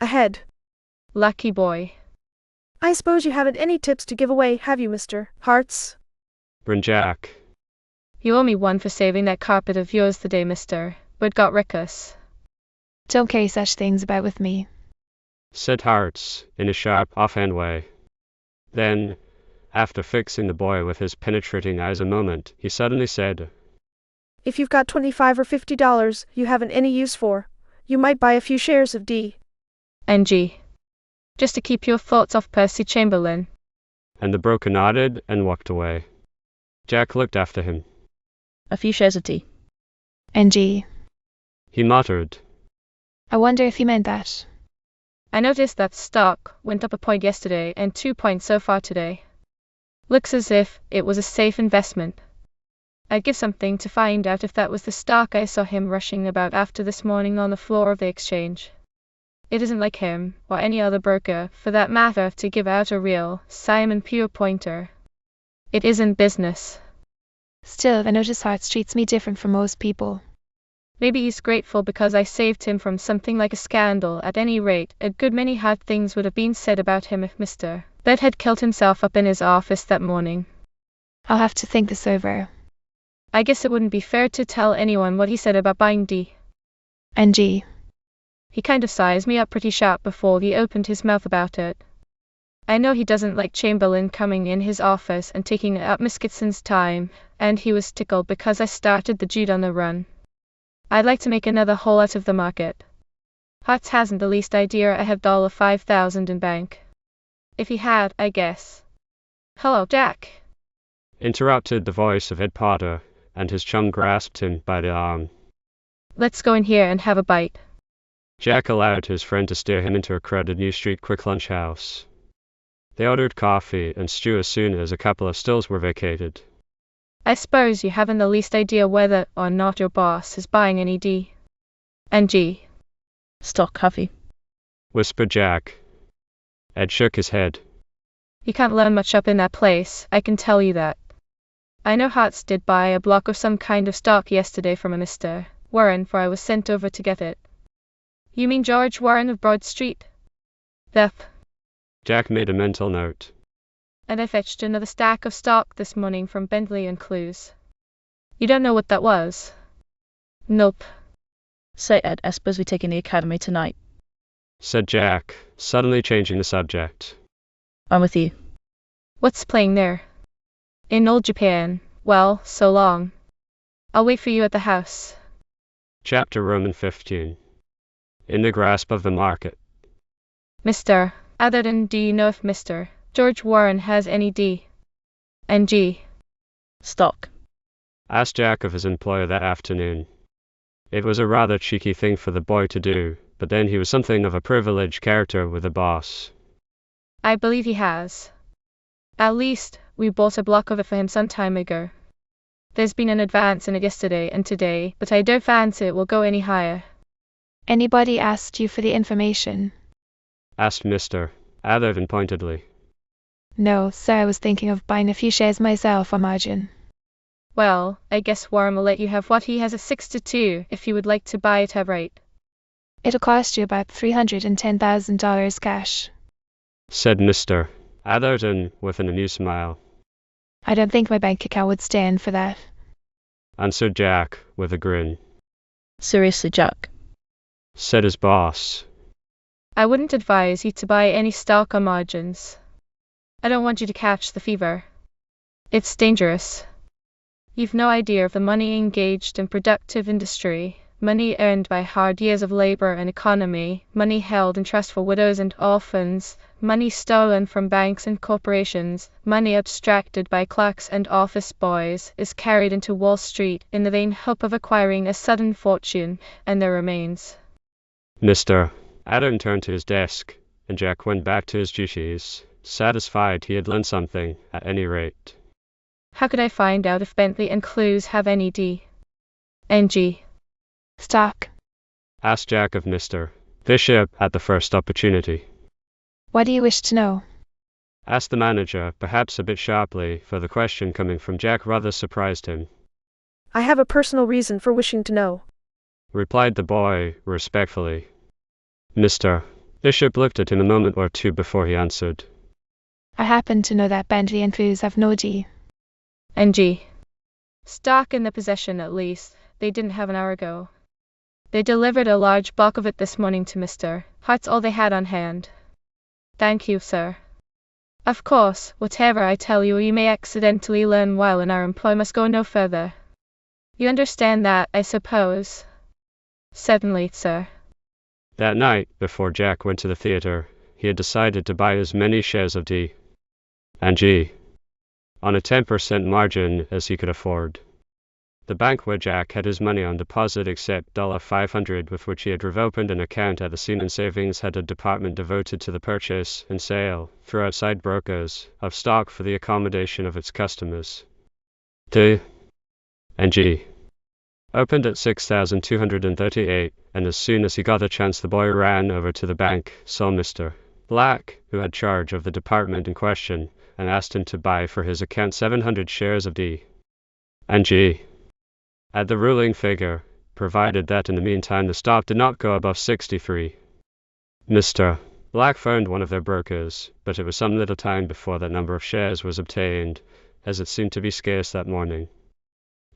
Ahead. Lucky boy. I suppose you haven't any tips to give away, have you, Mr. Hartz? Grinned Jack. You owe me one for saving that carpet of yours the day Mr. Bird got rickus. Don't carry such things about with me, said Hartz, in a sharp, offhand way. Then, after fixing the boy with his penetrating eyes a moment, he suddenly said, If you've got $25 or $50 you haven't any use for, you might buy a few shares of D. NG. Just to keep your thoughts off Percy Chamberlain. And the broker nodded and walked away. Jack looked after him. A few shares of tea. NG. He muttered. I wonder if he meant that. I noticed that stock went up a point yesterday and 2 points so far today. Looks as if it was a safe investment. I'd give something to find out if that was the stock I saw him rushing about after this morning on the floor of the exchange. It isn't like him, or any other broker, for that matter, to give out a real Simon Pure pointer. It isn't business. Still, I notice Hartz treats me different from most people. Maybe he's grateful because I saved him from something like a scandal. At any rate, a good many hard things would have been said about him if Mr. Bed had killed himself up in his office that morning. I'll have to think this over. I guess it wouldn't be fair to tell anyone what he said about buying D. NG. He kind of sized me up pretty sharp before he opened his mouth about it. I know he doesn't like Chamberlain coming in his office and taking up Miss Gibson's time, and he was tickled because I started the Jude on the run. I'd like to make another hole out of the market. Hartz hasn't the least idea I have $5,000 in bank. If he had, I guess. Hello, Jack. Interrupted the voice of Ed Potter, and his chum grasped him by the arm. Let's go in here and have a bite. Jack allowed his friend to steer him into a crowded New Street quick lunch house. They ordered coffee and stew as soon as a couple of stills were vacated. I suppose you haven't the least idea whether or not your boss is buying any D. NG. Stock, have you? Whispered Jack. Ed shook his head. You can't learn much up in that place, I can tell you that. I know Hartz did buy a block of some kind of stock yesterday from a Mr. Warren, for I was sent over to get it. You mean George Warren of Broad Street? Thep. Jack made a mental note. And I fetched another stack of stock this morning from Bentley and Clues. You don't know what that was? Nope. Say, Ed, I suppose we take in the academy tonight. Said Jack, suddenly changing the subject. I'm with you. What's playing there? In Old Japan. Well, so long. I'll wait for you at the house. Chapter Roman 15. In the grasp of the market. Mr. Atherton, do you know if Mr. George Warren has any D. NG. Stock. Asked Jack of his employer that afternoon. It was a rather cheeky thing for the boy to do, but then he was something of a privileged character with the boss. I believe he has. At least, we bought a block of it for him some time ago. There's been an advance in it yesterday and today, but I don't fancy it will go any higher. Anybody asked you for the information? Asked Mr. Atherton pointedly. No, sir, I was thinking of buying a few shares myself on margin. Well, I guess Warren will let you have what he has at 6-2 if you would like to buy it outright. It'll cost you about $310,000 cash. Said Mr. Atherton with an amused smile. I don't think my bank account would stand for that. Answered Jack with a grin. Seriously, Jack. Said his boss. I wouldn't advise you to buy any stock on margins. I don't want you to catch the fever. It's dangerous. You've no idea of the money engaged in productive industry, money earned by hard years of labor and economy, money held in trust for widows and orphans, money stolen from banks and corporations, money abstracted by clerks and office boys, is carried into Wall Street in the vain hope of acquiring a sudden fortune, and there remains. Mr. Atherton turned to his desk, and Jack went back to his duties, satisfied he had learned something, at any rate. How could I find out if Bentley and Clues have any D. NG. Stock. Asked Jack of Mr. Bishop at the first opportunity. What do you wish to know? Asked the manager, perhaps a bit sharply, for the question coming from Jack rather surprised him. I have a personal reason for wishing to know. Replied the boy, respectfully. Mr. Bishop looked at him a moment or two before he answered. I happen to know that Bentley and Clues have no D. NG. Stock in the possession, at least, they didn't have an hour ago. They delivered a large block of it this morning to Mr. Hart's, all they had on hand. Thank you, sir. Of course, whatever I tell you, you may accidentally learn while in our employ must go no further. You understand that, I suppose? Certainly, sir. That night, before Jack went to the theater, he had decided to buy as many shares of D&G on a 10% margin as he could afford. The bank where Jack had his money on deposit except $500 with which he had reopened an account at the Seaman Savings had a department devoted to the purchase and sale, through outside brokers, of stock for the accommodation of its customers. D&G opened at 6,238, and as soon as he got a chance the boy ran over to the bank, saw Mr. Black, who had charge of the department in question, and asked him to buy for his account 700 shares of D&G at the ruling figure, provided that in the meantime the stock did not go above 63. Mr. Black phoned one of their brokers, but it was some little time before that number of shares was obtained, as it seemed to be scarce that morning.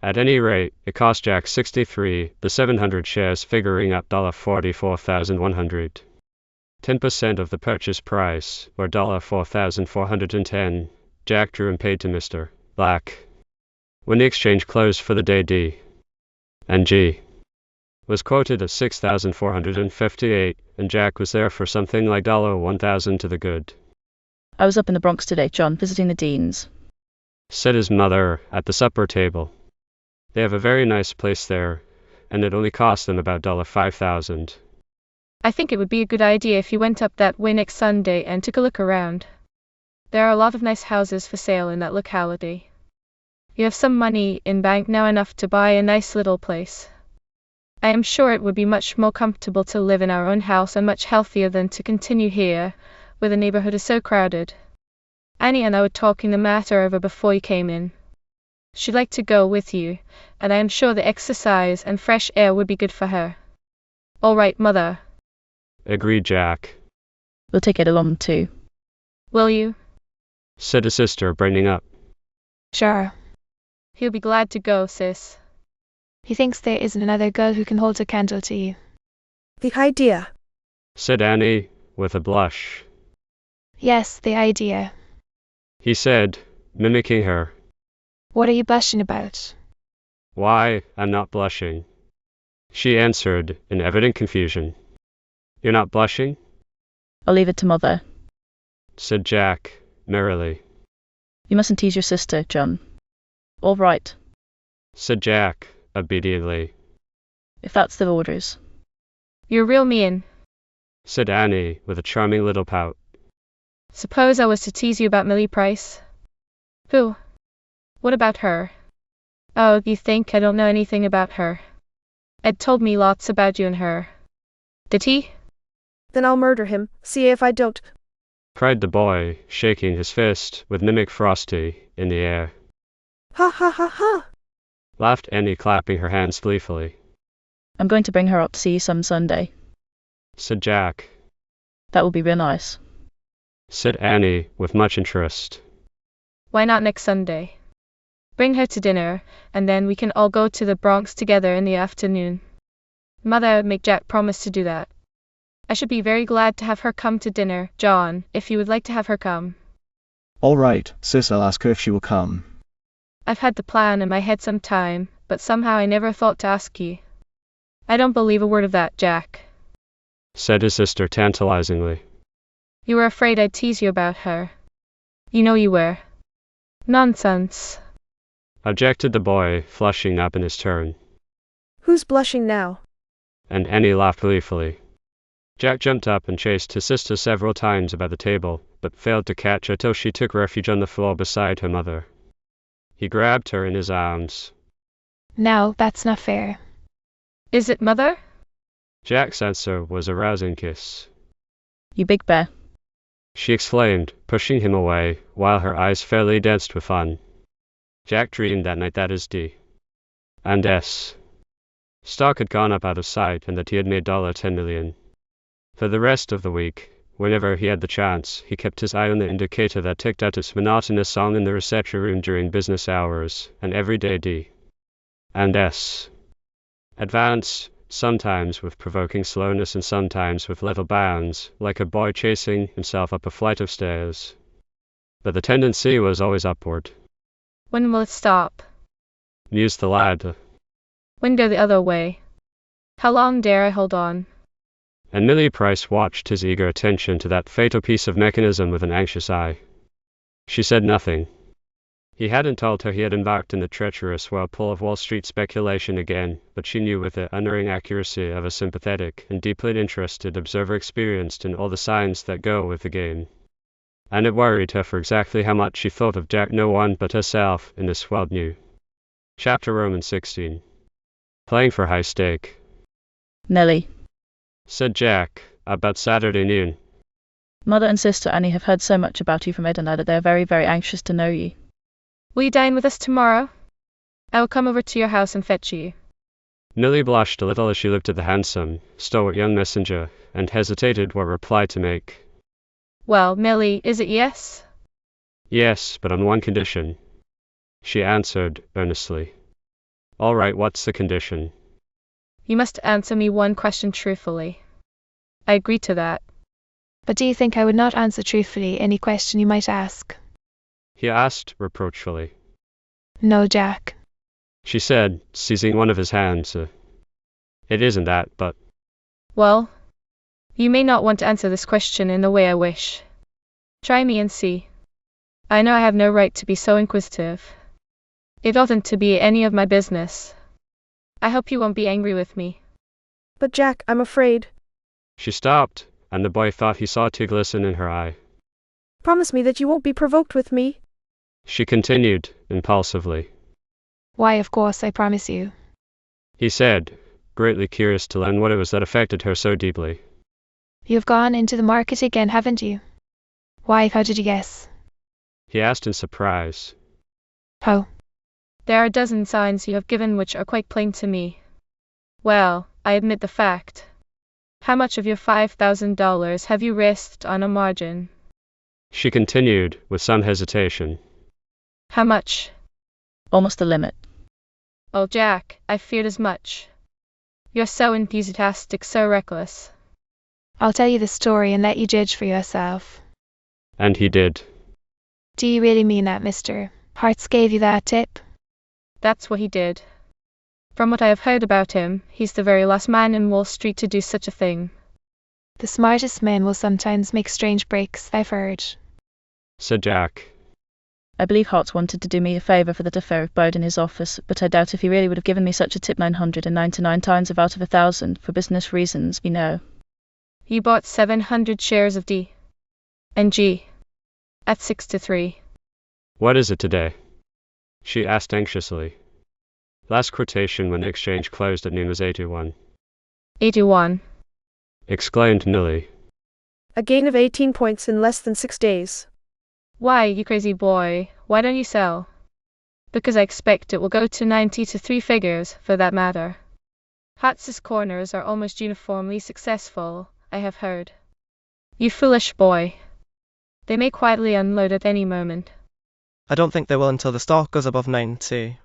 At any rate, it cost Jack 63, the 700 shares figuring up $44,100. 10% of the purchase price, or $4,410, Jack drew and paid to Mr. Black. When the exchange closed for the day, D&G was quoted at 6,458, and Jack was there for something like $1,000 to the good. I was up in the Bronx today, John, visiting the Deans, said his mother at the supper table. They have a very nice place there, and it only cost them about $5,000. I think it would be a good idea if you went up that way next Sunday and took a look around. There are a lot of nice houses for sale in that locality. You have some money in bank now, enough to buy a nice little place. I am sure it would be much more comfortable to live in our own house and much healthier than to continue here, where the neighborhood is so crowded. Annie and I were talking the matter over before you came in. She'd like to go with you, and I am sure the exercise and fresh air would be good for her. All right, Mother, agreed Jack. We'll take it along too. Will you? Said his sister, brightening up. Sure. He'll be glad to go, sis. He thinks there isn't another girl who can hold a candle to you. The idea, said Annie, with a blush. Yes, the idea. He said, mimicking her. What are you blushing about? Why, I'm not blushing, she answered, in evident confusion. You're not blushing? I'll leave it to Mother, said Jack, merrily. You mustn't tease your sister, John. All right, said Jack, obediently. if that's the orders. You're real mean, said Annie, with a charming little pout. Suppose I was to tease you about Millie Price? Who? What about her? Oh, you think I don't know anything about her? Ed told me lots about you and her. Did he? then I'll murder him, see if I don't. Cried the boy, shaking his fist, with mimic Frosty, in the air. Ha ha ha ha! Laughed Annie, clapping her hands gleefully. I'm going to bring her up to see you some Sunday. Said Jack. That will be real nice. Said Annie, with much interest. Why not next Sunday? Bring her to dinner, and then we can all go to the Bronx together in the afternoon. Mother would make Jack promise to do that. I should be very glad to have her come to dinner, John, if you would like to have her come. All right, sis, I'll ask her if she will come. I've had the plan in my head some time, but somehow I never thought to ask you. I don't believe a word of that, Jack, said his sister tantalizingly. You were afraid I'd tease you about her. You know you were. Nonsense, objected the boy, flushing up in his turn. Who's blushing now? And Annie laughed gleefully. Jack jumped up and chased his sister several times about the table, but failed to catch her till she took refuge on the floor beside her mother. He grabbed her in his arms. No, that's not fair. Is it, Mother? Jack's answer was a rousing kiss. You big bear, she exclaimed, pushing him away, while her eyes fairly danced with fun. Jack dreamed that night that his D&S stock had gone up out of sight and that he had made $10 million. For the rest of the week, whenever he had the chance, he kept his eye on the indicator that ticked out its monotonous song in the reception room during business hours, and every day D&S advanced sometimes with provoking slowness and sometimes with little bounds, like a boy chasing himself up a flight of stairs. But the tendency was always upward. When will it stop? Mused the lad. When go the other way? How long dare I hold on? And Millie Price watched his eager attention to that fatal piece of mechanism with an anxious eye. She said nothing. He hadn't told her he had embarked in the treacherous whirlpool of Wall Street speculation again, but she knew with the unerring accuracy of a sympathetic and deeply interested observer experienced in all the signs that go with the game. And it worried her for exactly how much she thought of Jack no one but herself in this world knew. Chapter Romans 16. Playing for high stake. Nellie. Said Jack, about Saturday noon. Mother and sister Annie have heard so much about you from Ed and I that they are very, very anxious to know you. Will you dine with us tomorrow? I will come over to your house and fetch you. Millie blushed a little as she looked at the handsome, stalwart young messenger, and hesitated what reply to make. Well, Millie, is it yes? Yes, but on one condition. She answered, earnestly. All right, what's the condition? You must answer me one question truthfully. I agree to that. But do you think I would not answer truthfully any question you might ask? He asked, reproachfully. No, Jack. She said, seizing one of his hands. It isn't that, but... Well, you may not want to answer this question in the way I wish. Try me and see. I know I have no right to be so inquisitive. It oughtn't to be any of my business. I hope you won't be angry with me. But Jack, I'm afraid. She stopped, and the boy thought he saw a tear glisten in her eye. Promise me that you won't be provoked with me. She continued, impulsively. Why, of course, I promise you. He said, greatly curious to learn what it was that affected her so deeply. You've gone into the market again, haven't you? Why, how did you guess? He asked in surprise. How? There are a dozen signs you have given which are quite plain to me. Well, I admit the fact. How much of your $5,000 have you risked on a margin? She continued, with some hesitation. How much? Almost the limit. Oh, Jack, I feared as much. You're so enthusiastic, so reckless. I'll tell you the story and let you judge for yourself. And he did. Do you really mean that, Mr. Hartz gave you that tip? That's what he did. From what I have heard about him, he's the very last man in Wall Street to do such a thing. The smartest men will sometimes make strange breaks, I've heard. Said Jack. I believe Hartz wanted to do me a favour for that affair of Bode in his office, but I doubt if he really would have given me such a tip 999 times out of 1,000, for business reasons, you know. You bought 700 shares of D. and G. at 6 to 3. What is it today? She asked anxiously. Last quotation when the exchange closed at noon was 81. 81. Exclaimed Millie. A gain of 18 points in less than 6 days. Why, you crazy boy, why don't you sell? Because I expect it will go to 90 to 3 figures, for that matter. Hartz's corners are almost uniformly successful, I have heard. You foolish boy. They may quietly unload at any moment. I don't think they will until the stock goes above 90.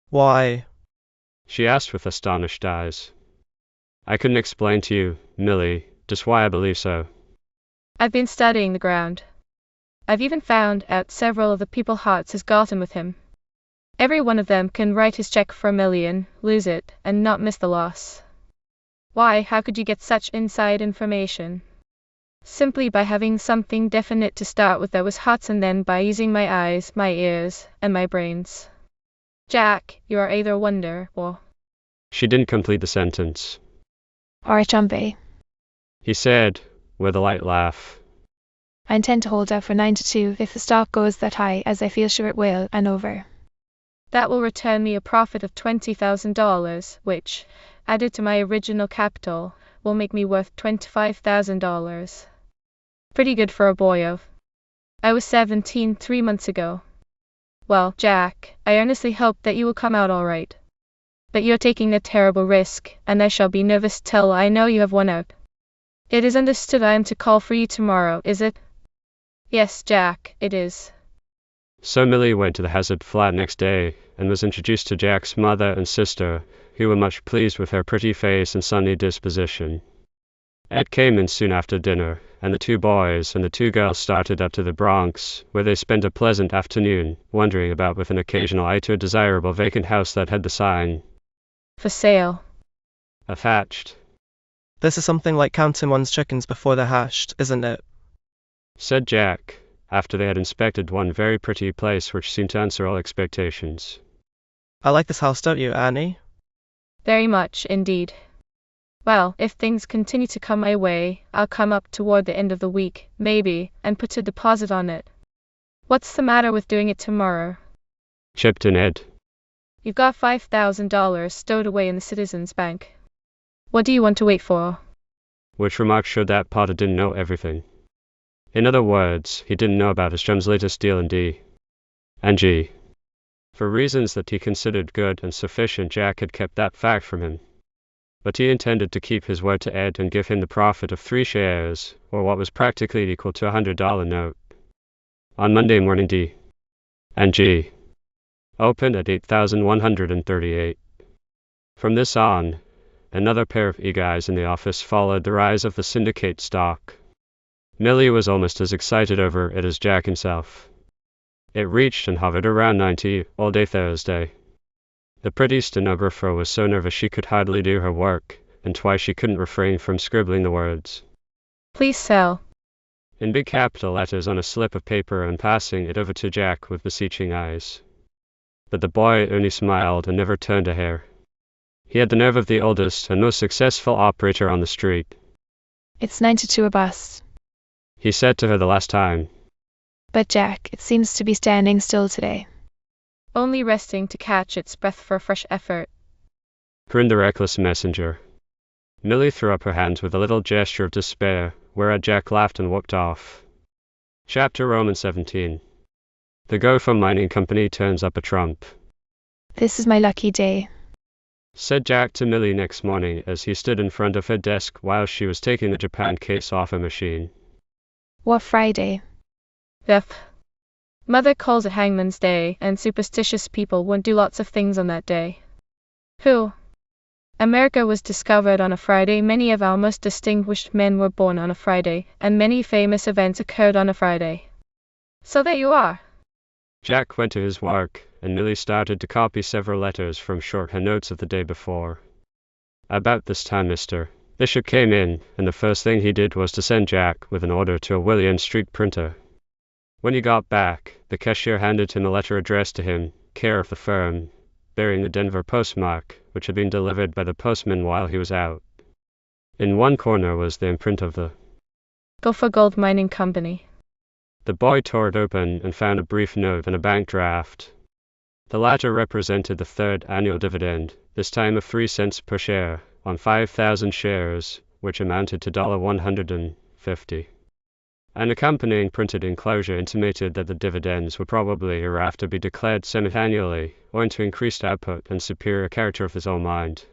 Why? She asked with astonished eyes. I couldn't explain to you, Millie, just why I believe so. I've been studying the ground. I've even found out several of the people Hartz has gotten with him. Every one of them can write his check for $1 million, lose it, and not miss the loss. Why, how could you get such inside information? Simply by having something definite to start with that was Hartz, and then by using my eyes, my ears, and my brains. Jack, you are either a wonder, or... She didn't complete the sentence. Or a chumpy. He said, with a light laugh. I intend to hold out for 9 to 2 if the stock goes that high, as I feel sure it will, and over. That will return me a profit of $20,000, which, added to my original capital, will make me worth $25,000. Pretty good for a boy. I was 17 3 months ago. Well, Jack, I earnestly hope that you will come out all right. But you're taking a terrible risk, and I shall be nervous till I know you have won out. It is understood I am to call for you tomorrow, is it? Yes, Jack, it is. So Millie went to the Hazard flat next day, and was introduced to Jack's mother and sister, who were much pleased with her pretty face and sunny disposition. Ed came in soon after dinner, and the two boys and the two girls started up to the Bronx, where they spent a pleasant afternoon, wandering about with an occasional eye to a desirable vacant house that had the sign, For sale. attached. This is something like counting one's chickens before they're hatched, isn't it? Said Jack, after they had inspected one very pretty place which seemed to answer all expectations. I like this house, don't you, Annie? Very much, indeed. Well, if things continue to come my way, I'll come up toward the end of the week, maybe, and put a deposit on it. What's the matter with doing it tomorrow? Chipped in Ed. You've got $5,000 stowed away in the Citizens Bank. What do you want to wait for? Which remark showed that Potter didn't know everything. In other words, he didn't know about his chum's latest deal in D&G. For reasons that he considered good and sufficient, Jack had kept that fact from him. But he intended to keep his word to Ed and give him the profit of 3 shares, or what was practically equal to a $100 note. On Monday morning, D&G opened at 8,138. From this on, another pair of eager eyes in the office followed the rise of the syndicate stock. Millie was almost as excited over it as Jack himself. It reached and hovered around 90 all day Thursday. The pretty stenographer was so nervous she could hardly do her work, and twice she couldn't refrain from scribbling the words, Please sell. in big capital letters on a slip of paper and passing it over to Jack with beseeching eyes. But the boy only smiled and never turned a hair. He had the nerve of the oldest and most successful operator on the street. It's 92 a bust. He said to her the last time. But Jack, it seems to be standing still today. Only resting to catch its breath for a fresh effort. Grinned the reckless messenger. Millie threw up her hands with a little gesture of despair, whereat Jack laughed and walked off. Chapter Roman 17. The Gopher Mining Company turns up a trump. This is my lucky day. Said Jack to Millie next morning as he stood in front of her desk while she was taking the Japan case off her machine. What Friday? Yep. Mother calls it Hangman's Day, and superstitious people won't do lots of things on that day. Who? America was discovered on a Friday, many of our most distinguished men were born on a Friday, and many famous events occurred on a Friday. So there you are. Jack went to his work, and Millie started to copy several letters from shorthand notes of the day before. About this time Mr. Bishop came in, and the first thing he did was to send Jack with an order to a William Street printer. When he got back, the cashier handed him a letter addressed to him, care of the firm, bearing the Denver postmark, which had been delivered by the postman while he was out. In one corner was the imprint of the Gopher Gold Mining Company. The boy tore it open and found a brief note and a bank draft. The latter represented the third annual dividend, this time of 3 cents per share, on 5,000 shares, which amounted to $150. An accompanying printed enclosure intimated that the dividends would probably hereafter be declared semi-annually, owing to increased output and superior character of his own mind.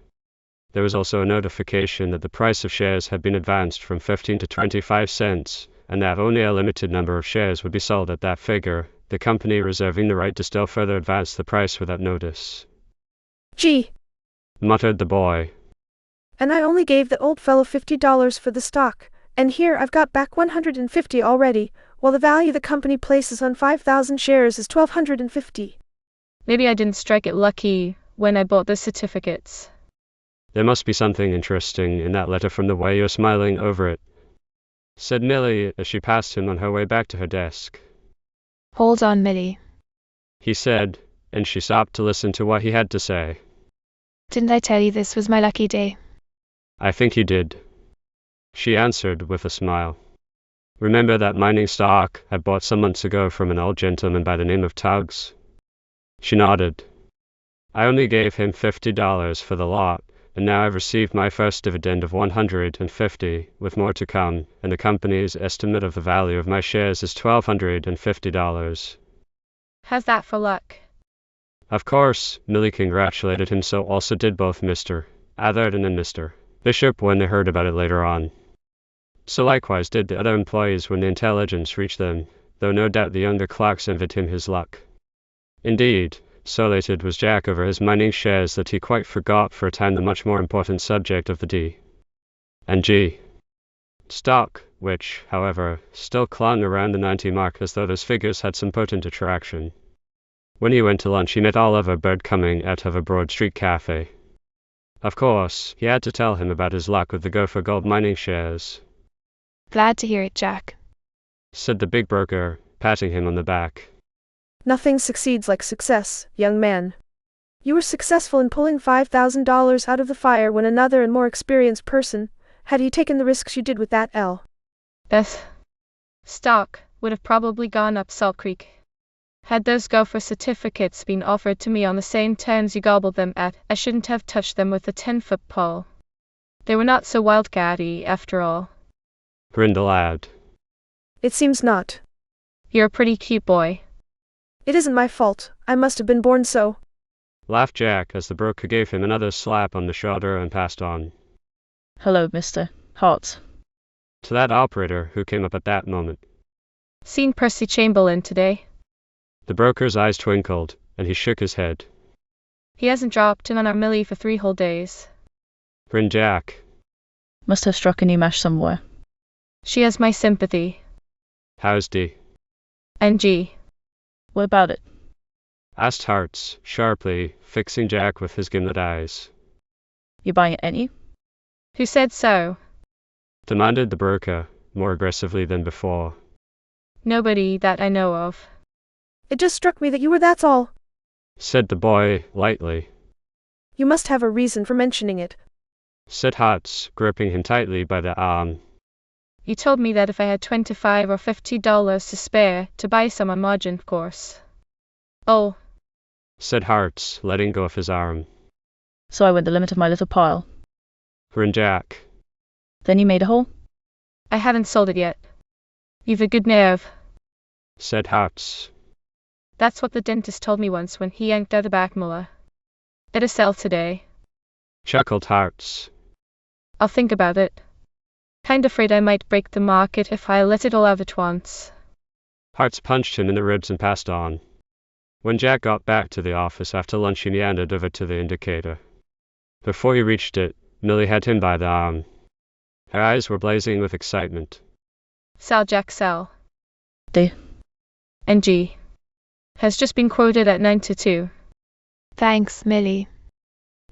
There was also a notification that the price of shares had been advanced from 15 to 25 cents, and that only a limited number of shares would be sold at that figure, the company reserving the right to still further advance the price without notice. Gee, Muttered the boy. and I only gave the old fellow $50 for the stock, and here I've got back $150 already, while the value the company places on 5,000 shares is $1,250. Maybe I didn't strike it lucky when I bought the certificates. There must be something interesting in that letter from the way you're smiling over it, said Millie as she passed him on her way back to her desk. Hold on, Millie. He said, and she stopped to listen to what he had to say. Didn't I tell you this was my lucky day? I think you did, she answered with a smile. Remember that mining stock I bought some months ago from an old gentleman by the name of Tuggs? She nodded. I only gave him $50 for the lot, and now I've received my first dividend of $150, with more to come, and the company's estimate of the value of my shares is $1,250. How's that for luck? Of course, Millie congratulated him, so also did both Mr. Atherton and Mr. Bishop when they heard about it later on. So likewise did the other employees when the intelligence reached them, though no doubt the younger Clarks envied him his luck. Indeed, So elated was Jack over his mining shares that he quite forgot for a time the much more important subject of the D and G stock, which, however, still clung around the 90 mark as though those figures had some potent attraction. When he went to lunch, he met Oliver Bird coming out of a Broad Street cafe. Of course, he had to tell him about his luck with the Gopher Gold mining shares. Glad to hear it, Jack, said the big broker, patting him on the back. Nothing succeeds like success, young man. You were successful in pulling $5,000 out of the fire when another and more experienced person, had he taken the risks you did with that Beth. Stock would have probably gone up Salt Creek. Had those gopher certificates been offered to me on the same terms you gobbled them at, I shouldn't have touched them with a 10-foot pole. They were not so wildcatty, after all. Grinned the lad. It seems not. You're a pretty cute boy. It isn't my fault. I must have been born so. Laughed Jack as the broker gave him another slap on the shoulder and passed on. Hello, Mr. Hart. To that operator who came up at that moment. Seen Percy Chamberlain today? The broker's eyes twinkled, and he shook his head. He hasn't dropped in on our Millie for 3 whole days. Grinned Jack. Must have struck a new match somewhere. She has my sympathy. How's D? And G. What about it? Asked Hartz, sharply, fixing Jack with his gimlet eyes. You buying it, ain't you? Who said so? Demanded the broker, more aggressively than before. Nobody that I know of. It just struck me that you were, that's all. Said the boy, lightly. You must have a reason for mentioning it. Said Hartz, gripping him tightly by the arm. You told me that if I had $25 or $50 to spare, to buy some on margin, of course. Oh. Said Hartz, letting go of his arm. So I went the limit of my little pile. Grinned Jack. Then you made a hole? I haven't sold it yet. You've a good nerve. Said Hartz. That's what the dentist told me once when he yanked out the back molar. It'll sell today. Chuckled Hartz. I'll think about it. Kind afraid I might break the market if I let it all out at once. Hartz punched him in the ribs and passed on. When Jack got back to the office after lunch, he meandered over to the indicator. Before he reached it, Millie had him by the arm. Her eyes were blazing with excitement. Sell, Jack, sell. D. And G. Has just been quoted at 9-2. Thanks, Millie,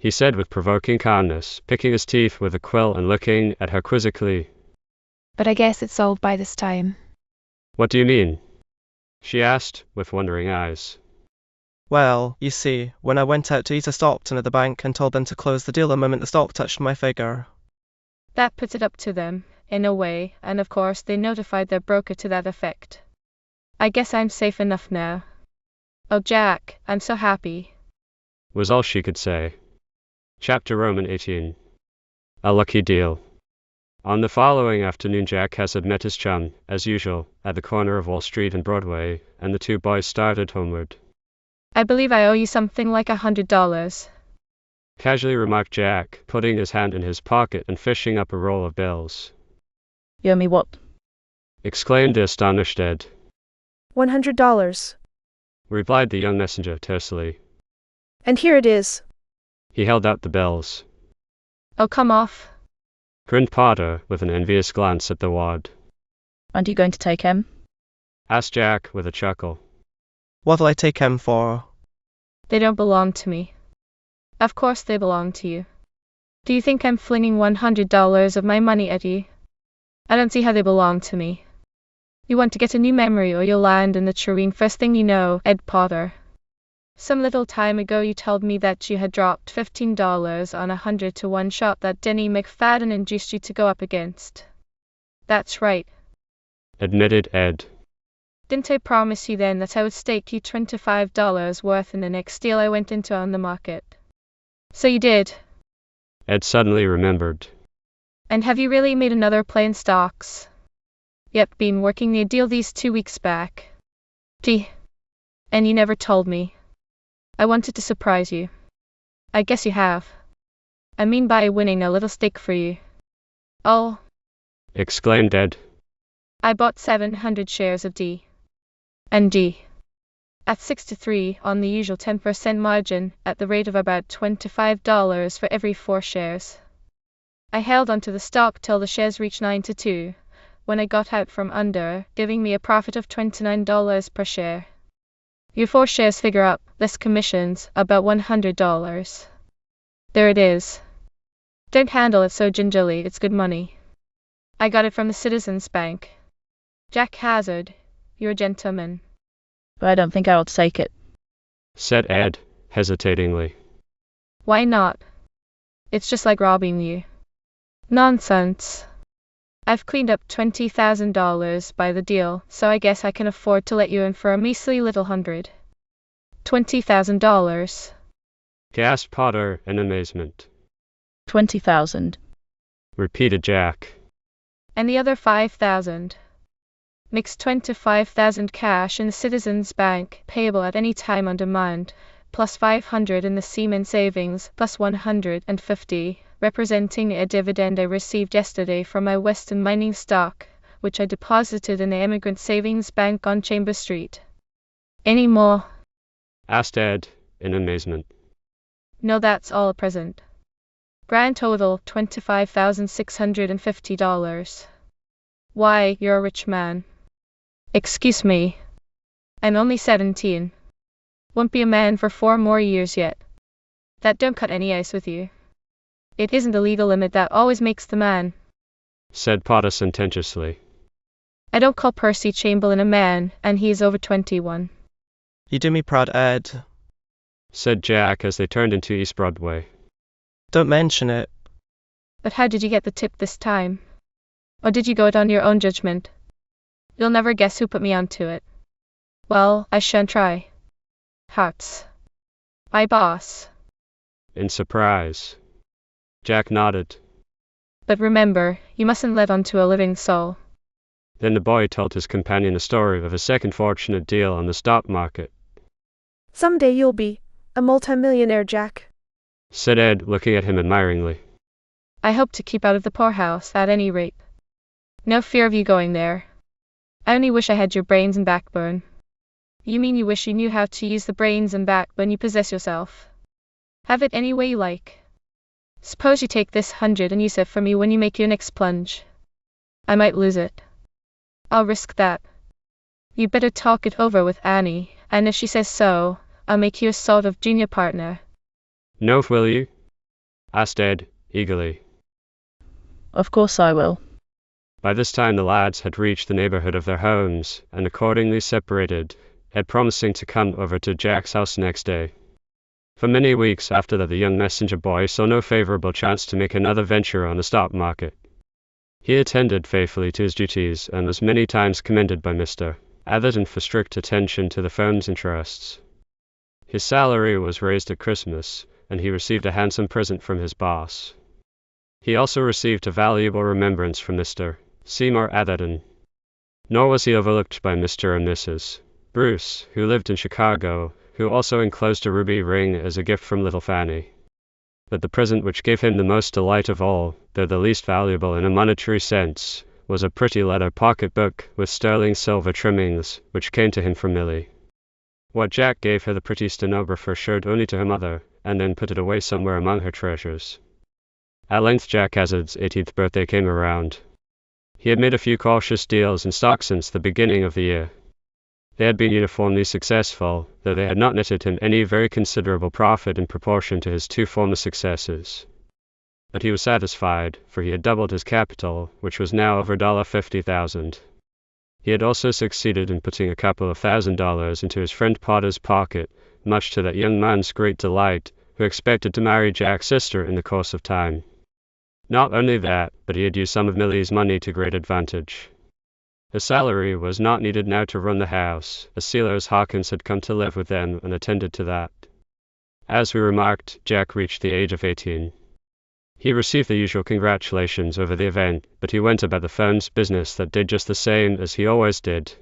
he said with provoking calmness, picking his teeth with a quill and looking at her quizzically. but I guess it's sold by this time. What do you mean? She asked, with wondering eyes. Well, you see, when I went out to eat, I stopped in at the bank and told them to close the deal the moment the stock touched my figure. That puts it up to them, in a way, and of course they notified their broker to that effect. I guess I'm safe enough now. Oh, Jack, I'm so happy. Was all she could say. Chapter Roman 18. A lucky deal. On the following afternoon, Jack had met his chum, as usual, at the corner of Wall Street and Broadway, and the two boys started homeward. I believe I owe you something like $100. Casually remarked Jack, putting his hand in his pocket and fishing up a roll of bills. You owe me what? Exclaimed the astonished Ed. $100. Replied the young messenger tersely. And here it is. He held out the bills. Oh, come off. Grinned Potter, with an envious glance at the wad. Aren't you going to take him? Asked Jack, with a chuckle. What'll I take him for? They don't belong to me. Of course they belong to you. Do you think I'm flinging $100 of my money at you? I don't see how they belong to me. You want to get a new memory or you'll land in the tureen first thing you know, Ed Potter. Some little time ago you told me that you had dropped $15 on a 100-to-1 shot that Denny McFadden induced you to go up against. That's right. Admitted Ed. Didn't I promise you then that I would stake you $25 worth in the next deal I went into on the market? So you did. Ed suddenly remembered. And have you really made another play in stocks? Yep, been working the deal these 2 weeks back. Gee. And you never told me. I wanted to surprise you. I guess you have. I mean by winning a little stake for you. Oh. Exclaimed Ed. I bought 700 shares of D. And G. at 63 on the usual 10% margin at the rate of about $25 for every 4 shares. I held onto the stock till the shares reached 9 to 2, when I got out from under, giving me a profit of $29 per share. Your 4 shares figure up, less commissions, about $100. There it is. Don't handle it so gingerly, it's good money. I got it from the Citizens Bank. Jack Hazard, you're a gentleman. But I don't think I ought to take it, said Ed, hesitatingly. Why not? It's just like robbing you. Nonsense. I've cleaned up $20,000 by the deal, so I guess I can afford to let you in for a measly little $100. $20,000. Gasped Potter in amazement. 20,000. Repeated Jack. And the other 5,000. Makes 25,000 cash in the Citizens Bank, payable at any time on demand, plus 500 in the Seaman Savings, plus 150, representing a dividend I received yesterday from my Western mining stock, which I deposited in the Emigrant Savings Bank on Chambers Street. Any more? Asked Ed, in amazement. No, that's all at present. Grand total, $25,650. Why, you're a rich man. Excuse me. I'm only 17. Won't be a man for 4 more years yet. That don't cut any ice with you. It isn't the legal limit that always makes the man, said Potter sententiously. I don't call Percy Chamberlain a man, and he is over 21. You do me proud, Ed, said Jack as they turned into East Broadway. Don't mention it. But how did you get the tip this time? Or did you go it on your own judgment? You'll never guess who put me onto it. Well, I shan't try. Hearts. My boss. In surprise. Jack nodded. But remember, you mustn't let on to a living soul. Then the boy told his companion a story of a second fortunate deal on the stock market. Someday you'll be a multimillionaire, Jack, said Ed, looking at him admiringly. I hope to keep out of the poorhouse, at any rate. No fear of you going there. I only wish I had your brains and backbone. You mean you wish you knew how to use the brains and backbone you possess yourself? Have it any way you like. Suppose you take this 100 and use it for me when you make your next plunge. I might lose it. I'll risk that. You'd better talk it over with Annie, and if she says so, I'll make you a sort of junior partner. No, will you? Asked Ed, eagerly. Of course I will. By this time the lads had reached the neighborhood of their homes, and accordingly separated, Ed promising to come over to Jack's house next day. For many weeks after that the young messenger boy saw no favorable chance to make another venture on the stock market. He attended faithfully to his duties and was many times commended by Mr. Atherton for strict attention to the firm's interests. His salary was raised at Christmas, and he received a handsome present from his boss. He also received a valuable remembrance from Mr. Seymour Atherton. Nor was he overlooked by Mr. and Mrs. Bruce, who lived in Chicago, who also enclosed a ruby ring as a gift from little Fanny. But the present which gave him the most delight of all, though the least valuable in a monetary sense, was a pretty leather pocket-book with sterling silver trimmings, which came to him from Millie. What Jack gave her the pretty stenographer showed only to her mother, and then put it away somewhere among her treasures. At length Jack Hazard's 18th birthday came around. He had made a few cautious deals in stock since the beginning of the year. They had been uniformly successful, though they had not netted him any very considerable profit in proportion to his 2 former successes. But he was satisfied, for he had doubled his capital, which was now over $50,000. He had also succeeded in putting a couple of $1,000 into his friend Potter's pocket, much to that young man's great delight, who expected to marry Jack's sister in the course of time. Not only that, but he had used some of Millie's money to great advantage. His salary was not needed now to run the house, as Silas Hawkins had come to live with them and attended to that. As we remarked, Jack reached the age of 18. He received the usual congratulations over the event, but he went about the firm's business that day just the same as he always did.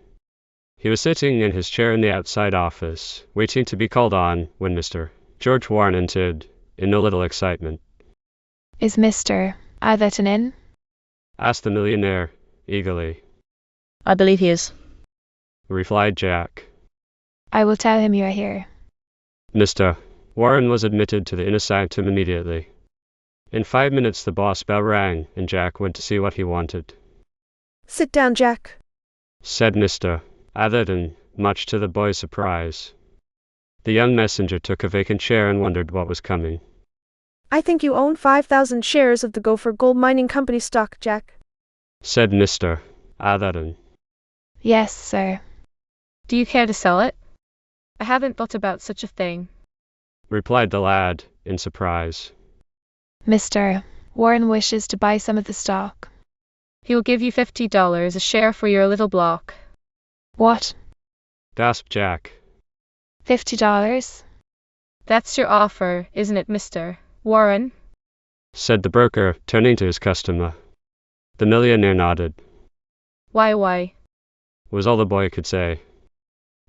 He was sitting in his chair in the outside office, waiting to be called on, when Mr. George Warren entered, in no little excitement. Is Mr. Atherton in? Asked the millionaire, eagerly. I believe he is, Replied Jack. I will tell him you are here. Mr. Warren was admitted to the inner sanctum immediately. In 5 minutes the boss bell rang, and Jack went to see what he wanted. Sit down, Jack, said Mr. Atherton, much to the boy's surprise. The young messenger took a vacant chair and wondered what was coming. I think you own 5,000 shares of the Gopher Gold Mining Company stock, Jack, said Mr. Atherton. Yes, sir. Do you care to sell it? I haven't thought about such a thing, replied the lad, in surprise. Mr. Warren wishes to buy some of the stock. He will give you $50 a share for your little block. What? Gasped Jack. $50? That's your offer, isn't it, Mr. Warren? said the broker, turning to his customer. The millionaire nodded. Why? Was all the boy could say.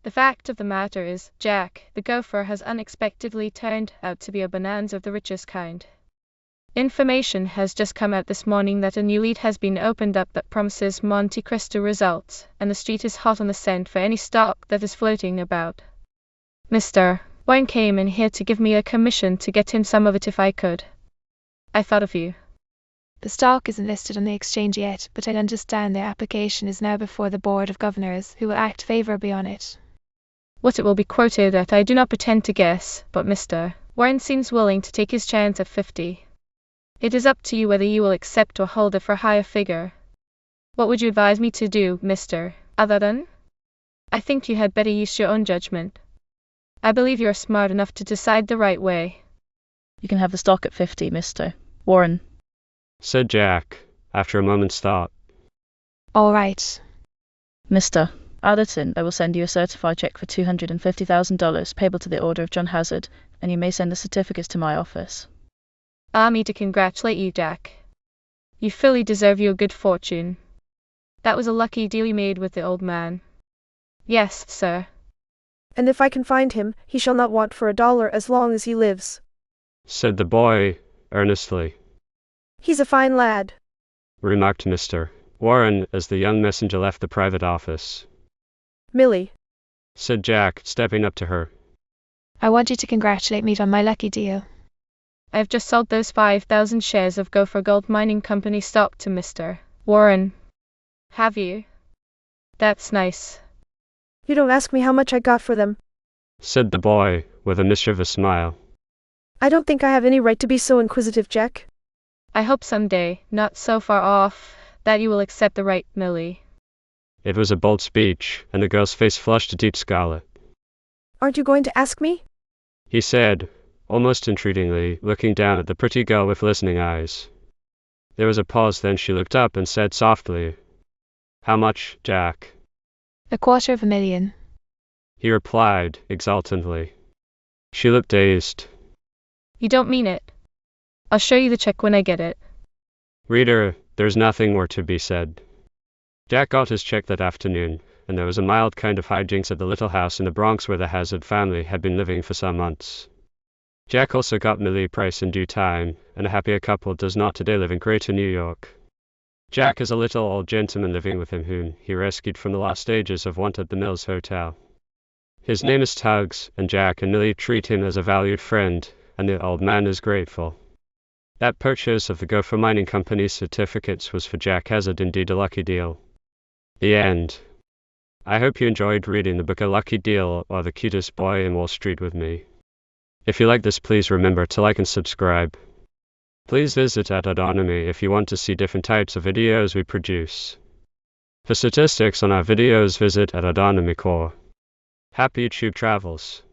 The fact of the matter is, Jack, the gopher has unexpectedly turned out to be a bonanza of the richest kind. Information has just come out this morning that a new lead has been opened up that promises Monte Cristo results, and the street is hot on the scent for any stock that is floating about. Mr. Warren came in here to give me a commission to get him some of it if I could. I thought of you. The stock isn't listed on the exchange yet, but I understand the application is now before the Board of Governors, who will act favourably on it. What it will be quoted at I do not pretend to guess, but Mr. Warren seems willing to take his chance at 50. It is up to you whether you will accept or hold it for a higher figure. What would you advise me to do, Mr. Atherton? I think you had better use your own judgment. I believe you are smart enough to decide the right way. You can have the stock at 50, Mr. Warren, said Jack, after a moment's thought. All right. Mr. Atherton, I will send you a certified check for $250,000 payable to the order of John Hazard, and you may send the certificates to my office. Allow me to congratulate you, Jack. You fully deserve your good fortune. That was a lucky deal you made with the old man. Yes, sir. and if I can find him, he shall not want for $1 as long as he lives, said the boy, earnestly. He's a fine lad, remarked Mr. Warren as the young messenger left the private office. Millie, said Jack, stepping up to her. I want you to congratulate me on my lucky deal. I have just sold those 5,000 shares of Gopher Gold Mining Company stock to Mr. Warren. Have you? That's nice. You don't ask me how much I got for them. Said the boy, with a mischievous smile. I don't think I have any right to be so inquisitive, Jack. I hope someday, not so far off, that you will accept the right, Millie. It was a bold speech, and the girl's face flushed a deep scarlet. Aren't you going to ask me? He said, almost entreatingly, looking down at the pretty girl with listening eyes. There was a pause, then she looked up and said softly, How much, Jack? $250,000. He replied, exultantly. She looked dazed. You don't mean it. I'll show you the check when I get it. Reader, there's nothing more to be said. Jack got his check that afternoon, and there was a mild kind of hijinks at the little house in the Bronx where the Hazard family had been living for some months. Jack also got Millie Price in due time, and a happier couple does not today live in Greater New York. Jack is a little old gentleman living with him whom he rescued from the last stages of want at the Mills Hotel. His name is Tuggs, and Jack and Millie treat him as a valued friend, and the old man is grateful. That purchase of the Gopher Mining Company's certificates was for Jack Hazard indeed a lucky deal. The end. I hope you enjoyed reading the book A Lucky Deal or The Cutest Boy in Wall Street with me. If you like this, please remember to like and subscribe. Please visit at Adonomy if you want to see different types of videos we produce. For statistics on our videos, visit at Adonomy Core. Happy YouTube travels.